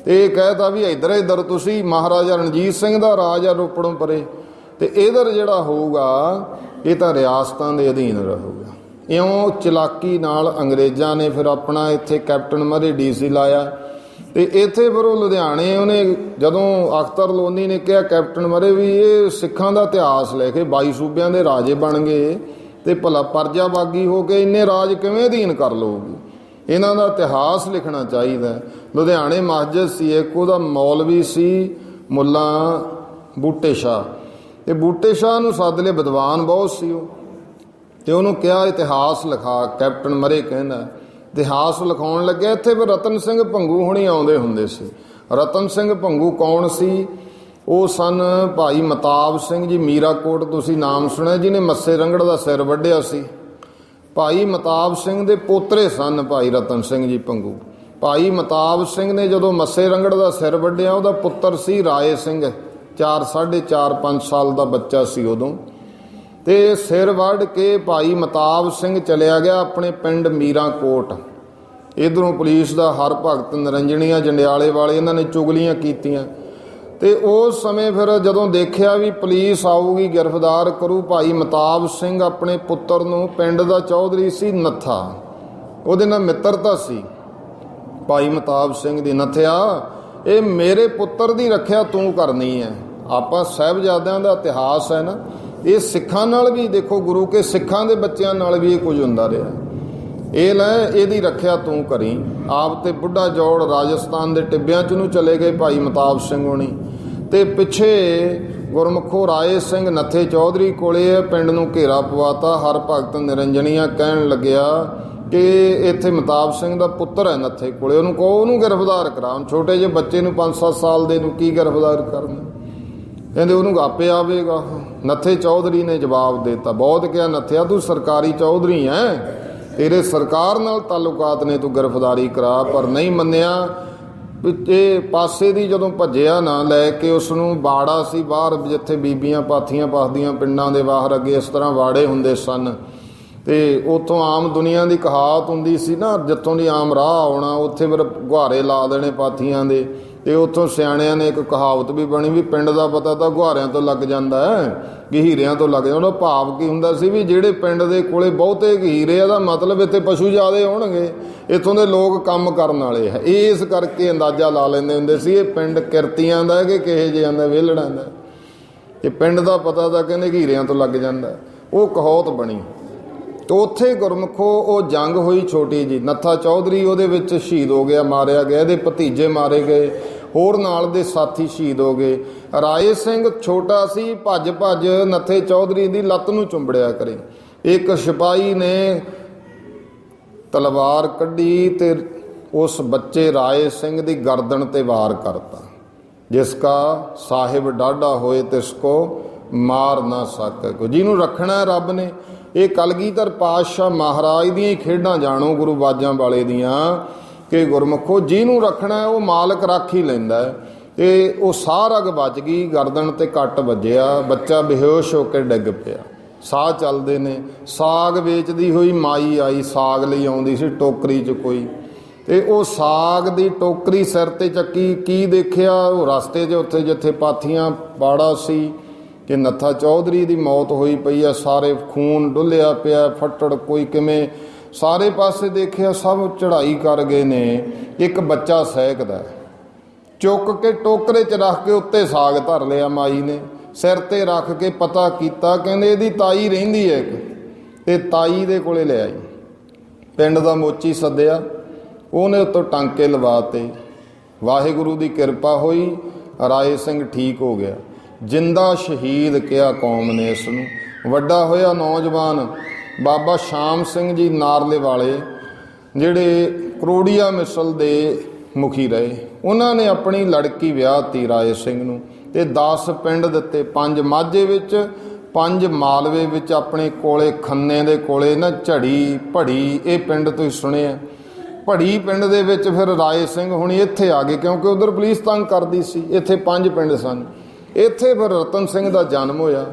ਤੇ ਇਹ ਕਹਿਤਾ ਵੀ ਇੱਧਰ ਤੁਸੀਂ, ਮਹਾਰਾਜਾ ਰਣਜੀਤ ਸਿੰਘ ਦਾ ਰਾਜ ਆ ਰੋਪੜੋਂ ਪਰੇ, ਤੇ ਇਧਰ ਜਿਹੜਾ ਹੋਊਗਾ ਇਹ ਤਾਂ ਰਿਆਸਤਾਂ ਦੇ ਅਧੀਨ ਰਹੂਗਾ। ਇਉਂ ਚਲਾਕੀ ਨਾਲ ਅੰਗਰੇਜ਼ਾਂ ਨੇ ਫਿਰ ਆਪਣਾ ਇੱਥੇ ਕੈਪਟਨ ਮਰੇ DC ਲਾਇਆ। ਤੇ ਇੱਥੇ ਫਿਰ ਉਹ ਲੁਧਿਆਣੇ, ਉਹਨੇ ਜਦੋਂ ਅਖਤਰ ਲੋਨੀ ਨੇ ਕਿਹਾ ਕੈਪਟਨ ਮਰੇ ਵੀ ਇਹ ਸਿੱਖਾਂ ਦਾ ਇਤਿਹਾਸ ਲੈ ਕੇ 22 ਸੂਬਿਆਂ ਦੇ ਰਾਜੇ ਬਣ ਗਏ, ਤੇ ਭਲਾ ਪਰਜਾ ਬਾਗੀ ਹੋ ਕੇ ਇੰਨੇ ਰਾਜ ਕਿਵੇਂ ਅਧੀਨ ਕਰ ਲਊਗੀ, ਇਹਨਾਂ ਦਾ ਇਤਿਹਾਸ ਲਿਖਣਾ ਚਾਹੀਦਾ। ਲੁਧਿਆਣੇ ਮਸਜਿਦ ਸੀ ਇੱਕ, ਉਹਦਾ ਮੌਲਵੀ ਸੀ ਮੁੱਲਾ ਬੂਟੇ ਸ਼ਾਹ, ਤੇ ਬੂਟੇ ਸ਼ਾਹ ਨੂੰ ਸੱਦ ਲਿਆ, ਵਿਦਵਾਨ ਬਹੁਤ ਸੀ ਉਹ, ਤੇ ਉਹਨੂੰ ਕਿਹਾ ਇਤਿਹਾਸ ਲਿਖਾ। ਕੈਪਟਨ ਮਰੇ ਕਹਿੰਦਾ ਇਤਿਹਾਸ ਲਿਖਾਉਣ ਲੱਗਿਆ। ਇੱਥੇ ਫਿਰ ਰਤਨ ਸਿੰਘ ਭੰਗੂ ਹੁਣੀ ਆਉਂਦੇ ਹੁੰਦੇ ਸੀ। ਰਤਨ ਸਿੰਘ ਭੰਗੂ ਕੌਣ ਸੀ? ਉਹ ਸਨ ਭਾਈ ਮਤਾਬ ਸਿੰਘ ਜੀ, ਮੀਰਾਕੋਟ ਤੁਸੀਂ ਨਾਮ ਸੁਣਿਆ, ਜਿਹਨੇ ਮੱਸੇ ਰੰਗੜ ਦਾ ਸਿਰ ਵੱਢਿਆ ਸੀ। ਭਾਈ ਮਤਾਬ ਸਿੰਘ ਦੇ ਪੋਤਰੇ ਸਨ ਭਾਈ ਰਤਨ ਸਿੰਘ ਜੀ ਭੰਗੂ। ਭਾਈ ਮਤਾਬ ਸਿੰਘ ਨੇ ਜਦੋਂ ਮੱਸੇ ਰੰਗੜ ਦਾ ਸਿਰ ਵੱਢਿਆ, ਉਹਦਾ ਪੁੱਤਰ ਸੀ ਰਾਏ ਸਿੰਘ, 4.5 ਸਾਲ ਦਾ ਬੱਚਾ ਸੀ ਉਦੋਂ। ਤੇ ਸਿਰ ਵੱਢ ਕੇ ਭਾਈ ਮਤਾਬ ਸਿੰਘ ਚਲਿਆ ਗਿਆ ਆਪਣੇ ਪਿੰਡ ਮੀਰਾਕੋਟ। ਇਧਰੋਂ ਪੁਲਿਸ ਦਾ ਹਰਭਗਤ, ਨਿਰੰਜਣੀਆਂ, ਜੰਡਿਆਲੇ ਵਾਲੇ, ਇਹਨਾਂ ਨੇ ਚੁਗਲੀਆਂ ਕੀਤੀਆਂ। ਤੇ ਉਸ ਸਮੇਂ ਫਿਰ ਜਦੋਂ ਦੇਖਿਆ ਵੀ ਪੁਲਿਸ ਆਊਗੀ ਗ੍ਰਿਫਤਾਰ ਕਰੂ, ਭਾਈ ਮਤਾਬ ਸਿੰਘ ਆਪਣੇ ਪੁੱਤਰ ਨੂੰ, ਪਿੰਡ ਦਾ ਚੌਧਰੀ ਸੀ ਨੱਥਾ, ਉਹਦੇ ਨਾਲ ਮਿੱਤਰਤਾ ਸੀ ਭਾਈ ਮਤਾਬ ਸਿੰਘ ਦੀ। ਨੱਥਿਆ, ਇਹ ਮੇਰੇ ਪੁੱਤਰ ਦੀ ਰੱਖਿਆ ਤੂੰ ਕਰਨੀ ਹੈ। ਆਪਾਂ ਸਾਹਿਬਜ਼ਾਦਿਆਂ ਦਾ ਇਤਿਹਾਸ ਹੈ ਨਾ, ਇਹ ਸਿੱਖਾਂ ਨਾਲ ਵੀ ਦੇਖੋ, ਗੁਰੂ ਕੇ ਸਿੱਖਾਂ ਦੇ ਬੱਚਿਆਂ ਨਾਲ ਵੀ ਇਹ ਕੁਝ ਹੁੰਦਾ ਰਿਹਾ। ਇਹ ਲੈ, ਇਹਦੀ ਰੱਖਿਆ ਤੂੰ ਕਰੀ। ਆਪ ਤੇ ਬੁੱਢਾ ਜੋੜ ਰਾਜਸਥਾਨ ਦੇ ਟਿੱਬਿਆਂ 'ਚ ਨੂੰ ਚਲੇ ਗਏ ਭਾਈ ਮਤਾਬ ਸਿੰਘ ਹੋਣੀ, ਤੇ ਪਿੱਛੇ ਗੁਰਮੁਖੋ ਰਾਏ ਸਿੰਘ ਨੱਥੇ ਚੌਧਰੀ ਕੋਲੇ ਪਿੰਡ ਨੂੰ ਘੇਰਾ ਪਵਾਤਾ। ਹਰਭਗਤ ਨਿਰੰਜਣੀਆਂ ਕਹਿਣ ਲੱਗਿਆ ਕਿ ਇੱਥੇ ਮਤਾਬ ਸਿੰਘ ਦਾ ਪੁੱਤਰ ਹੈ ਨੱਥੇ ਕੋਲੇ, ਉਹਨੂੰ ਕਹੋ ਉਹਨੂੰ ਗ੍ਰਿਫਤਾਰ ਕਰਾ। ਛੋਟੇ ਜਿਹੇ ਬੱਚੇ ਨੂੰ 5-7 ਸਾਲ ਦੇ ਨੂੰ ਕੀ ਗ੍ਰਿਫਤਾਰ ਕਰਨਾ? ਕਹਿੰਦੇ ਉਹਨੂੰ ਆਪੇ ਆਵੇਗਾ। ਨੱਥੇ ਚੌਧਰੀ ਨੇ ਜਵਾਬ ਦੇ ਦਿੱਤਾ, ਬਹੁਤ ਕਿਹਾ ਨੱਥਿਆ ਤੂੰ ਸਰਕਾਰੀ ਚੌਧਰੀ ਹੈ, ਤੇਰੇ ਸਰਕਾਰ ਨਾਲ ਤਾਲੁਕਾਤ ਨੇ, ਤੂੰ ਗ੍ਰਿਫਤਾਰੀ ਕਰਾ। ਪਰ ਨਹੀਂ ਮੰਨਿਆ। ਇਹ ਪਾਸੇ ਦੀ ਜਦੋਂ ਭੱਜਿਆ ਨਾ ਲੈ ਕੇ, ਉਸ ਨੂੰ ਬਾੜਾ ਸੀ ਬਾਹਰ, ਜਿੱਥੇ ਬੀਬੀਆਂ ਪਾਥੀਆਂ ਪਾਸਦੀਆਂ ਪਿੰਡਾਂ ਦੇ ਬਾਹਰ, ਅੱਗੇ ਇਸ ਤਰ੍ਹਾਂ ਬਾੜੇ ਹੁੰਦੇ ਸਨ, ਤੇ ਉੱਥੋਂ ਆਮ ਦੁਨੀਆ ਦੀ ਕਹਾਵਤ ਹੁੰਦੀ ਸੀ ਨਾ, ਜਿੱਥੋਂ ਦੀ ਆਮ ਰਾਹ ਆਉਣਾ ਉੱਥੇ ਫਿਰ ਗੁਹਾਰੇ ਲਾ ਦੇਣੇ ਪਾਥੀਆਂ ਦੇ। ਤੇ ਉੱਥੋਂ ਸਿਆਣਿਆਂ ਨੇ ਇੱਕ ਕਹਾਵਤ ਵੀ ਬਣੀ ਵੀ ਪਿੰਡ ਦਾ ਪਤਾ ਤਾਂ ਗੁਹਾਰਿਆਂ ਤੋਂ ਲੱਗ ਜਾਂਦਾ ਹੈ, ਗਹੀਰਿਆਂ ਤੋਂ ਲੱਗ ਜਾਂਦਾ। ਉਹਦਾ ਭਾਵ ਕੀ ਹੁੰਦਾ ਸੀ ਵੀ ਜਿਹੜੇ ਪਿੰਡ ਦੇ ਕੋਲੇ ਬਹੁਤੇ ਗਹੀਰੇ ਆ, ਦਾ ਮਤਲਬ ਇੱਥੇ ਪਸ਼ੂ ਜ਼ਿਆਦੇ ਹੋਣਗੇ, ਇੱਥੋਂ ਦੇ ਲੋਕ ਕੰਮ ਕਰਨ ਵਾਲੇ ਹੈ। ਇਸ ਕਰਕੇ ਅੰਦਾਜ਼ਾ ਲਾ ਲੈਂਦੇ ਹੁੰਦੇ ਸੀ ਇਹ ਪਿੰਡ ਕਿਰਤੀਆਂ ਦਾ ਕਿ ਕਿਹੇ ਜਿਹਿਆਂ ਦਾ, ਵਿਹਲੜਾਂ ਦਾ। ਇਹ ਪਿੰਡ ਦਾ ਪਤਾ ਤਾਂ ਕਹਿੰਦੇ ਗਹੀਰਿਆਂ ਤੋਂ ਲੱਗ ਜਾਂਦਾ, ਉਹ ਕਹਾਵਤ ਬਣੀ। ਤੇ ਉੱਥੇ ਗੁਰਮੁਖੋ ਉਹ ਜੰਗ ਹੋਈ ਛੋਟੀ ਜੀ, ਨੱਥਾ ਚੌਧਰੀ ਉਹਦੇ ਵਿੱਚ ਸ਼ਹੀਦ ਹੋ ਗਿਆ, ਮਾਰਿਆ ਗਿਆ, ਇਹਦੇ ਭਤੀਜੇ ਮਾਰੇ ਗਏ, ਹੋਰ ਨਾਲ ਦੇ ਸਾਥੀ ਸ਼ਹੀਦ ਹੋ ਗਏ। ਰਾਏ ਸਿੰਘ ਛੋਟਾ ਸੀ, ਭੱਜ ਭੱਜ ਨੱਥੇ ਚੌਧਰੀ ਦੀ ਲੱਤ ਨੂੰ ਚੁੰਬੜਿਆ ਕਰੇ। ਇੱਕ ਸਿਪਾਹੀ ਨੇ ਤਲਵਾਰ ਕੱਢੀ ਤੇ ਉਸ ਬੱਚੇ ਰਾਏ ਸਿੰਘ ਦੀ ਗਰਦਨ ਤੇ ਵਾਰ ਕਰਤਾ। ਜਿਸ ਕਾ ਸਾਹਿਬ ਡਾਢਾ ਹੋਏ ਤਿਸ ਕੋ ਮਾਰ ਨਾ ਸਕੈ ਕੋ। ਜਿਹਨੂੰ ਰੱਖਣਾ ਰੱਬ ਨੇ। ਇਹ ਕਲਗੀਧਰ ਪਾਤਸ਼ਾਹ ਮਹਾਰਾਜ ਦੀਆਂ ਹੀ ਖੇਡਾਂ ਜਾਣੋ, ਗੁਰੂ ਬਾਜਾਂ ਵਾਲੇ ਦੀਆਂ, ਕਿ ਗੁਰਮੁਖੋ ਜਿਹਨੂੰ ਰੱਖਣਾ ਉਹ ਮਾਲਕ ਰੱਖ ਹੀ ਲੈਂਦਾ। ਤੇ ਉਹ ਸਾਹ ਰਗ ਬਚ ਗਈ, ਗਰਦਨ ਤੇ ਕੱਟ ਵੱਜਿਆ, ਬੱਚਾ ਬੇਹੋਸ਼ ਹੋ ਕੇ ਡਿੱਗ ਪਿਆ। ਸਾਹ ਚੱਲਦੇ ਨੇ। ਸਾਗ ਵੇਚਦੀ ਹੋਈ ਮਾਈ ਆਈ, ਸਾਗ ਲਈ ਆਉਂਦੀ ਸੀ ਟੋਕਰੀ 'ਚ ਕੋਈ, ਤੇ ਉਹ ਸਾਗ ਦੀ ਟੋਕਰੀ ਸਿਰ ਤੇ ਚੱਕੀ। ਕੀ ਦੇਖਿਆ ਉਹ ਰਸਤੇ 'ਚ, ਉੱਥੇ ਜਿੱਥੇ ਪਾਥੀਆਂ ਬਾੜਾ ਸੀ ਕਿ ਨੱਥਾ ਚੌਧਰੀ ਦੀ ਮੌਤ ਹੋਈ ਪਈ ਆ, ਸਾਰੇ ਖੂਨ ਡੁੱਲਿਆ ਪਿਆ, ਫੱਟੜ ਕੋਈ ਕਿਵੇਂ, ਸਾਰੇ ਪਾਸੇ ਦੇਖਿਆ, ਸਭ ਚੜ੍ਹਾਈ ਕਰ ਗਏ ਨੇ। ਇੱਕ ਬੱਚਾ ਸਹਿਕਦਾ, ਚੁੱਕ ਕੇ ਟੋਕਰੇ 'ਚ ਰੱਖ ਕੇ ਉੱਤੇ ਸਾਗ ਧਰ ਲਿਆ ਮਾਈ ਨੇ, ਸਿਰ ਤੇ ਰੱਖ ਕੇ ਪਤਾ ਕੀਤਾ, ਕਹਿੰਦੇ ਇਹਦੀ ਤਾਈ ਰਹਿੰਦੀ ਹੈ ਇੱਕ, ਤੇ ਤਾਈ ਦੇ ਕੋਲੇ ਲੈ ਆਈ। ਪਿੰਡ ਦਾ ਮੋਚੀ ਸੱਦਿਆ, ਉਹਨੇ ਉੱਤੋਂ ਟਾਂਕੇ ਲਵਾਤੇ। ਵਾਹਿਗੁਰੂ ਦੀ ਕਿਰਪਾ ਹੋਈ, ਰਾਏ ਸਿੰਘ ਠੀਕ ਹੋ ਗਿਆ। ਜਿੰਦਾ ਸ਼ਹੀਦ ਕਿਹਾ ਕੌਮ ਨੇ ਇਸ ਨੂੰ। ਵੱਡਾ ਹੋਇਆ ਨੌਜਵਾਨ ਬਾਬਾ ਸ਼ਾਮ ਸਿੰਘ ਜੀ ਨਾਰਲੇ ਵਾਲੇ, ਜਿਹੜੇ ਕਰੋੜੀਆ ਮਿਸਲ ਦੇ ਮੁਖੀ ਰਹੇ, ਉਹਨਾਂ ਨੇ ਆਪਣੀ ਲੜਕੀ ਵਿਆਹਤੀ ਰਾਏ ਸਿੰਘ ਨੂੰ ਤੇ 10 ਪਿੰਡ ਦਿੱਤੇ, 5 ਮਾਝੇ ਵਿੱਚ, 5 ਮਾਲਵੇ ਵਿੱਚ, ਆਪਣੇ ਕੋਲੇ ਖੰਨੇ ਦੇ ਕੋਲੇ ਨਾ ਝੜੀ ਭੜੀ, ਇਹ ਪਿੰਡ ਤੁਸੀਂ ਸੁਣਿਆ। ਭੜੀ ਪਿੰਡ ਦੇ ਵਿੱਚ ਫਿਰ ਰਾਏ ਸਿੰਘ ਹੁਣੀ ਇੱਥੇ ਆ ਗਏ, ਕਿਉਂਕਿ ਉਧਰ ਪੁਲਿਸ ਤੰਗ ਕਰਦੀ ਸੀ। ਇੱਥੇ 5 ਪਿੰਡ ਸਨ। ਇੱਥੇ ਫਿਰ ਰਤਨ ਸਿੰਘ ਦਾ ਜਨਮ ਹੋਇਆ।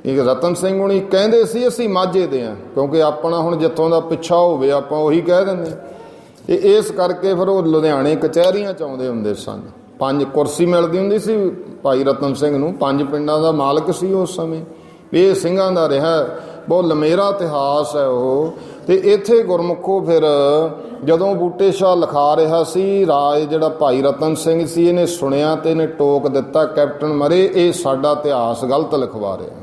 ਇੱਕ ਰਤਨ ਸਿੰਘ ਹੁਣੀ ਕਹਿੰਦੇ ਸੀ ਅਸੀਂ ਮਾਝੇ ਦੇ ਹਾਂ, ਕਿਉਂਕਿ ਆਪਣਾ ਹੁਣ ਜਿੱਥੋਂ ਦਾ ਪਿੱਛਾ ਹੋਵੇ ਆਪਾਂ ਉਹੀ ਕਹਿ ਦਿੰਦੇ। ਤੇ ਇਸ ਕਰਕੇ ਫਿਰ ਉਹ ਲੁਧਿਆਣੇ ਕਚਹਿਰੀਆਂ 'ਚ ਆਉਂਦੇ ਹੁੰਦੇ ਸਨ। 5 ਕੁਰਸੀ ਮਿਲਦੀ ਹੁੰਦੀ ਸੀ ਭਾਈ ਰਤਨ ਸਿੰਘ ਨੂੰ, 5 ਪਿੰਡਾਂ ਦਾ ਮਾਲਕ ਸੀ ਉਸ ਸਮੇਂ। ਇਹ ਸਿੰਘਾਂ ਦਾ ਰਿਹਾ ਬਹੁਤ ਲੰਮੇਰਾ ਇਤਿਹਾਸ ਹੈ ਉਹ। ਤੇ ਇੱਥੇ ਗੁਰਮੁਖੋ ਫਿਰ ਜਦੋਂ ਬੂਟੇ ਸ਼ਾਹ ਲਿਖਾ ਰਿਹਾ ਸੀ, ਰਾਏ ਜਿਹੜਾ ਭਾਈ ਰਤਨ ਸਿੰਘ ਸੀ ਇਹਨੇ ਸੁਣਿਆ ਤੇ ਇਹਨੇ ਟੋਕ ਦਿੱਤਾ, ਕੈਪਟਨ ਮਰੇ ਇਹ ਸਾਡਾ ਇਤਿਹਾਸ ਗਲਤ ਲਿਖਵਾ ਰਿਹਾ।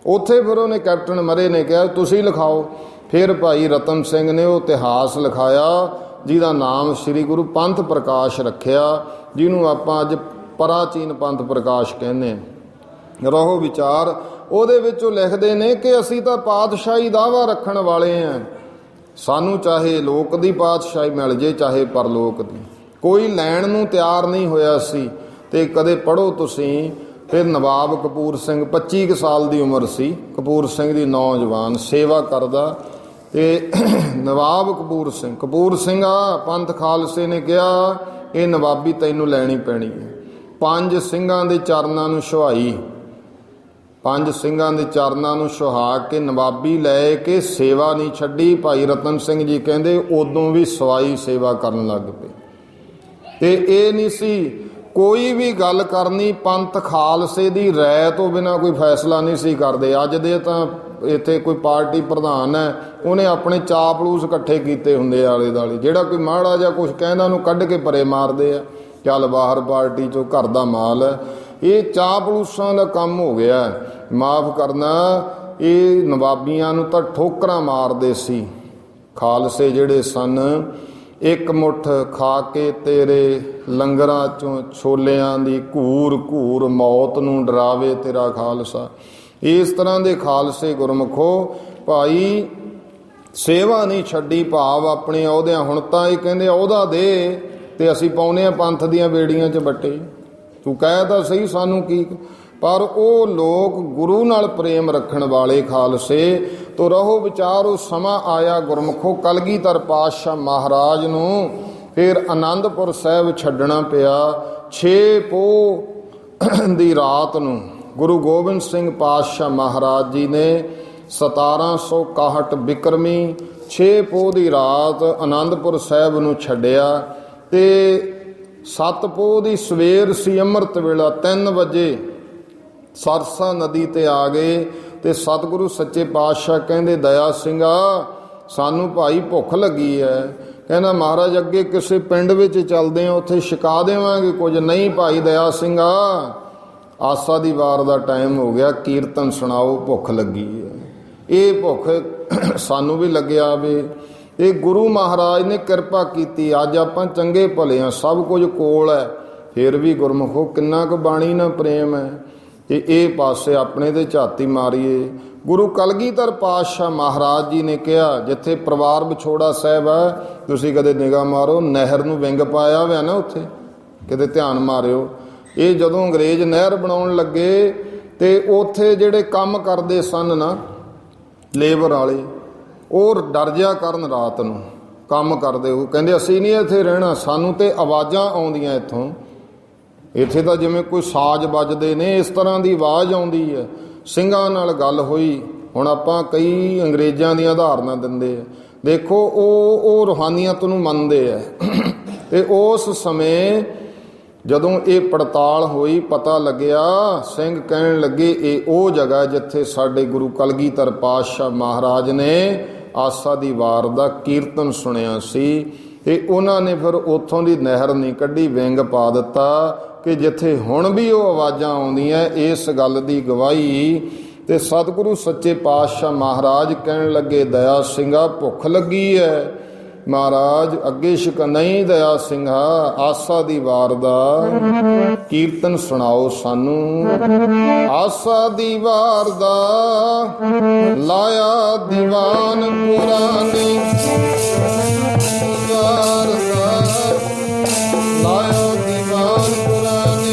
ਉੱਥੇ ਫਿਰ ਉਹਨੇ ਕੈਪਟਨ ਮਰੇ ਨੇ ਕਿਹਾ ਤੁਸੀਂ ਲਿਖਾਓ। ਫਿਰ ਭਾਈ ਰਤਨ ਸਿੰਘ ਨੇ ਉਹ ਇਤਿਹਾਸ ਲਿਖਾਇਆ, ਜਿਹਦਾ ਨਾਮ ਸ੍ਰੀ ਗੁਰੂ ਪੰਥ ਪ੍ਰਕਾਸ਼ ਰੱਖਿਆ, ਜਿਹਨੂੰ ਆਪਾਂ ਅੱਜ ਪ੍ਰਾਚੀਨ ਪੰਥ ਪ੍ਰਕਾਸ਼ ਕਹਿੰਦੇ ਹਾਂ। ਰਹੋ ਵਿਚਾਰ ਉਹਦੇ ਵਿੱਚ ਉਹ ਲਿਖਦੇ ਨੇ ਕਿ ਅਸੀਂ ਤਾਂ ਪਾਤਸ਼ਾਹੀ ਦਾਅਵਾ ਰੱਖਣ ਵਾਲੇ ਹਾਂ, ਸਾਨੂੰ ਚਾਹੇ ਲੋਕ ਦੀ ਪਾਤਸ਼ਾਹੀ ਮਿਲ ਜੇ ਚਾਹੇ ਪਰਲੋਕ ਦੀ, ਕੋਈ ਲੈਣ ਨੂੰ ਤਿਆਰ ਨਹੀਂ ਹੋਇਆ ਸੀ। ਤੇ ਕਦੇ ਪੜ੍ਹੋ ਤੁਸੀਂ। ਫਿਰ ਨਵਾਬ ਕਪੂਰ ਸਿੰਘ 25 ਕੁ ਸਾਲ ਦੀ ਉਮਰ ਸੀ ਕਪੂਰ ਸਿੰਘ ਦੀ, ਨੌਜਵਾਨ ਸੇਵਾ ਕਰਦਾ। ਤੇ ਨਵਾਬ ਕਪੂਰ ਸਿੰਘ ਆ ਪੰਥ ਖਾਲਸੇ ਨੇ ਕਿਹਾ ਇਹ ਨਵਾਬੀ ਤੈਨੂੰ ਲੈਣੀ ਪੈਣੀ ਹੈ। 5 ਸਿੰਘਾਂ ਦੇ ਚਰਨਾਂ ਨੂੰ ਛੁਹਾਈ, 5 ਸਿੰਘਾਂ ਦੇ ਚਰਨਾਂ ਨੂੰ ਛੁਹਾ ਕੇ ਨਵਾਬੀ ਲੈ ਕੇ ਸੇਵਾ ਨਹੀਂ ਛੱਡੀ। ਭਾਈ ਰਤਨ ਸਿੰਘ ਜੀ ਕਹਿੰਦੇ ਉਦੋਂ ਵੀ ਸਵਾਈ ਸੇਵਾ ਕਰਨ ਲੱਗ ਪਏ। ਤੇ ਇਹ ਨਹੀਂ ਸੀ ਕੋਈ ਵੀ ਗੱਲ ਕਰਨੀ ਪੰਥ ਖਾਲਸੇ ਦੀ ਰਾਏ ਤੋਂ ਬਿਨਾਂ ਕੋਈ ਫੈਸਲਾ ਨਹੀਂ ਸੀ ਕਰਦੇ। ਅੱਜ ਦੇ ਤਾਂ ਇੱਥੇ ਕੋਈ ਪਾਰਟੀ ਪ੍ਰਧਾਨ ਹੈ, ਉਹਨੇ ਆਪਣੇ ਚਾਪਲੂਸ ਇਕੱਠੇ ਕੀਤੇ ਹੁੰਦੇ ਆਲੇ ਦੁਆਲੇ, ਜਿਹੜਾ ਕੋਈ ਮਾੜਾ ਜਿਹਾ ਕੁਛ ਕਹਿੰਦਾ ਉਹਨੂੰ ਕੱਢ ਕੇ ਪਰੇ ਮਾਰਦੇ ਆ, ਚੱਲ ਬਾਹਰ ਪਾਰਟੀ 'ਚੋਂ ਘਰ ਦਾ ਮਾਲ ਹੈ। ਇਹ ਚਾਪਲੂਸਾਂ ਦਾ ਕੰਮ ਹੋ ਗਿਆ। ਮਾਫ ਕਰਨਾ, ਇਹ ਨਵਾਬੀਆਂ ਨੂੰ ਤਾਂ ਠੋਕਰਾਂ ਮਾਰਦੇ ਸੀ। ਖਾਲਸੇ ਜਿਹੜੇ ਸਨ, ਇੱਕ ਮੁੱਠ ਖਾ ਕੇ ਤੇਰੇ ਲੰਗਰਾਂ 'ਚੋਂ ਛੋਲਿਆਂ ਦੀ ਘੂਰ ਘੂਰ ਮੌਤ ਨੂੰ ਡਰਾਵੇ ਤੇਰਾ ਖਾਲਸਾ। ਇਸ ਤਰ੍ਹਾਂ ਦੇ ਖਾਲਸੇ ਗੁਰਮੁਖੋ ਭਾਈ ਸੇਵਾ ਨਹੀਂ ਛੱਡੀ, ਭਾਵ ਆਪਣੇ ਅਹੁਦਿਆਂ। ਹੁਣ ਤਾਂ ਇਹ ਕਹਿੰਦੇ ਅਹੁਦਾ ਦੇ ਤੇ ਅਸੀਂ ਪਾਉਂਦੇ ਹਾਂ ਪੰਥ ਦੀਆਂ ਬੇੜੀਆਂ 'ਚ ਬੱਟੇ, ਤੂੰ ਕਹਿ ਤਾਂ ਸਹੀ ਸਾਨੂੰ ਕੀ। ਪਰ ਉਹ ਲੋਕ ਗੁਰੂ ਨਾਲ ਪ੍ਰੇਮ ਰੱਖਣ ਵਾਲੇ ਖਾਲਸੇ ਤੋਂ ਰਹੋ ਵਿਚਾਰ। ਉਹ ਸਮਾਂ ਆਇਆ ਗੁਰਮੁਖੋ ਕਲਗੀਧਰ ਪਾਤਸ਼ਾਹ ਮਹਾਰਾਜ ਨੂੰ ਫਿਰ ਆਨੰਦਪੁਰ ਸਾਹਿਬ ਛੱਡਣਾ ਪਿਆ। 6 ਪੋਹ ਦੀ ਰਾਤ ਨੂੰ ਗੁਰੂ ਗੋਬਿੰਦ ਸਿੰਘ ਪਾਤਸ਼ਾਹ ਮਹਾਰਾਜ ਜੀ ਨੇ 1761 ਬਿਕਰਮੀ 6 ਪੋਹ ਦੀ ਰਾਤ ਆਨੰਦਪੁਰ ਸਾਹਿਬ ਨੂੰ ਛੱਡਿਆ। ਤੇ 7 ਪੋਹ ਦੀ ਸਵੇਰ ਸੀ, ਅੰਮ੍ਰਿਤ ਵੇਲਾ 3 ਵਜੇ ਸਰਸਾ ਨਦੀ ਤੇ ਆ ਗਏ। ਤੇ ਸਤਿਗੁਰੂ ਸੱਚੇ ਪਾਤਸ਼ਾਹ ਕਹਿੰਦੇ ਦਇਆ ਸਿੰਘਾ ਸਾਨੂੰ ਭਾਈ ਭੁੱਖ ਲੱਗੀ ਹੈ। ਕਹਿੰਦਾ ਮਹਾਰਾਜ ਅੱਗੇ ਕਿਸੇ ਪਿੰਡ ਵਿੱਚ ਚੱਲਦੇ ਹਾਂ, ਉੱਥੇ ਛਕਾ ਦੇਵਾਂਗੇ ਕੁਝ। ਨਹੀਂ ਭਾਈ ਦਇਆ ਸਿੰਘਾ, ਆਸਾ ਦੀ ਵਾਰ ਦਾ ਟਾਈਮ ਹੋ ਗਿਆ, ਕੀਰਤਨ ਸੁਣਾਓ, ਭੁੱਖ ਲੱਗੀ ਹੈ। ਇਹ ਭੁੱਖ ਸਾਨੂੰ ਵੀ ਲੱਗਿਆ ਵੇ। ਇਹ ਗੁਰੂ ਮਹਾਰਾਜ ਨੇ ਕਿਰਪਾ ਕੀਤੀ, ਅੱਜ ਆਪਾਂ ਚੰਗੇ ਭਲੇ ਹਾਂ, ਸਭ ਕੁਝ ਕੋਲ ਹੈ, ਫਿਰ ਵੀ ਗੁਰਮੁਖੋ ਕਿੰਨਾ ਕੁ ਬਾਣੀ ਨਾਲ ਪ੍ਰੇਮ ਹੈ। ਤੇ ਇਹ ਪਾਸੇ ਆਪਣੇ ਤੇ ਝਾਤੀ ਮਾਰੀਏ। ਗੁਰੂ ਕਲਗੀਧਰ ਪਾਤਸ਼ਾਹ ਮਹਾਰਾਜ ਜੀ ਨੇ ਕਿਹਾ, ਜਿੱਥੇ ਪਰਿਵਾਰ ਵਿਛੋੜਾ ਸਾਹਿਬ ਹੈ, ਤੁਸੀਂ ਕਦੇ ਨਿਗਾਹ ਮਾਰੋ, ਨਹਿਰ ਨੂੰ ਵਿੰਗ ਪਾਇਆ ਹੋਇਆ ਨਾ, ਉੱਥੇ ਕਿਤੇ ਧਿਆਨ ਮਾਰਿਓ। ਇਹ ਜਦੋਂ ਅੰਗਰੇਜ਼ ਨਹਿਰ ਬਣਾਉਣ ਲੱਗੇ ਤੇ ਉੱਥੇ ਜਿਹੜੇ ਕੰਮ ਕਰਦੇ ਸਨ ਨਾ ਲੇਬਰ ਵਾਲੇ, ਉਹ ਡਰ ਜਿਆ ਕਰਨ ਰਾਤ ਨੂੰ ਕੰਮ ਕਰਦੇ। ਉਹ ਕਹਿੰਦੇ ਅਸੀਂ ਨਹੀਂ ਇੱਥੇ ਰਹਿਣਾ, ਸਾਨੂੰ ਤੇ ਆਵਾਜ਼ਾਂ ਆਉਂਦੀਆਂ ਇੱਥੋਂ। ਇੱਥੇ ਤਾਂ ਜਿਵੇਂ ਕੋਈ ਸਾਜ਼ ਵੱਜਦੇ ਨੇ, ਇਸ ਤਰ੍ਹਾਂ ਦੀ ਆਵਾਜ਼ ਆਉਂਦੀ ਹੈ। ਸਿੰਘਾਂ ਨਾਲ ਗੱਲ ਹੋਈ। ਹੁਣ ਆਪਾਂ ਕਈ ਅੰਗਰੇਜ਼ਾਂ ਦੀਆਂ ਉਦਾਹਰਨਾਂ ਦਿੰਦੇ ਆ, ਦੇਖੋ ਉਹ ਰੂਹਾਨੀਅਤ ਨੂੰ ਮੰਨਦੇ ਆ। ਤੇ ਉਸ ਸਮੇਂ ਜਦੋਂ ਇਹ ਪੜਤਾਲ ਹੋਈ, ਪਤਾ ਲੱਗਿਆ, ਸਿੰਘ ਕਹਿਣ ਲੱਗੇ ਇਹ ਉਹ ਜਗ੍ਹਾ ਜਿੱਥੇ ਸਾਡੇ ਗੁਰੂ ਕਲਗੀਧਰ ਪਾਤਸ਼ਾਹ ਮਹਾਰਾਜ ਨੇ ਆਸਾ ਦੀ ਵਾਰ ਦਾ ਕੀਰਤਨ ਸੁਣਿਆ ਸੀ। ਤੇ ਉਹਨਾਂ ਨੇ ਫਿਰ ਉੱਥੋਂ ਦੀ ਨਹਿਰ ਨਹੀਂ ਕੱਢੀ, ਵਿੰਗ ਪਾ ਦਿੱਤਾ ਕਿ ਜਿੱਥੇ ਹੁਣ ਵੀ ਉਹ ਆਵਾਜ਼ਾਂ ਆਉਂਦੀਆਂ, ਇਸ ਗੱਲ ਦੀ ਗਵਾਹੀ। ਤੇ ਸਤਿਗੁਰੂ ਸੱਚੇ ਪਾਤਸ਼ਾਹ ਮਹਾਰਾਜ ਕਹਿਣ ਲੱਗੇ ਦਇਆ ਸਿੰਘਾ ਭੁੱਖ ਲੱਗੀ ਹੈ। महाराज अगे शिकनई दया सिंहा आसा दी वार दा कीर्तन सुनाओ सानू। आसा दी वार दा लाया दीवान पुराने, वार दा लाया दीवान पुराने।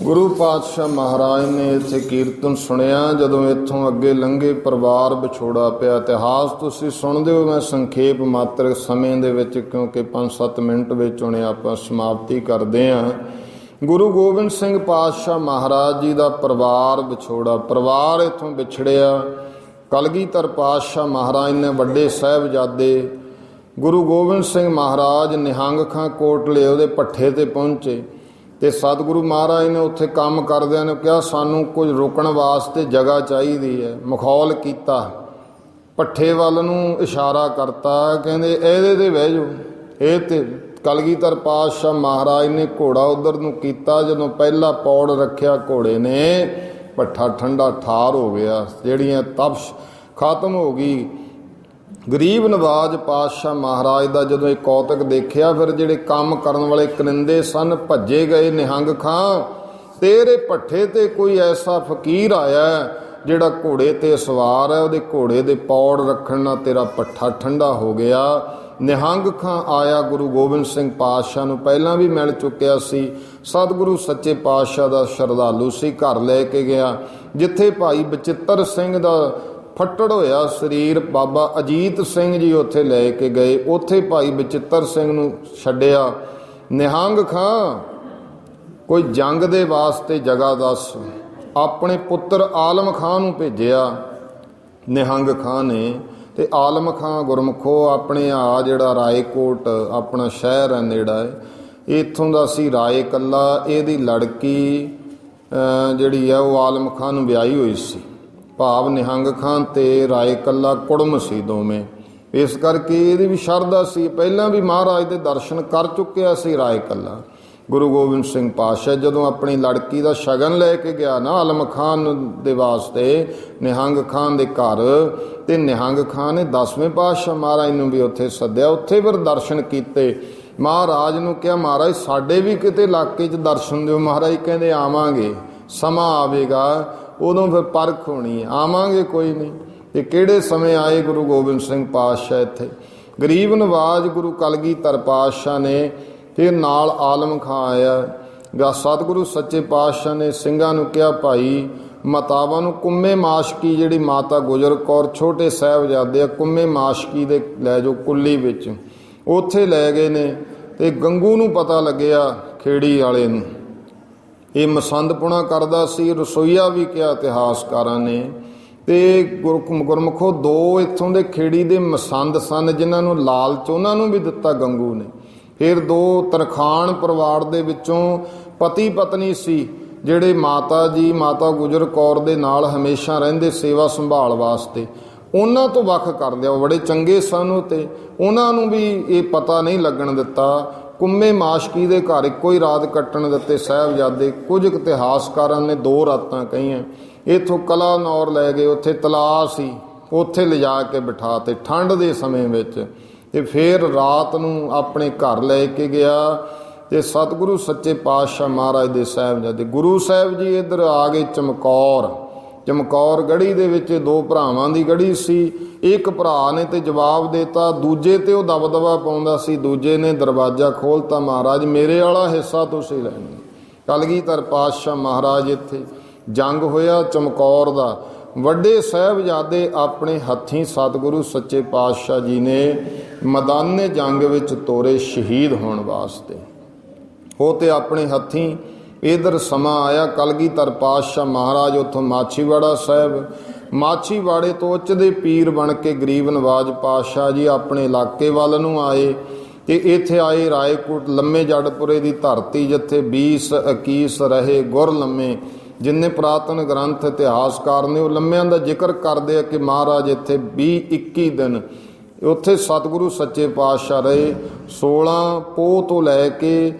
ਗੁਰੂ ਪਾਤਸ਼ਾਹ ਮਹਾਰਾਜ ਨੇ ਇੱਥੇ ਕੀਰਤਨ ਸੁਣਿਆ। ਜਦੋਂ ਇੱਥੋਂ ਅੱਗੇ ਲੰਘੇ ਪਰਿਵਾਰ ਵਿਛੋੜਾ ਪਿਆ। ਇਤਿਹਾਸ ਤੁਸੀਂ ਸੁਣਦੇ ਹੋ, ਮੈਂ ਸੰਖੇਪ ਮਾਤਰ ਸਮੇਂ ਦੇ ਵਿੱਚ, ਕਿਉਂਕਿ 5-7 ਮਿੰਟ ਵਿੱਚ ਹੁਣੇ ਆਪਾਂ ਸਮਾਪਤੀ ਕਰਦੇ ਹਾਂ। ਗੁਰੂ ਗੋਬਿੰਦ ਸਿੰਘ ਪਾਤਸ਼ਾਹ ਮਹਾਰਾਜ ਜੀ ਦਾ ਪਰਿਵਾਰ ਵਿਛੋੜਾ, ਪਰਿਵਾਰ ਇੱਥੋਂ ਵਿਛੜਿਆ। ਕਲਗੀਧਰ ਪਾਤਸ਼ਾਹ ਮਹਾਰਾਜ ਨੇ ਵੱਡੇ ਸਾਹਿਬਜ਼ਾਦੇ ਗੁਰੂ ਗੋਬਿੰਦ ਸਿੰਘ ਮਹਾਰਾਜ ਨਿਹੰਗ ਖਾਂ ਕੋਟਲੇ ਉਹਦੇ ਭੱਠੇ ਤੇ ਪਹੁੰਚੇ ਤੇ ਸਤਿਗੁਰੂ ਮਹਾਰਾਜ ਨੇ ਉੱਥੇ ਕੰਮ ਕਰਦਿਆਂ ਨੇ ਕਿਹਾ ਸਾਨੂੰ ਕੁਝ ਰੁਕਣ ਵਾਸਤੇ ਜਗ੍ਹਾ ਚਾਹੀਦੀ ਹੈ। ਮਖੌਲ ਕੀਤਾ, ਭੱਠੇ ਵੱਲ ਨੂੰ ਇਸ਼ਾਰਾ ਕਰਤਾ, ਕਹਿੰਦੇ ਇਹਦੇ ਤੇ ਬਹਿ ਜਾਓ। ਇਹ ਤੇ ਕਲਗੀਧਰ ਪਾਤਸ਼ਾਹ ਮਹਾਰਾਜ ਨੇ ਘੋੜਾ ਉਧਰ ਨੂੰ ਕੀਤਾ। ਜਦੋਂ ਪਹਿਲਾ ਪੌੜ ਰੱਖਿਆ ਘੋੜੇ ਨੇ, ਭੱਠਾ ਠੰਡਾ ਠਾਰ ਹੋ ਗਿਆ, ਜਿਹੜੀਆਂ ਤਪਸ਼ ਖਤਮ ਹੋ ਗਈ। ਗਰੀਬ ਨਵਾਜ ਪਾਤਸ਼ਾਹ ਮਹਾਰਾਜ ਦਾ ਜਦੋਂ ਇਹ ਕੌਤਕ ਦੇਖਿਆ, ਫਿਰ ਜਿਹੜੇ ਕੰਮ ਕਰਨ ਵਾਲੇ ਕਰਿੰਦੇ ਸਨ ਭੱਜੇ ਗਏ। ਨਿਹੰਗ ਖਾਂ ਤੇਰੇ ਭੱਠੇ ਤੇ ਕੋਈ ਐਸਾ ਫਕੀਰ ਆਇਆ ਜਿਹੜਾ ਘੋੜੇ ਤੇ ਸਵਾਰ ਹੈ, ਉਹਦੇ ਘੋੜੇ ਦੇ ਪੌੜ ਰੱਖਣ ਨਾਲ ਤੇਰਾ ਭੱਠਾ ਠੰਡਾ ਹੋ ਗਿਆ। ਨਿਹੰਗ ਖਾਂ ਆਇਆ, ਗੁਰੂ ਗੋਬਿੰਦ ਸਿੰਘ ਪਾਤਸ਼ਾਹ ਨੂੰ ਪਹਿਲਾਂ ਵੀ ਮਿਲ ਚੁੱਕਿਆ ਸੀ। ਸਤਿਗੁਰੂ ਸੱਚੇ ਪਾਤਸ਼ਾਹ ਦਾ ਸ਼ਰਧਾਲੂ ਸੀ, ਘਰ ਲੈ ਕੇ ਗਿਆ। ਜਿੱਥੇ ਭਾਈ ਬਚਿੱਤਰ ਸਿੰਘ ਦਾ ਫੱਟੜ ਹੋਇਆ ਸਰੀਰ, ਬਾਬਾ ਅਜੀਤ ਸਿੰਘ ਜੀ ਉੱਥੇ ਲੈ ਕੇ ਗਏ। ਉੱਥੇ ਭਾਈ ਬਚਿੱਤਰ ਸਿੰਘ ਨੂੰ ਛੱਡਿਆ। ਨਿਹੰਗ ਖਾਂ ਕੋਈ ਜੰਗ ਦੇ ਵਾਸਤੇ ਜਗ੍ਹਾ ਦੱਸ। ਆਪਣੇ ਪੁੱਤਰ ਆਲਮ ਖਾਂ ਨੂੰ ਭੇਜਿਆ ਨਿਹੰਗ ਖਾਂ ਨੇ। ਤੇ ਆਲਮ ਖਾਂ ਗੁਰਮੁਖੋ ਆਪਣੇ ਆ ਜਿਹੜਾ ਰਾਏਕੋਟ ਆਪਣਾ ਸ਼ਹਿਰ ਹੈ ਨੇੜਾ ਹੈ, ਇੱਥੋਂ ਦਾ ਸੀ ਰਾਏ ਕੱਲਾ। ਇਹਦੀ ਲੜਕੀ ਜਿਹੜੀ ਆ ਉਹ ਆਲਮ ਖਾਂ ਨੂੰ ਵਿਆਹੀ ਹੋਈ ਸੀ। ਭਾਵ ਨਿਹੰਗ ਖਾਂ ਤੇ ਰਾਏ ਕੱਲਾ ਕੁੜਮ ਸੀ ਦੋਵੇਂ। ਇਸ ਕਰਕੇ ਇਹਦੀ ਵੀ ਸ਼ਰਧਾ ਸੀ। ਪਹਿਲਾਂ ਵੀ ਮਹਾਰਾਜ ਦੇ ਦਰਸ਼ਨ ਕਰ ਚੁੱਕਿਆ ਸੀ ਰਾਏ ਕੱਲਾ। ਗੁਰੂ ਗੋਬਿੰਦ ਸਿੰਘ ਪਾਤਸ਼ਾਹ ਜਦੋਂ ਆਪਣੀ ਲੜਕੀ ਦਾ ਸ਼ਗਨ ਲੈ ਕੇ ਗਿਆ ਨਾ ਆਲਮ ਖਾਨ ਦੇ ਵਾਸਤੇ ਨਿਹੰਗ ਖਾਨ ਦੇ ਘਰ, ਤੇ ਨਿਹੰਗ ਖਾਨ ਨੇ 10ਵੇਂ ਪਾਤਸ਼ਾਹ ਮਹਾਰਾਜ ਨੂੰ ਵੀ ਉੱਥੇ ਸੱਦਿਆ। ਉੱਥੇ ਫਿਰ ਦਰਸ਼ਨ ਕੀਤੇ। ਮਹਾਰਾਜ ਨੂੰ ਕਿਹਾ ਮਹਾਰਾਜ ਸਾਡੇ ਵੀ ਕਿਤੇ ਇਲਾਕੇ 'ਚ ਦਰਸ਼ਨ ਦਿਓ। ਮਹਾਰਾਜ ਕਹਿੰਦੇ ਆਵਾਂਗੇ, ਸਮਾਂ ਆਵੇਗਾ ਉਦੋਂ ਫਿਰ ਪਰਖ ਹੋਣੀ, ਆਵਾਂਗੇ ਕੋਈ ਨਹੀਂ। ਤੇ ਕਿਹੜੇ ਸਮੇਂ ਆਏ ਗੁਰੂ ਗੋਬਿੰਦ ਸਿੰਘ ਪਾਤਸ਼ਾਹ ਇੱਥੇ। ਗਰੀਬ ਨਵਾਜ ਗੁਰੂ ਕਲਗੀਧਰ ਪਾਤਸ਼ਾਹ ਨੇ ਫਿਰ ਨਾਲ ਆਲਮ ਖਾਂ ਆਇਆ। ਸਤਿਗੁਰੂ ਸੱਚੇ ਪਾਤਸ਼ਾਹ ਨੇ ਸਿੰਘਾਂ ਨੂੰ ਕਿਹਾ ਭਾਈ ਮਾਤਾਵਾਂ ਨੂੰ ਕੁੰਮੇ ਮਾਸ਼ਕੀ ਜਿਹੜੀ ਮਾਤਾ ਗੁਜਰ ਕੌਰ ਛੋਟੇ ਸਾਹਿਬਜ਼ਾਦੇ ਆ, ਕੁੰਮੇ ਮਾਸ਼ਕੀ ਦੇ ਲੈ ਜਾਓ ਕੁੱਲੀ ਵਿੱਚ। ਉੱਥੇ ਲੈ ਗਏ ਨੇ। ਤੇ ਗੰਗੂ ਨੂੰ ਪਤਾ ਲੱਗਿਆ ਖੇੜੀ ਵਾਲੇ ਨੂੰ, ਇਹ ਮਸੰਦਪੁਣਾ ਕਰਦਾ ਸੀ, ਰਸੋਈਆ ਵੀ ਕਿਹਾ ਇਤਿਹਾਸਕਾਰਾਂ ਨੇ। ਤੇ ਗੁਰਮੁਖੋ ਦੋ ਇੱਥੋਂ ਦੇ ਖੇੜੀ ਦੇ ਮਸੰਦ ਸਨ ਜਿਨ੍ਹਾਂ ਨੂੰ ਲਾਲਚ ਉਹਨਾਂ ਨੂੰ ਵੀ ਦਿੱਤਾ ਗੰਗੂ ਨੇ। ਫਿਰ ਦੋ ਤਰਖਾਣ ਪਰਿਵਾਰ ਦੇ ਵਿੱਚੋਂ ਪਤੀ ਪਤਨੀ ਸੀ ਜਿਹੜੇ ਮਾਤਾ ਜੀ ਮਾਤਾ ਗੁਜਰ ਕੌਰ ਦੇ ਨਾਲ ਹਮੇਸ਼ਾ ਰਹਿੰਦੇ ਸੇਵਾ ਸੰਭਾਲ ਵਾਸਤੇ, ਉਹਨਾਂ ਤੋਂ ਵੱਖ ਕਰ ਲਿਆ। ਬੜੇ ਚੰਗੇ ਸਨ ਤੇ ਉਹਨਾਂ ਨੂੰ ਵੀ ਇਹ ਪਤਾ ਨਹੀਂ ਲੱਗਣ ਦਿੱਤਾ। ਕੁੰਮੇ ਮਾਸ਼ਕੀ ਦੇ ਘਰ ਇੱਕੋ ਹੀ ਰਾਤ ਕੱਟਣ ਦਿੱਤੇ ਸਾਹਿਬਜ਼ਾਦੇ। ਕੁਝ ਇਤਿਹਾਸਕਾਰਾਂ ਨੇ 2 ਰਾਤਾਂ ਕਹੀਆਂ। ਇੱਥੋਂ ਕਲਾਨੌਰ ਲੈ ਗਏ, ਉੱਥੇ ਤਲਾਅ ਸੀ, ਉੱਥੇ ਲਿਜਾ ਕੇ ਬਿਠਾ ਤੇ ਠੰਡ ਦੇ ਸਮੇਂ ਵਿੱਚ। ਤੇ ਫਿਰ ਰਾਤ ਨੂੰ ਆਪਣੇ ਘਰ ਲੈ ਕੇ ਗਿਆ। ਤੇ ਸਤਿਗੁਰੂ ਸੱਚੇ ਪਾਤਸ਼ਾਹ ਮਹਾਰਾਜ ਦੇ ਸਾਹਿਬਜ਼ਾਦੇ ਗੁਰੂ ਸਾਹਿਬ ਜੀ ਇੱਧਰ ਆ ਗਏ ਚਮਕੌਰ। ਚਮਕੌਰ ਗੜੀ ਦੇ ਵਿੱਚ ਦੋ ਭਰਾਵਾਂ ਦੀ ਗੜੀ ਸੀ। ਇੱਕ ਭਰਾ ਨੇ ਤੇ ਜਵਾਬ ਦੇਤਾ, ਦੂਜੇ ਤੇ ਉਹ ਦਬਦਬਾ ਪਾਉਂਦਾ ਸੀ। ਦੂਜੇ ਨੇ ਦਰਵਾਜ਼ਾ ਖੋਲ੍ਹਤਾ, ਮਹਾਰਾਜ ਮੇਰੇ ਵਾਲਾ ਹਿੱਸਾ ਤੁਸੀਂ ਲੈਣਾ। ਕਲਗੀਧਰ ਪਾਤਸ਼ਾਹ ਮਹਾਰਾਜ ਇੱਥੇ ਜੰਗ ਹੋਇਆ ਚਮਕੌਰ ਦਾ। ਵੱਡੇ ਸਾਹਿਬਜ਼ਾਦੇ ਆਪਣੇ ਹੱਥੀਂ ਸਤਿਗੁਰੂ ਸੱਚੇ ਪਾਤਸ਼ਾਹ ਜੀ ਨੇ ਮੈਦਾਨੇ ਜੰਗ ਵਿੱਚ ਤੋਰੇ ਸ਼ਹੀਦ ਹੋਣ ਵਾਸਤੇ। ਉਹ ਤੇ ਆਪਣੇ ਹੱਥੀਂ ਇਧਰ ਸਮਾਂ ਆਇਆ ਕਲਗੀਧਰ ਪਾਤਸ਼ਾਹ ਮਹਾਰਾਜ ਉੱਥੋਂ ਮਾਛੀਵਾੜਾ ਸਾਹਿਬ, ਮਾਛੀਵਾੜੇ ਤੋਂ ਉੱਚ ਦੇ ਪੀਰ ਬਣ ਕੇ ਗਰੀਬ ਨਵਾਜ ਪਾਤਸ਼ਾਹ ਜੀ ਆਪਣੇ ਇਲਾਕੇ ਵੱਲ ਨੂੰ ਆਏ ਤੇ ਇੱਥੇ ਆਏ ਰਾਏਕੋਟ ਲੰਮੇ ਜੜਪੁਰੇ ਦੀ ਧਰਤੀ, ਜਿੱਥੇ 20 21 ਰਹੇ ਗੁਰ ਲੰਮੇ। ਜਿੰਨੇ ਪੁਰਾਤਨ ਗ੍ਰੰਥ ਇਤਿਹਾਸਕਾਰ ਨੇ ਉਹ ਲੰਮਿਆਂ ਦਾ ਜ਼ਿਕਰ ਕਰਦੇ ਆ ਕਿ ਮਹਾਰਾਜ ਇੱਥੇ 20-21 ਦਿਨ ਉੱਥੇ ਸਤਿਗੁਰੂ ਸੱਚੇ ਪਾਤਸ਼ਾਹ ਰਹੇ। 16 ਪੋਹ ਤੋਂ ਲੈ ਕੇ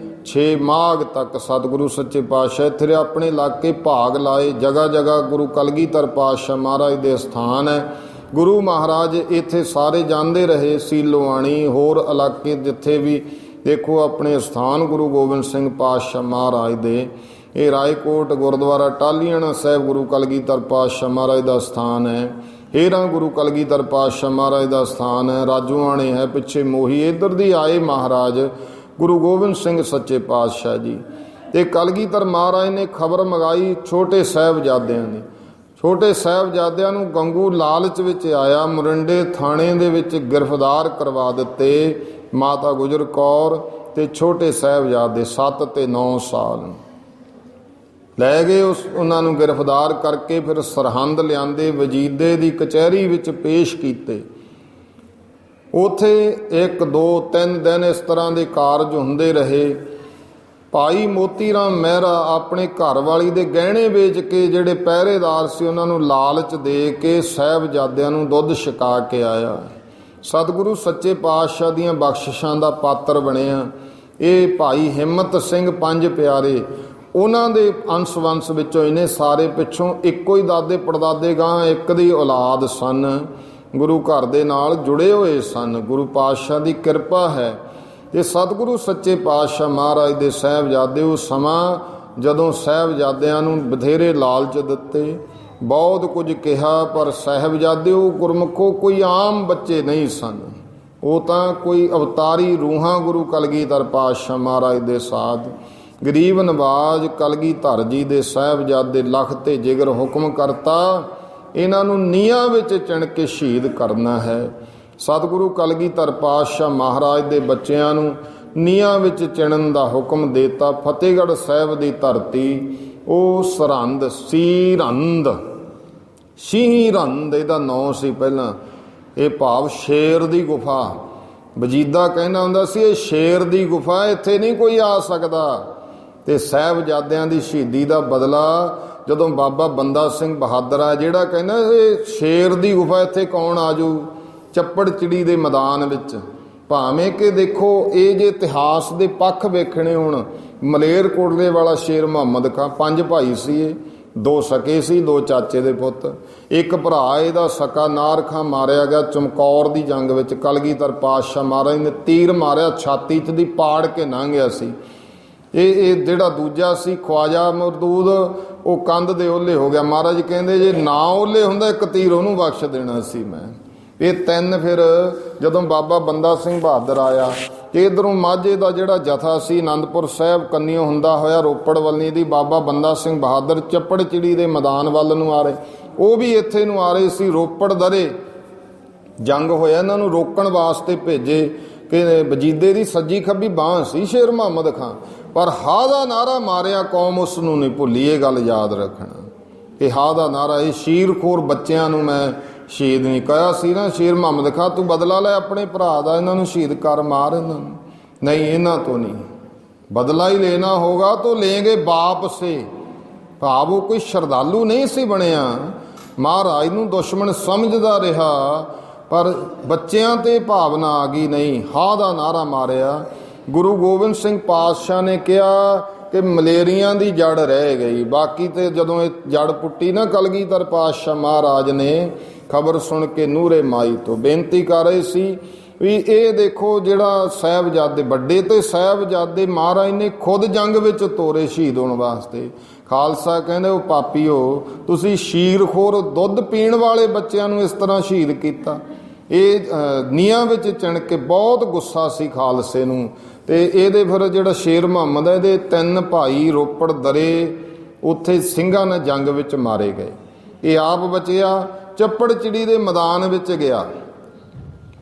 6 ਮਾਘ ਤੱਕ ਸਤਿਗੁਰੂ ਸੱਚੇ ਪਾਤਸ਼ਾਹ ਇੱਥੇ ਆਪਣੇ ਇਲਾਕੇ ਭਾਗ ਲਾਏ। ਜਗ੍ਹਾ ਜਗ੍ਹਾ ਗੁਰੂ ਕਲਗੀਧਰ ਪਾਤਸ਼ਾਹ ਮਹਾਰਾਜ ਦੇ ਸਥਾਨ ਹੈ। ਗੁਰੂ ਮਹਾਰਾਜ ਇੱਥੇ ਸਾਰੇ ਜਾਂਦੇ ਰਹੇ, ਸੀਲੋਆਣੀ ਹੋਰ ਇਲਾਕੇ ਜਿੱਥੇ ਵੀ ਦੇਖੋ ਆਪਣੇ ਸਥਾਨ ਗੁਰੂ ਗੋਬਿੰਦ ਸਿੰਘ ਪਾਤਸ਼ਾਹ ਮਹਾਰਾਜ ਦੇ। ਇਹ ਰਾਏਕੋਟ ਗੁਰਦੁਆਰਾ ਟਾਹਲੀਆਣਾ ਸਾਹਿਬ ਗੁਰੂ ਕਲਗੀਧਰ ਪਾਤਸ਼ਾਹ ਮਹਾਰਾਜ ਦਾ ਸਥਾਨ ਹੈ। ਹੇਰਾਂ ਗੁਰੂ ਕਲਗੀਧਰ ਪਾਤਸ਼ਾਹ ਮਹਾਰਾਜ ਦਾ ਸਥਾਨ ਹੈ। ਰਾਜੂਆਣੇ ਹੈ ਪਿੱਛੇ ਮੋਹੀ। ਇੱਧਰ ਦੀ ਆਏ ਮਹਾਰਾਜ ਗੁਰੂ ਗੋਬਿੰਦ ਸਿੰਘ ਸੱਚੇ ਪਾਤਸ਼ਾਹ ਜੀ। ਤੇ ਕਲਗੀਧਰ ਮਹਾਰਾਜ ਨੇ ਖਬਰ ਮੰਗਾਈ ਛੋਟੇ ਸਾਹਿਬਜ਼ਾਦਿਆਂ ਦੀ। ਛੋਟੇ ਸਾਹਿਬਜ਼ਾਦਿਆਂ ਨੂੰ ਗੰਗੂ ਲਾਲਚ ਵਿੱਚ ਆਇਆ, ਮੋਰਿੰਡੇ ਥਾਣੇ ਦੇ ਵਿੱਚ ਗ੍ਰਿਫਤਾਰ ਕਰਵਾ ਦਿੱਤੇ। ਮਾਤਾ ਗੁਜਰ ਕੌਰ ਤੇ ਛੋਟੇ ਸਾਹਿਬਜ਼ਾਦੇ 7 ਤੇ 9 ਸਾਲ ਲੈ ਗਏ। ਉਹਨਾਂ ਨੂੰ ਗ੍ਰਿਫਤਾਰ ਕਰਕੇ ਫਿਰ ਸਰਹੰਦ ਲਿਆਂਦੇ, ਵਜੀਦੇ ਦੀ ਕਚਹਿਰੀ ਵਿੱਚ ਪੇਸ਼ ਕੀਤੇ। ਉੱਥੇ 1 2 3 ਦਿਨ ਇਸ ਤਰ੍ਹਾਂ ਦੇ ਕਾਰਜ ਹੁੰਦੇ ਰਹੇ। ਭਾਈ ਮੋਤੀ ਰਾਮ ਮਹਿਰਾ ਆਪਣੇ ਘਰ ਵਾਲੀ ਦੇ ਗਹਿਣੇ ਵੇਚ ਕੇ ਜਿਹੜੇ ਪਹਿਰੇਦਾਰ ਸੀ ਉਹਨਾਂ ਨੂੰ ਲਾਲਚ ਦੇ ਕੇ ਸਾਹਿਬਜ਼ਾਦਿਆਂ ਨੂੰ ਦੁੱਧ ਛਕਾ ਕੇ ਆਇਆ। ਸਤਿਗੁਰੂ ਸੱਚੇ ਪਾਤਸ਼ਾਹ ਦੀਆਂ ਬਖਸ਼ਿਸ਼ਾਂ ਦਾ ਪਾਤਰ ਬਣਿਆ। ਇਹ ਭਾਈ ਹਿੰਮਤ ਸਿੰਘ ਪੰਜ ਪਿਆਰੇ, ਉਹਨਾਂ ਦੇ ਅੰਸ਼ ਵੰਸ਼ ਵਿੱਚੋਂ ਇਹਨੇ ਸਾਰੇ ਪਿੱਛੋਂ ਇੱਕੋ ਹੀ ਦਾਦੇ ਪੜਦਾਦੇ ਗਾਂ ਇੱਕ ਦੀ ਔਲਾਦ ਸਨ। ਗੁਰੂ ਘਰ ਦੇ ਨਾਲ ਜੁੜੇ ਹੋਏ ਸਨ। ਗੁਰੂ ਪਾਤਸ਼ਾਹ ਦੀ ਕਿਰਪਾ ਹੈ। ਤੇ ਸਤਿਗੁਰੂ ਸੱਚੇ ਪਾਤਸ਼ਾਹ ਮਹਾਰਾਜ ਦੇ ਸਾਹਿਬਜ਼ਾਦੇ ਉਹ ਸਮਾਂ ਜਦੋਂ ਸਾਹਿਬਜ਼ਾਦਿਆਂ ਨੂੰ ਬਥੇਰੇ ਲਾਲਚ ਦਿੱਤੇ, ਬਹੁਤ ਕੁਝ ਕਿਹਾ, ਪਰ ਸਾਹਿਬਜ਼ਾਦੇ ਉਹ ਗੁਰਮੁਖੋ ਕੋਈ ਆਮ ਬੱਚੇ ਨਹੀਂ ਸਨ। ਉਹ ਤਾਂ ਕੋਈ ਅਵਤਾਰੀ ਰੂਹਾਂ ਗੁਰੂ ਕਲਗੀਧਰ ਪਾਤਸ਼ਾਹ ਮਹਾਰਾਜ ਦੇ ਸਾਧ। ਗਰੀਬ ਨਵਾਜ ਕਲਗੀਧਰ ਜੀ ਦੇ ਸਾਹਿਬਜ਼ਾਦੇ ਲਖ ਤੇ ਜਿਗਰ ਹੁਕਮ ਕਰਤਾ, ਇਹਨਾਂ ਨੂੰ ਨੀਹਾਂ ਵਿੱਚ ਚਿਣ ਕੇ ਸ਼ਹੀਦ ਕਰਨਾ ਹੈ। ਸਤਿਗੁਰੂ ਕਲਗੀਧਰ ਪਾਤਸ਼ਾਹ ਮਹਾਰਾਜ ਦੇ ਬੱਚਿਆਂ ਨੂੰ ਨੀਹਾਂ ਵਿੱਚ ਚਿਣਨ ਦਾ ਹੁਕਮ ਦੇਤਾ। ਫਤਿਹਗੜ੍ਹ ਸਾਹਿਬ ਦੀ ਧਰਤੀ ਉਹ ਸਰਹੰਦ ਸੀਰੰਦ ਇਹਦਾ ਨਾਂ ਸੀ ਪਹਿਲਾਂ। ਇਹ ਭਾਵ ਸ਼ੇਰ ਦੀ ਗੁਫਾ। ਵਜੀਦਾ ਕਹਿੰਦਾ ਹੁੰਦਾ ਸੀ ਇਹ ਸ਼ੇਰ ਦੀ ਗੁਫਾ, ਇੱਥੇ ਨਹੀਂ ਕੋਈ ਆ ਸਕਦਾ। ਤੇ ਸਾਹਿਬਜ਼ਾਦਿਆਂ ਦੀ ਸ਼ਹੀਦੀ ਦਾ ਬਦਲਾ ਜਦੋਂ ਬਾਬਾ ਬੰਦਾ ਸਿੰਘ ਬਹਾਦਰ ਆ, ਜਿਹੜਾ ਕਹਿੰਦਾ ਇਹ ਸ਼ੇਰ ਦੀ ਗੁਫਾ ਇੱਥੇ ਕੌਣ ਆਜੂ, ਚੱਪੜ ਚਿੜੀ ਦੇ ਮੈਦਾਨ ਵਿੱਚ। ਭਾਵੇਂ ਕਿ ਦੇਖੋ ਇਹ ਜੇ ਇਤਿਹਾਸ ਦੇ ਪੱਖ ਵੇਖਣੇ ਹੋਣ, ਮਲੇਰਕੋਟਲੇ ਵਾਲਾ ਸ਼ੇਰ ਮੁਹੰਮਦ ਖਾਂ, 5 ਭਾਈ ਸੀ ਇਹ, 2 ਸਕੇ ਸੀ, 2 ਚਾਚੇ ਦੇ ਪੁੱਤ। ਇੱਕ ਭਰਾ ਇਹਦਾ ਸਕਾ ਨਾਰ ਖਾਂ ਮਾਰਿਆ ਗਿਆ ਚਮਕੌਰ ਦੀ ਜੰਗ ਵਿੱਚ। ਕਲਗੀਧਰ ਪਾਤਸ਼ਾਹ ਮਹਾਰਾਜ ਨੇ ਤੀਰ ਮਾਰਿਆ, ਛਾਤੀ 'ਚ ਦੀ ਪਾੜ ਕੇ ਲੰਘ ਗਿਆ ਸੀ। ਇਹ ਜਿਹੜਾ ਦੂਜਾ ਸੀ ਖਵਾਜਾ ਮਰਦੂਦ, ਉਹ ਕੰਧ ਦੇ ਓਹਲੇ ਹੋ ਗਿਆ। ਮਹਾਰਾਜ ਕਹਿੰਦੇ ਜੇ ਨਾ ਓਹਲੇ ਹੁੰਦਾ ਇੱਕ ਤੀਰ ਉਹਨੂੰ ਬਖਸ਼ ਦੇਣਾ ਸੀ ਮੈਂ। ਇਹ 3 ਫਿਰ ਜਦੋਂ ਬਾਬਾ ਬੰਦਾ ਸਿੰਘ ਬਹਾਦਰ ਆਇਆ ਤੇ ਇੱਧਰੋਂ ਮਾਝੇ ਦਾ ਜਿਹੜਾ ਜਥਾ ਸੀ ਅਨੰਦਪੁਰ ਸਾਹਿਬ ਕੰਨਿਓ ਹੁੰਦਾ ਹੋਇਆ ਰੋਪੜ ਵੱਲਨੀ ਦੀ, ਬਾਬਾ ਬੰਦਾ ਸਿੰਘ ਬਹਾਦਰ ਚੱਪੜ ਚਿੜੀ ਦੇ ਮੈਦਾਨ ਵੱਲ ਨੂੰ ਆ ਰਹੇ, ਉਹ ਵੀ ਇੱਥੇ ਨੂੰ ਆ ਰਹੇ ਸੀ। ਰੋਪੜ ਦਰੇ ਜੰਗ ਹੋਇਆ, ਇਹਨਾਂ ਨੂੰ ਰੋਕਣ ਵਾਸਤੇ ਭੇਜੇ ਕਿ ਵਜੀਦੇ ਦੀ ਸੱਜੀ ਖੱਬੀ ਬਾਂਹ ਸੀ ਸ਼ੇਰ ਮੁਹੰਮਦ ਖਾਂ, ਪਰ ਹਾ ਦਾ ਨਾਰਾ ਮਾਰਿਆ, ਕੌਮ ਉਸ ਨੂੰ ਨਹੀਂ ਭੁੱਲੀ। ਇਹ ਗੱਲ ਯਾਦ ਰੱਖਣਾ ਕਿ ਹਾ ਦਾ ਨਾਰਾ, ਇਹ ਸ਼ੀਰਖੋਰ ਬੱਚਿਆਂ ਨੂੰ ਮੈਂ ਸ਼ਹੀਦ ਨਹੀਂ ਕਹਿਆ ਸੀ ਨਾ, ਸ਼ੇਰ ਮੁਹੰਮਦ ਖਾਂ ਤੂੰ ਬਦਲਾ ਲੈ ਆਪਣੇ ਭਰਾ ਦਾ, ਇਹਨਾਂ ਨੂੰ ਸ਼ਹੀਦ ਕਰ, ਮਾਰ ਇਹਨਾਂ ਨੂੰ। ਨਹੀਂ, ਇਹਨਾਂ ਤੋਂ ਨਹੀਂ, ਬਦਲਾ ਹੀ ਲੈਣਾ ਹੋਗਾ ਤਾਂ ਲੈਂਗੇ ਬਾਪ ਸੇ। ਭਾਵ ਉਹ ਕੋਈ ਸ਼ਰਧਾਲੂ ਨਹੀਂ ਸੀ ਬਣਿਆ, ਮਹਾਰਾਜ ਨੂੰ ਦੁਸ਼ਮਣ ਸਮਝਦਾ ਰਿਹਾ, ਪਰ ਬੱਚਿਆਂ ਤੇ ਭਾਵਨਾ ਆ ਗਈ। ਨਹੀਂ, ਹਾ ਦਾ ਨਾਰਾ ਮਾਰਿਆ। ਗੁਰੂ ਗੋਬਿੰਦ ਸਿੰਘ ਪਾਤਸ਼ਾਹ ਨੇ ਕਿਹਾ ਕਿ ਮਲੇਰੀਆਂ ਦੀ ਜੜ ਰਹਿ ਗਈ, ਬਾਕੀ ਤੇ ਜਦੋਂ ਇਹ ਜੜ ਪੁੱਟੀ ਨਾ ਕਲਗੀਧਰ ਪਾਤਸ਼ਾਹ ਮਹਾਰਾਜ ਨੇ ਖਬਰ ਸੁਣ ਕੇ ਨੂਰੇ ਮਾਈ ਤੋਂ ਬੇਨਤੀ ਕਰ ਰਹੇ ਸੀ ਵੀ ਇਹ ਦੇਖੋ ਜਿਹੜਾ ਸਾਹਿਬਜ਼ਾਦੇ ਵੱਡੇ ਤੇ ਸਾਹਿਬਜ਼ਾਦੇ ਮਹਾਰਾਜ ਨੇ ਖੁਦ ਜੰਗ ਵਿੱਚ ਤੋਰੇ ਸ਼ਹੀਦ ਹੋਣ ਵਾਸਤੇ। ਖਾਲਸਾ ਕਹਿੰਦੇ ਉਹ ਪਾਪੀਓ, ਤੁਸੀਂ ਸ਼ੀਰਖੋਰ ਦੁੱਧ ਪੀਣ ਵਾਲੇ ਬੱਚਿਆਂ ਨੂੰ ਇਸ ਤਰ੍ਹਾਂ ਸ਼ਹੀਦ ਕੀਤਾ। ਇਹ ਨੀਹਾਂ ਵਿੱਚ ਚਿਣ ਕੇ ਬਹੁਤ ਗੁੱਸਾ ਸੀ ਖਾਲਸੇ ਨੂੰ। ਤੇ ਇਹਦੇ ਫਿਰ ਜਿਹੜਾ ਸ਼ੇਰ ਮੁਹੰਮਦ ਹੈ, ਇਹਦੇ 3 ਭਾਈ ਰੋਪੜ ਦਰੇ ਉੱਥੇ ਸਿੰਘਾਂ ਨੇ ਜੰਗ ਵਿੱਚ ਮਾਰੇ ਗਏ। ਇਹ ਆਪ ਬਚਿਆ, ਚੱਪੜ ਚਿੜੀ ਦੇ ਮੈਦਾਨ ਵਿੱਚ ਗਿਆ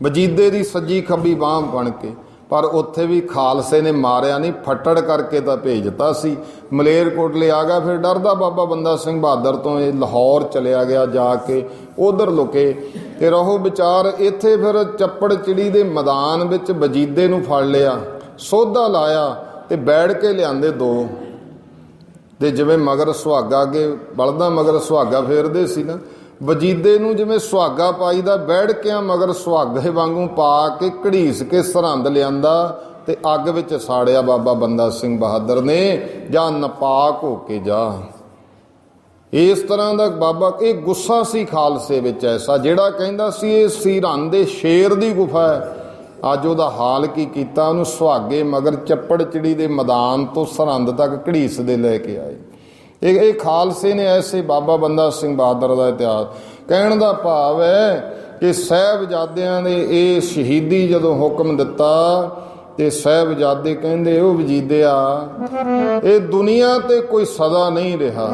ਵਜੀਦੇ ਦੀ ਸੱਜੀ ਖੱਬੀ ਬਾਂਹ ਬਣ ਕੇ, ਪਰ ਉੱਥੇ ਵੀ ਖਾਲਸੇ ਨੇ ਮਾਰਿਆ ਨਹੀਂ, ਫੱਟੜ ਕਰਕੇ ਤਾਂ ਭੇਜਤਾ ਸੀ। ਮਲੇਰਕੋਟਲੇ ਆ ਗਿਆ, ਫਿਰ ਡਰਦਾ ਬਾਬਾ ਬੰਦਾ ਸਿੰਘ ਬਹਾਦਰ ਤੋਂ ਇਹ ਲਾਹੌਰ ਚਲਿਆ ਗਿਆ, ਜਾ ਕੇ ਉਧਰ ਲੁਕੇ ਤੇ ਰਹੋ ਵਿਚਾਰ। ਇੱਥੇ ਫਿਰ ਚੱਪੜ ਚਿੜੀ ਦੇ ਮੈਦਾਨ ਵਿੱਚ ਵਜੀਦੇ ਨੂੰ ਫੜ ਲਿਆ, ਸੋਧਾ ਲਾਇਆ ਤੇ ਬੈਠ ਕੇ ਲਿਆਂਦੇ 2 ਤੇ ਜਿਵੇਂ ਮਗਰ ਸੁਹਾਗਾ, ਅੱਗੇ ਬਲਦਾਂ ਮਗਰ ਸੁਹਾਗਾ ਫੇਰਦੇ ਸੀ ਨਾ, ਵਜੀਦੇ ਨੂੰ ਜਿਵੇਂ ਸੁਹਾਗਾ ਪਾਈਦਾ ਬੈਠ ਕੇ ਮਗਰ ਸੁਹਾਗੇ ਵਾਂਗੂ ਪਾ ਕੇ ਘੜੀਸ ਕੇ ਸਰਹੰਦ ਲਿਆਂਦਾ ਤੇ ਅੱਗ ਵਿੱਚ ਸਾੜਿਆ ਬਾਬਾ ਬੰਦਾ ਸਿੰਘ ਬਹਾਦਰ ਨੇ। ਜਾਂ ਨਪਾਕ ਹੋ ਕੇ ਜਾ। ਇਸ ਤਰ੍ਹਾਂ ਦਾ ਬਾਬਾ, ਇਹ ਗੁੱਸਾ ਸੀ ਖਾਲਸੇ ਵਿੱਚ ਐਸਾ, ਜਿਹੜਾ ਕਹਿੰਦਾ ਸੀ ਇਹ ਸਰਹੰਦ ਦੇ ਸ਼ੇਰ ਦੀ ਗੁਫਾ ਹੈ। ਅੱਜ ਉਹਦਾ ਹਾਲ ਕੀ ਕੀਤਾ, ਉਹਨੂੰ ਸੁਹਾਗੇ ਮਗਰ ਚੱਪੜ ਚਿੜੀ ਦੇ ਮੈਦਾਨ ਤੋਂ ਸਰਹੰਦ ਤੱਕ ਘੜੀਸਦੇ ਲੈ ਕੇ ਆਏ। ਇਹ ਖਾਲਸੇ ਨੇ ਐਸੇ ਬਾਬਾ ਬੰਦਾ ਸਿੰਘ ਬਹਾਦਰ ਦਾ ਇਤਿਹਾਸ। ਕਹਿਣ ਦਾ ਭਾਵ ਹੈ ਕਿ ਸਾਹਿਬਜ਼ਾਦਿਆਂ ਦੇ ਇਹ ਸ਼ਹੀਦੀ ਜਦੋਂ ਹੁਕਮ ਦਿੱਤਾ ਤੇ ਸਾਹਿਬਜ਼ਾਦੇ ਕਹਿੰਦੇ ਉਹ ਵਜੀਦਿਆ, ਇਹ ਦੁਨੀਆ ਤੇ ਕੋਈ ਸਦਾ ਨਹੀਂ ਰਿਹਾ,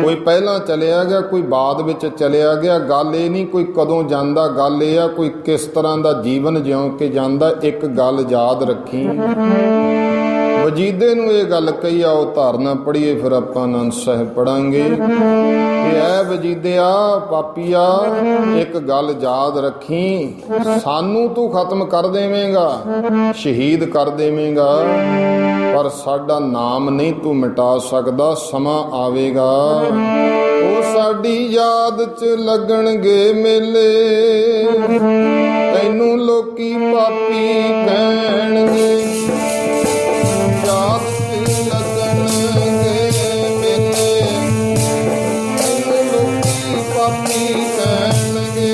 ਕੋਈ ਪਹਿਲਾਂ ਚਲਿਆ ਗਿਆ, ਕੋਈ ਬਾਅਦ ਵਿੱਚ ਚਲਿਆ ਗਿਆ। ਗੱਲ ਇਹ ਨਹੀਂ ਕੋਈ ਕਦੋਂ ਜਾਂਦਾ, ਗੱਲ ਇਹ ਆ ਕੋਈ ਕਿਸ ਤਰ੍ਹਾਂ ਦਾ ਜੀਵਨ ਜਿਉਂ ਕੇ ਜਾਂਦਾ। ਇੱਕ ਗੱਲ ਯਾਦ ਰੱਖੀ, ਵਜੀਦੇ ਨੂੰ ਇਹ ਗੱਲ ਕਹੀ ਆ, ਉਹ ਧਾਰਨਾ ਪੜ੍ਹੀਏ, ਫਿਰ ਆਪਾਂ ਆਨੰਦ ਸਾਹਿਬ ਪੜਾਂਗੇ ਕਿ ਐ ਵਜੀਦਿਆ ਪਾਪੀਆ, ਇੱਕ ਗੱਲ ਯਾਦ ਰੱਖੀ, ਸਾਨੂੰ ਤੂੰ ਖਤਮ ਕਰ ਦੇਵੇਂਗਾ, ਸ਼ਹੀਦ ਕਰ ਦੇਵੇਂਗਾ, ਪਰ ਸਾਡਾ ਨਾਮ ਨਹੀਂ ਤੂੰ ਮਿਟਾ ਸਕਦਾ। ਸਮਾਂ ਆਵੇਗਾ ਉਹ ਸਾਡੀ ਯਾਦ 'ਚ ਲੱਗਣਗੇ ਮੇਲੇ, ਤੈਨੂੰ ਲੋਕੀ ਪਾਪੀ ਕਹਿਣਗੇ। ਯਾਦ 'ਚ ਲੱਗਣਗੇ ਮੇਲੇ, ਤੈਨੂੰ ਲੋਕੀ ਪਾਪੀ ਕਹਿਣਗੇ।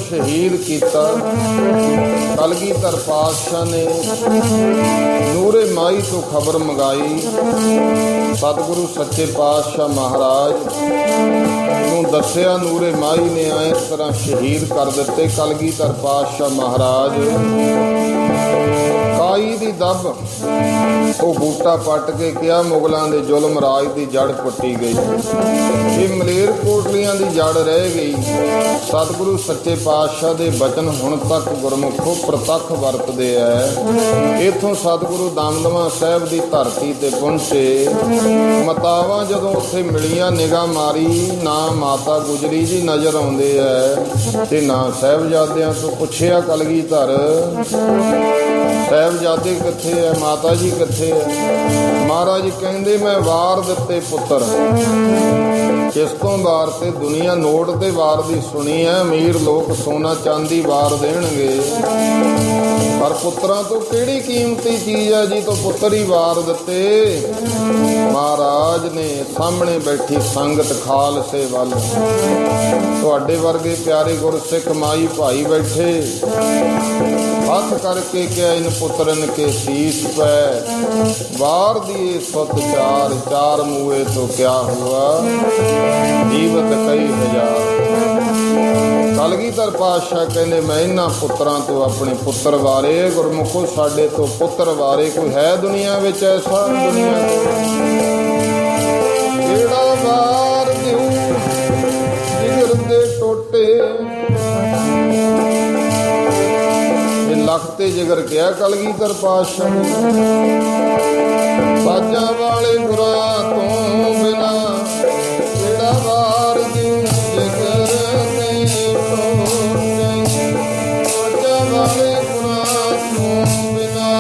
ਸ਼ਹੀਦ ਕੀਤਾ। ਕਲਗੀਧਰ ਪਾਤਸ਼ਾਹ ਨੇ ਨੂਰੇ ਮਾਈ ਤੋਂ ਖਬਰ ਮੰਗਾਈ। ਸਤਿਗੁਰੂ ਸੱਚੇ ਪਾਤਸ਼ਾਹ ਮਹਾਰਾਜ ਨੂੰ ਦੱਸਿਆ, ਨੂਰੇ ਮਾਈ ਨੇ ਇਸ ਤਰ੍ਹਾਂ ਸ਼ਹੀਦ ਕਰ ਦਿੱਤੇ। ਕਲਗੀਧਰ ਪਾਤਸ਼ਾਹ ਮਹਾਰਾਜ ਕਾਈ ਦੀ ਦੱਬ ਉਹ ਬੂਟਾ ਪੱਟ ਕੇ ਕਿਹਾ, ਮੁਗਲਾਂ ਦੇ ਜ਼ੁਲਮ ਰਾਜ ਦੀ ਜੜ ਪੁੱਟੀ ਗਈ, ਇਹ ਮਲੇਰਕੋਟਲਿਆਂ ਦੀ ਜੜ ਰਹਿ ਗਈ। ਸਤਿਗੁਰੂ ਸੱਚੇ ਪਾਤਸ਼ਾਹ ਦੇ ਬਚਨ ਹੁਣ ਤੱਕ ਗੁਰਮੁਖੋ ਪ੍ਰਤੱਖ ਵਰਤਦੇ ਐ। ਇੱਥੋਂ ਸਤਿਗੁਰੂ ਦਮਦਮਾ ਸਾਹਿਬ ਦੀ ਧਰਤੀ ਤੇ ਪਹੁੰਚੇ। ਮਤਾਵਾਂ ਜਦੋਂ ਉੱਥੇ ਮਿਲੀਆਂ, ਨਿਗਾਹ ਮਾਰੀ, ਨਾ ਮਾਤਾ ਗੁਜਰੀ ਜੀ ਨਜ਼ਰ ਆਉਂਦੇ ਐ ਤੇ ਨਾ ਸਾਹਿਬਜ਼ਾਦਿਆਂ ਤੋਂ ਪੁੱਛਿਆ। ਕਲਗੀਧਰ ਸਾਹਿਬਜ਼ਾਦੇ ਸਾਹਿਬਜ਼ਾਦੇ ਕਿੱਥੇ ਹੈ, ਮਾਤਾ ਜੀ ਕਿੱਥੇ ਹੈ? ਮਹਾਰਾਜ ਕਹਿੰਦੇ ਮੈਂ ਵਾਰ ਦਿੱਤੇ ਪੁੱਤਰ। ਕਿਸ ਤੋਂ ਵਾਰ ਤੇ? ਦੁਨੀਆ ਨੋਟ ਤੇ ਵਾਰ ਦੀ ਸੁਣੀ ਹੈ, ਅਮੀਰ ਲੋਕ ਸੋਨਾ ਚਾਂਦੀ ਵਾਰ ਦੇਣਗੇ, ਪਰ ਪੁੱਤਰਾਂ ਤੋਂ ਕਿਹੜੀ ਕੀਮਤੀ ਚੀਜ਼ ਹੈ ਜੀ ਤੋਂ ਪੁੱਤਰ ਹੀ ਵਾਰ ਦਿੱਤੇ। ਮਹਾਰਾਜ ਨੇ ਸਾਹਮਣੇ ਬੈਠੀ ਸੰਗਤ ਖਾਲਸੇ ਵੱਲ, ਤੁਹਾਡੇ ਵਰਗੇ ਪਿਆਰੇ ਗੁਰਸਿੱਖ ਮਾਈ ਭਾਈ ਬੈਠੇ, ਹੱਥ ਕਰਕੇ ਕਿਹਾ ਇਨ ਪੁੱਤਰਨ ਕੇ ਸੀਸ ਪੈ, ਵਾਰ ਦੀਏ ਸੁਤ ਚਾਰ, ਚਾਰ ਮੂਏ ਤੋਂ ਕਿਆ ਹੁਆ, ਜੀਵਤ ਕਈ ਹਜ਼ਾਰ। ਕਲਗੀਧਰ ਪਾਤਸ਼ਾਹ ਕਹਿੰਦੇ ਮੈਂ ਇਹਨਾਂ ਪੁੱਤਰਾਂ ਤੋਂ ਆਪਣੇ ਪੁੱਤਰ ਵਾਰੇ। ਗੁਰਮੁਖੋ ਸਾਡੇ ਤੋਂ ਪੁੱਤਰ ਵਾਰੇ ਕੋਈ ਹੈ ਦੁਨੀਆ ਵਿੱਚ ਐਸਾ? ਦੁਨੀਆ ਕਿਹੜਾ ਵਾਰ ਦਿਉ ਜਿਗਰ ਦੇ ਟੋਟੇ, ਇਹ ਲੱਖ ਤੇ ਜਿਗਰ ਕਿਹਾ ਕਲਗੀਧਰ ਪਾਤਸ਼ਾਹ ਨੇ। ਬਾਜਾਂ ਵਾਲੇ ਗੁਰਾਂ ਤੋਂ ਬਿਨਾ ਕਿਹੜਾ ਵਾਰ ਦਿਉ ਜਿਗਰ ਦੇ ਟੋਟੇ, ਬਾਜਾਂ ਵਾਲੇ ਗੁਰਾਂ ਤੋਂ ਬਿਨਾ।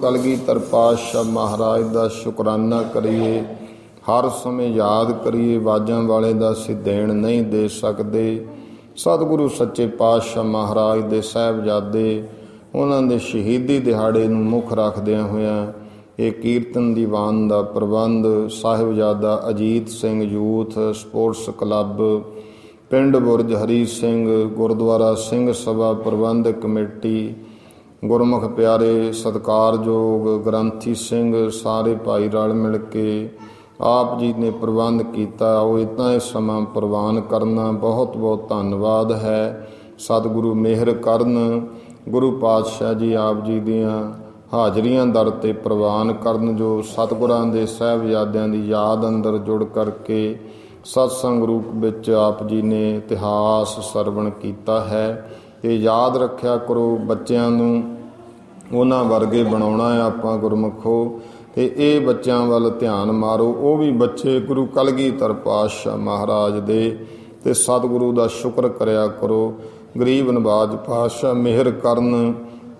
ਕਲਗੀਧਰ ਪਾਤਸ਼ਾਹ ਮਹਾਰਾਜ ਦਾ ਸ਼ੁਕਰਾਨਾ ਕਰੀਏ, ਹਰ ਸਮੇਂ ਯਾਦ ਕਰੀਏ। ਬਾਜਾਂ ਵਾਲੇ ਦਾ ਅਸੀਂ ਦੇਣ ਨਹੀਂ ਦੇ ਸਕਦੇ। ਸਤਿਗੁਰੂ ਸੱਚੇ ਪਾਤਸ਼ਾਹ ਮਹਾਰਾਜ ਦੇ ਸਾਹਿਬਜ਼ਾਦੇ, ਉਹਨਾਂ ਦੇ ਸ਼ਹੀਦੀ ਦਿਹਾੜੇ ਨੂੰ ਮੁੱਖ ਰੱਖਦਿਆਂ ਹੋਇਆਂ ਇਹ ਕੀਰਤਨ ਦੀਵਾਨ ਦਾ ਪ੍ਰਬੰਧ Sahibzada Ajit Singh youth sports club, ਪਿੰਡ ਬੁਰਜ ਹਰੀ ਸਿੰਘ, ਗੁਰਦੁਆਰਾ ਸਿੰਘ ਸਭਾ ਪ੍ਰਬੰਧਕ ਕਮੇਟੀ, ਗੁਰਮੁਖ ਪਿਆਰੇ ਸਤਿਕਾਰਯੋਗ ਗ੍ਰੰਥੀ ਸਿੰਘ, ਸਾਰੇ ਭਾਈ ਰਲ ਮਿਲ ਕੇ ਆਪ ਜੀ ਨੇ ਪ੍ਰਬੰਧ ਕੀਤਾ। ਉਹ ਇੱਦਾਂ ਇਹ ਸਮਾਂ ਪ੍ਰਵਾਨ ਕਰਨਾ ਬਹੁਤ ਬਹੁਤ ਧੰਨਵਾਦ ਹੈ। ਸਤਿਗੁਰੂ ਮਿਹਰ ਕਰਨ, ਗੁਰੂ ਪਾਤਸ਼ਾਹ ਜੀ ਆਪ ਜੀ ਦੀਆਂ ਹਾਜ਼ਰੀਆਂ ਦਰ 'ਤੇ ਪ੍ਰਵਾਨ ਕਰਨ, ਜੋ ਸਤਿਗੁਰਾਂ ਦੇ ਸਾਹਿਬਜ਼ਾਦਿਆਂ ਦੀ ਯਾਦ ਅੰਦਰ ਜੁੜ ਕਰਕੇ ਸਤਸੰਗ ਰੂਪ ਵਿੱਚ ਆਪ ਜੀ ਨੇ ਇਤਿਹਾਸ ਸਰਵਣ ਕੀਤਾ ਹੈ। ਤੇ ਯਾਦ ਰੱਖਿਆ ਕਰੋ, ਬੱਚਿਆਂ ਨੂੰ ਉਹਨਾਂ ਵਰਗੇ ਬਣਾਉਣਾ ਹੈ ਆਪਾਂ ਗੁਰਮੁਖੋ, ਤੇ ਇਹ ਬੱਚਿਆਂ ਵੱਲ ਧਿਆਨ ਮਾਰੋ। ਉਹ ਵੀ ਬੱਚੇ ਗੁਰੂ ਕਲਗੀਧਰ ਪਾਤਸ਼ਾਹ ਮਹਾਰਾਜ ਦੇ, ਤੇ ਸਤਿਗੁਰੂ ਦਾ ਸ਼ੁਕਰ ਕਰਿਆ ਕਰੋ। ਗਰੀਬ ਨਵਾਜ ਪਾਤਸ਼ਾਹ ਮਿਹਰ ਕਰਨ,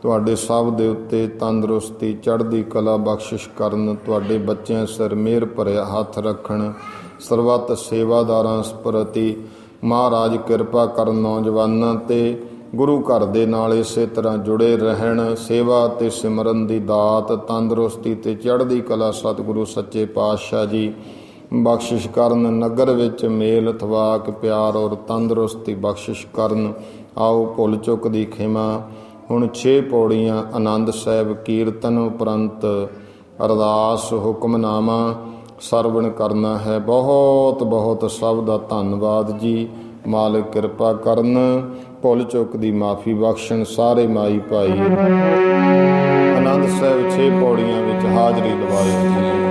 ਤੁਹਾਡੇ ਸਭ ਦੇ ਉੱਤੇ ਤੰਦਰੁਸਤੀ ਚੜ੍ਹਦੀ ਕਲਾ ਬਖਸ਼ਿਸ਼ ਕਰਨ, ਤੁਹਾਡੇ ਬੱਚਿਆਂ ਸਿਰ ਮਿਹਰ ਭਰਿਆ ਹੱਥ ਰੱਖਣ। ਸਰਬੱਤ ਸੇਵਾਦਾਰਾਂ ਪ੍ਰਤੀ ਮਹਾਰਾਜ ਕਿਰਪਾ ਕਰਨ, ਨੌਜਵਾਨਾਂ ਤੇ ਗੁਰੂ ਘਰ ਦੇ ਨਾਲ ਇਸੇ ਤਰ੍ਹਾਂ ਜੁੜੇ ਰਹਿਣ। ਸੇਵਾ ਤੇ ਸਿਮਰਨ ਦੀ ਦਾਤ, ਤੰਦਰੁਸਤੀ ਤੇ ਚੜ੍ਹਦੀ ਕਲਾ ਸਤਿਗੁਰੂ ਸੱਚੇ ਪਾਤਸ਼ਾਹ ਜੀ ਬਖਸ਼ਿਸ਼ ਕਰਨ। ਨਗਰ ਵਿੱਚ ਮੇਲ ਇਤਵਾਕ ਪਿਆਰ ਔਰ ਤੰਦਰੁਸਤੀ ਬਖਸ਼ਿਸ਼ ਕਰਨ। ਆਓ ਭੁੱਲ ਚੁੱਕ ਦੀ ਖਿਮਾ। ਹੁਣ 6 ਪੌੜੀਆਂ ਆਨੰਦ ਸਾਹਿਬ ਕੀਰਤਨ ਉਪਰੰਤ ਅਰਦਾਸ ਹੁਕਮਨਾਮਾ ਸਰਵਣ ਕਰਨਾ ਹੈ। ਬਹੁਤ ਬਹੁਤ ਸਭ ਦਾ ਧੰਨਵਾਦ ਜੀ। ਮਾਲਕ ਕਿਰਪਾ ਕਰਨ, ਭੁੱਲ ਚੁੱਕ ਦੀ ਮਾਫੀ ਬਖਸ਼ਣ। ਸਾਰੇ ਮਾਈ ਭਾਈ ਆਨੰਦ ਸਾਹਿਬ 6 ਪੌੜੀਆਂ ਵਿੱਚ ਹਾਜ਼ਰੀ ਲਵਾਇਓ ਜੀ।